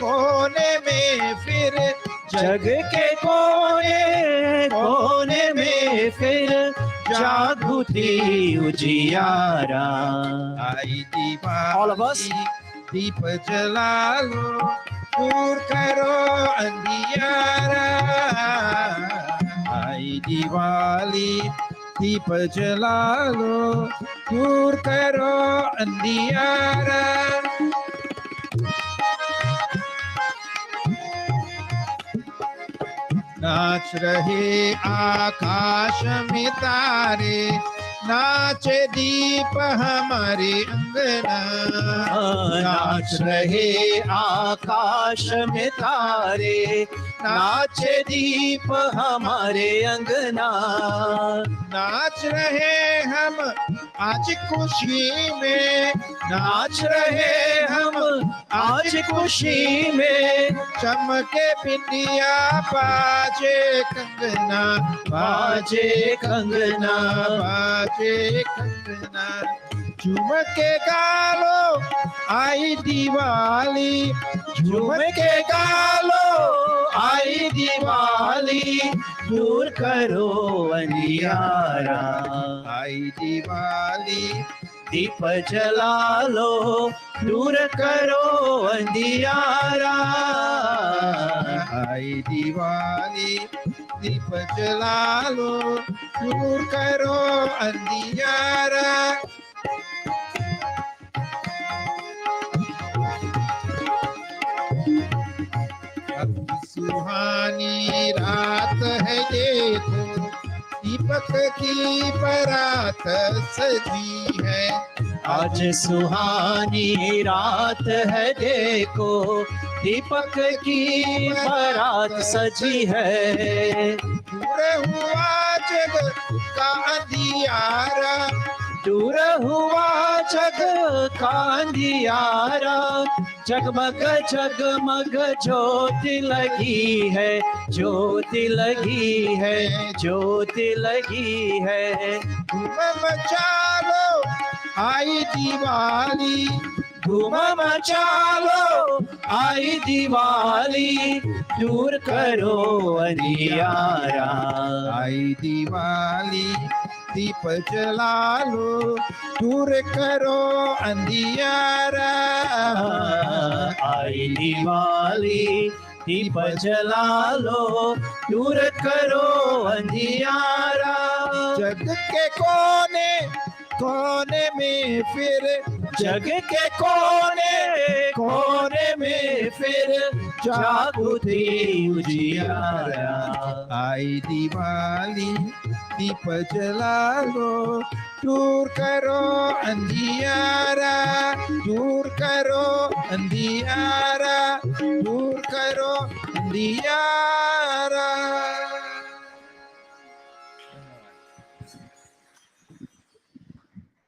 कोने में फिर जग के कोने कोने में फिर जागृति उजियारा आई दिवाली All of us. दीप जला लो दूर करो अंधियारा आई दिवाली दीप जला लो दूर करो अंधियारा नाच रहे आकाश में तारे नाचे दीप हमारे अंगना नाच रहे आकाश में तारे नाचे दीप हमारे अंगना नाच रहे हम आज खुशी में नाच रहे हम आज खुशी में चमके बिंदिया बाजे कंगना बाजे कंगना बाजे कंगना झूम के गालो आई दिवाली झूम के गालो आई दिवाली दूर करो अंधियारा आई दिवाली दीप जला लो दूर करो अंधियारा आई दिवाली दीप जला लो दूर करो अंधियारा अब सुहानी रात है देखो दीपक की बारात सजी है आज सुहानी रात है देखो दीपक की बारात सजी है दूर हुआ जग का अंधियारा दूर हुआ जग का अंधियारा जगमग जगमग ज्योति लगी है ज्योति लगी है ज्योति लगी है धूम मचा लो आई दिवाली धूम मचा लो आई दिवाली दूर करो अंधियारा आई दिवाली दीप जला लो दूर करो अंधियारा आई दिवाली दीप जला लो दूर करो अंधियारा जग के कोने कोने में फिर जग के कोने कोने में फिर जागृति उजियारा आई दिवाली दीप जला लो दूर करो अंधियारा दूर करो अंधियारा दूर करो अंधियारा.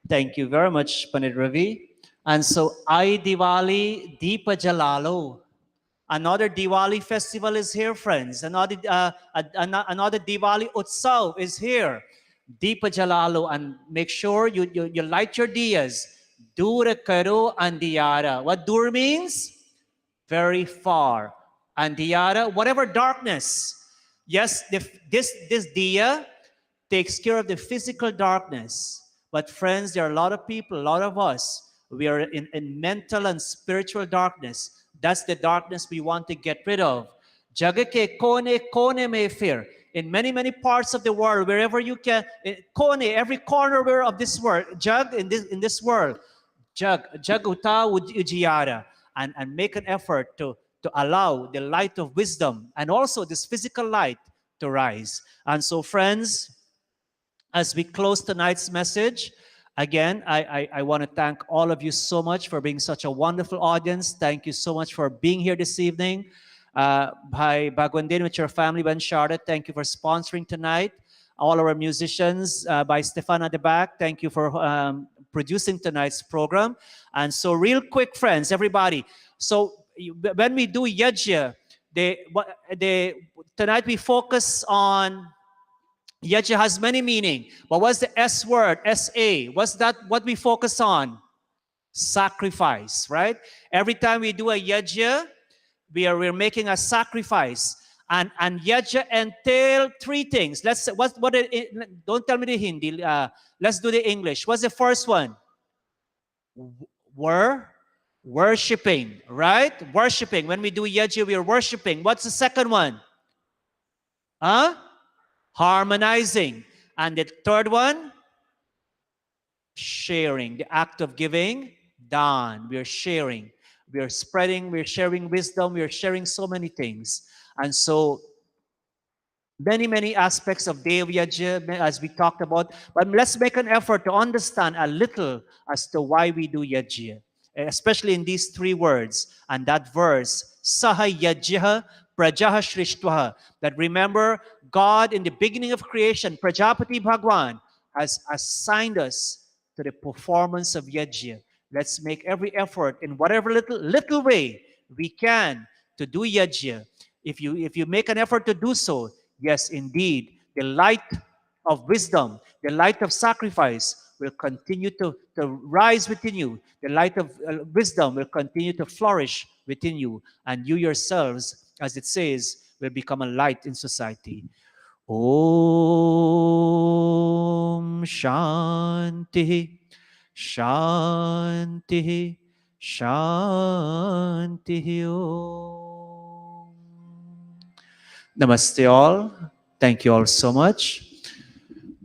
Thank you very much, Pandit Ravi. And so, Ai Diwali Deepa Jalalo. Another Diwali festival is here, friends. Another Diwali Utsav is here. Deepa Jalalo. And make sure you light your diyas. Dur karo andiyara. What dur means? Very far. Andiyara, whatever darkness. Yes, this diya takes care of the physical darkness. But friends, there are a lot of people, a lot of us, we are in mental and spiritual darkness. That's the darkness we want to get rid of. Jagake kone kone me fir. In many, many parts of the world, wherever you can, kone, every corner of this world, jug in this world, jaguta ujiyara, and make an effort to allow the light of wisdom and also this physical light to rise. And so, friends, as we close tonight's message, again, I want to thank all of you so much for being such a wonderful audience. Thank you so much for being here this evening. Bhai Bagwandin with your family, Ben Charlotte, thank you for sponsoring tonight. All our musicians, by Stefan at the back, thank you for producing tonight's program. And so real quick, friends, everybody. So when we do Yajna, tonight we focus on Yajna has many meaning. But what's the S word? S-A. What's that? What we focus on? Sacrifice, right? Every time we do a Yajna, we're making a sacrifice. And Yajna entail three things. Don't tell me the Hindi. Let's do the English. What's the first one? Worshipping, right? Worshipping. When we do Yajna, we are worshiping. What's the second one? Harmonizing. And the third one? Sharing. The act of giving, dan. We are sharing. We are spreading. We are sharing wisdom. We are sharing so many things. And so, many, many aspects of Dev Yajna, as we talked about. But let's make an effort to understand a little as to why we do Yajna, especially in these three words. And that verse, Saha Yajya Prajaha Srishtvaha, that remember, God in the beginning of creation, Prajapati Bhagwan, has assigned us to the performance of Yajna. Let's make every effort in whatever little way we can to do Yajna. If you make an effort to do so, yes, indeed, the light of wisdom, the light of sacrifice will continue to rise within you. The light of wisdom will continue to flourish within you. And you yourselves, as it says, will become a light in society. Om Shanti, Shanti, Shanti Om. Namaste all. Thank you all so much.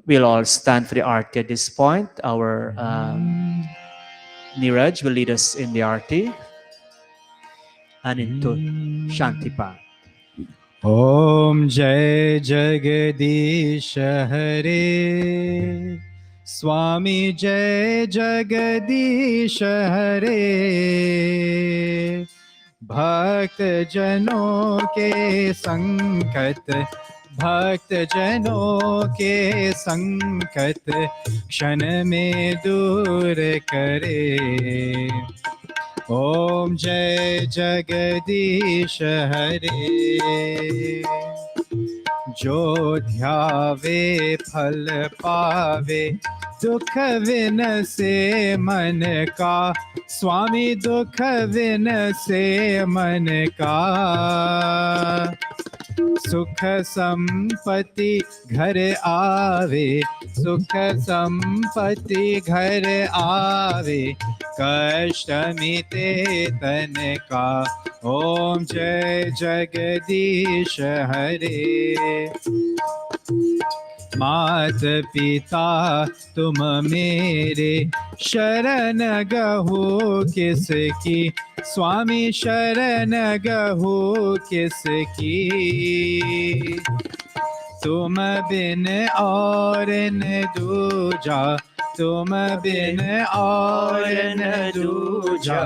We'll all stand for the Aarti at this point. Our Niraj will lead us in the Aarti and into Shantipan. Om Jai Jagadish Hare Swami Jai Jagadish Hare Bhakt Jano ke sankat भक्त जनों के संकट क्षण में दूर करे ओम जय जगदीश हरे जो ध्यावे फल पावे दुख विन से मन का स्वामी दुख विन से मन का सुख संपत्ति घर आवे सुख संपत्ति घर आवे कष्ट मिटे तन का ओम जय जगदीश हरे मात पिता तुम मेरे, शरण गहो किसकी, स्वामी शरण गहो किसकी। तुम बिन और न दूजा, तुम बिन और न दूजा,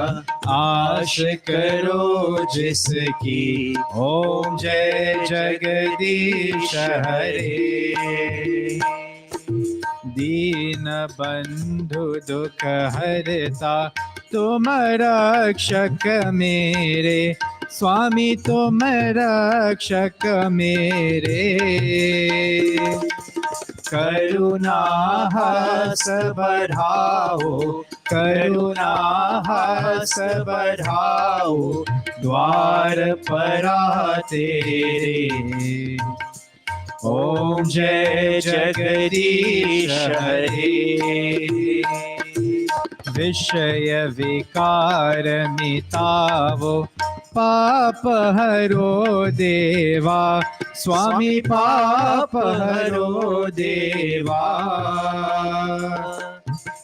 आश करो जिसकी। ओम जय जगदीश हरे। दीन बंधु दुख हरता, तुम रक्षक मेरे, स्वामी तुम रक्षक मेरे। करुणा हस बढ़ाओ, करुणा हस बढ़ाओ, द्वार पर तेरे। ओम जय जगदीश हरे। विषय विकार मिटावो, पाप हरो देवा, स्वामी पाप हरो देवा।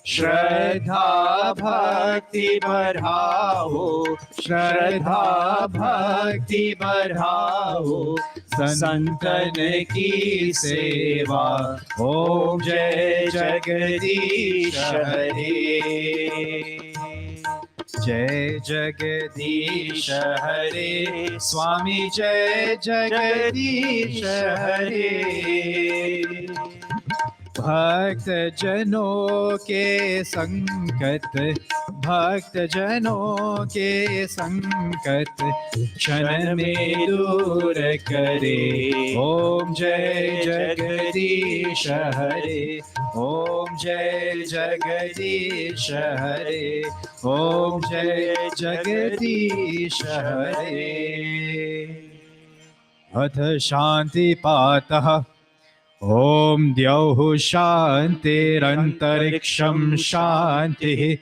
श्रद्धा भक्ति बढ़ाओ, श्रद्धा भक्ति बढ़ाओ, संतन की सेवा। ओम जय जगदीश हरे। जय जगदीश हरे, स्वामी जय जगदीश हरे। भक्त जनों के संकट, भक्त जनों के संकट, क्षण में दूर करे। ओम जय जगदीश हरे, ओम जय जगदीश हरे, ओम जय जगदीश हरे। अथ शांति पातः। ओम द्यौः शान्तिरन्तरिक्षं शान्तिः,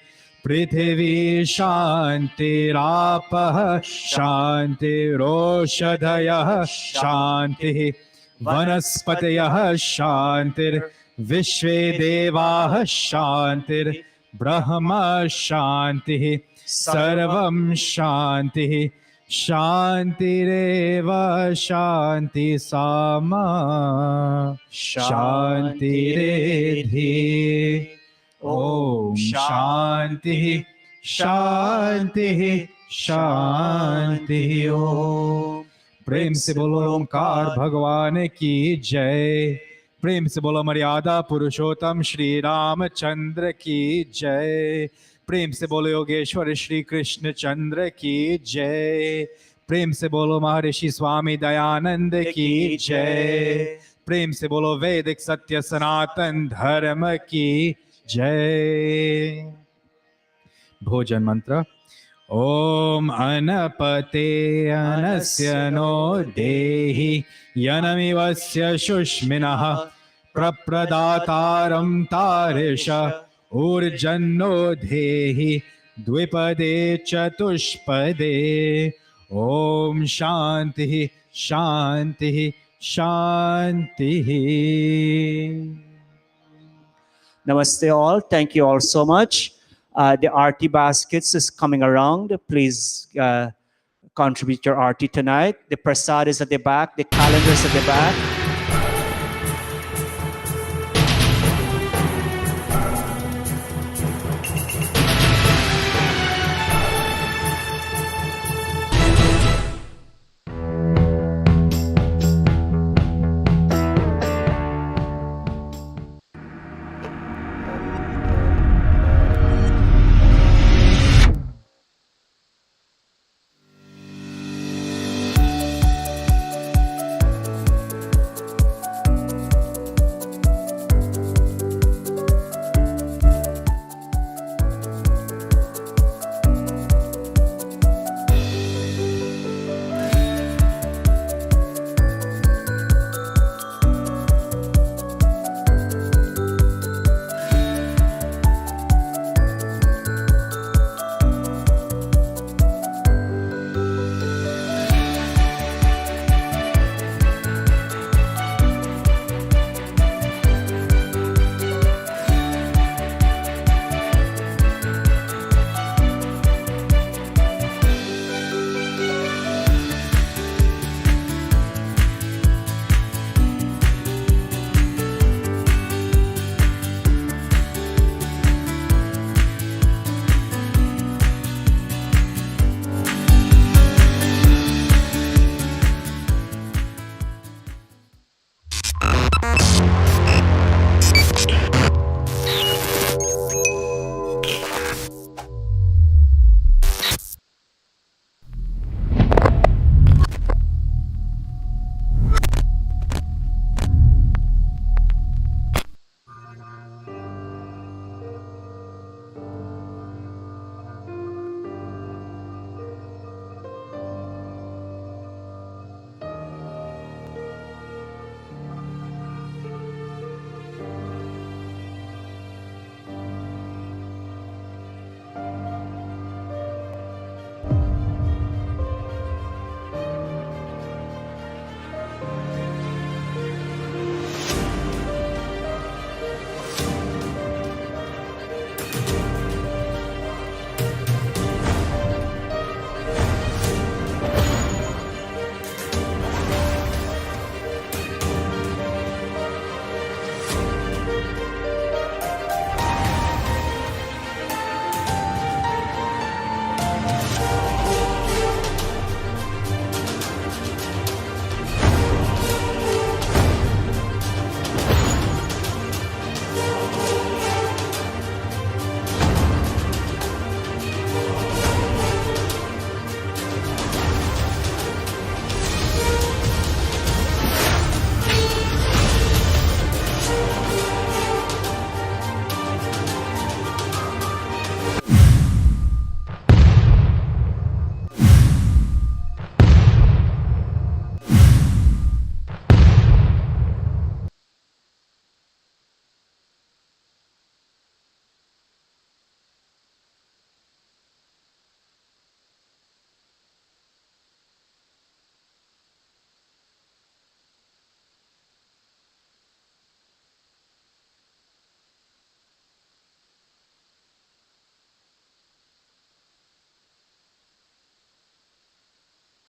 पृथिवी शान्तिरापः शान्तिरोषधयः शान्तिः, वनस्पतयः शान्तिर्विश्वे देवाः शान्तिर्ब्रह्म शान्तिः, सर्वं शान्तिः। शान्तिरेव शान्ति सामा, शान्तिरेधि। ओम शान्तिः शान्तिः शान्तिः। ओम। प्रेम से बोलो ओंकार भगवान की जय। प्रेम से बोलो मर्यादा पुरुषोत्तम श्री रामचंद्र की जय। प्रेम से बोलो योगेश्वर श्री कृष्ण चंद्र की जय। प्रेम से बोलो महर्षि स्वामी दयानंद की जय। प्रेम से बोलो वैदिक सत्य सनातन धर्म की जय। भोजन मंत्र। ओम अनपते अनस्य नो देहि यनमिवस्य शुष्मिनः प्रप्रदातारं तारिष ऊर्जन्नो देहि द्विपदे चतुष्पदे। ओम शांति शांति शांति। Namaste all. Thank you all so much. The RT baskets is coming around. Please contribute your RT tonight. The prasad is at the back. The calendar is at the back.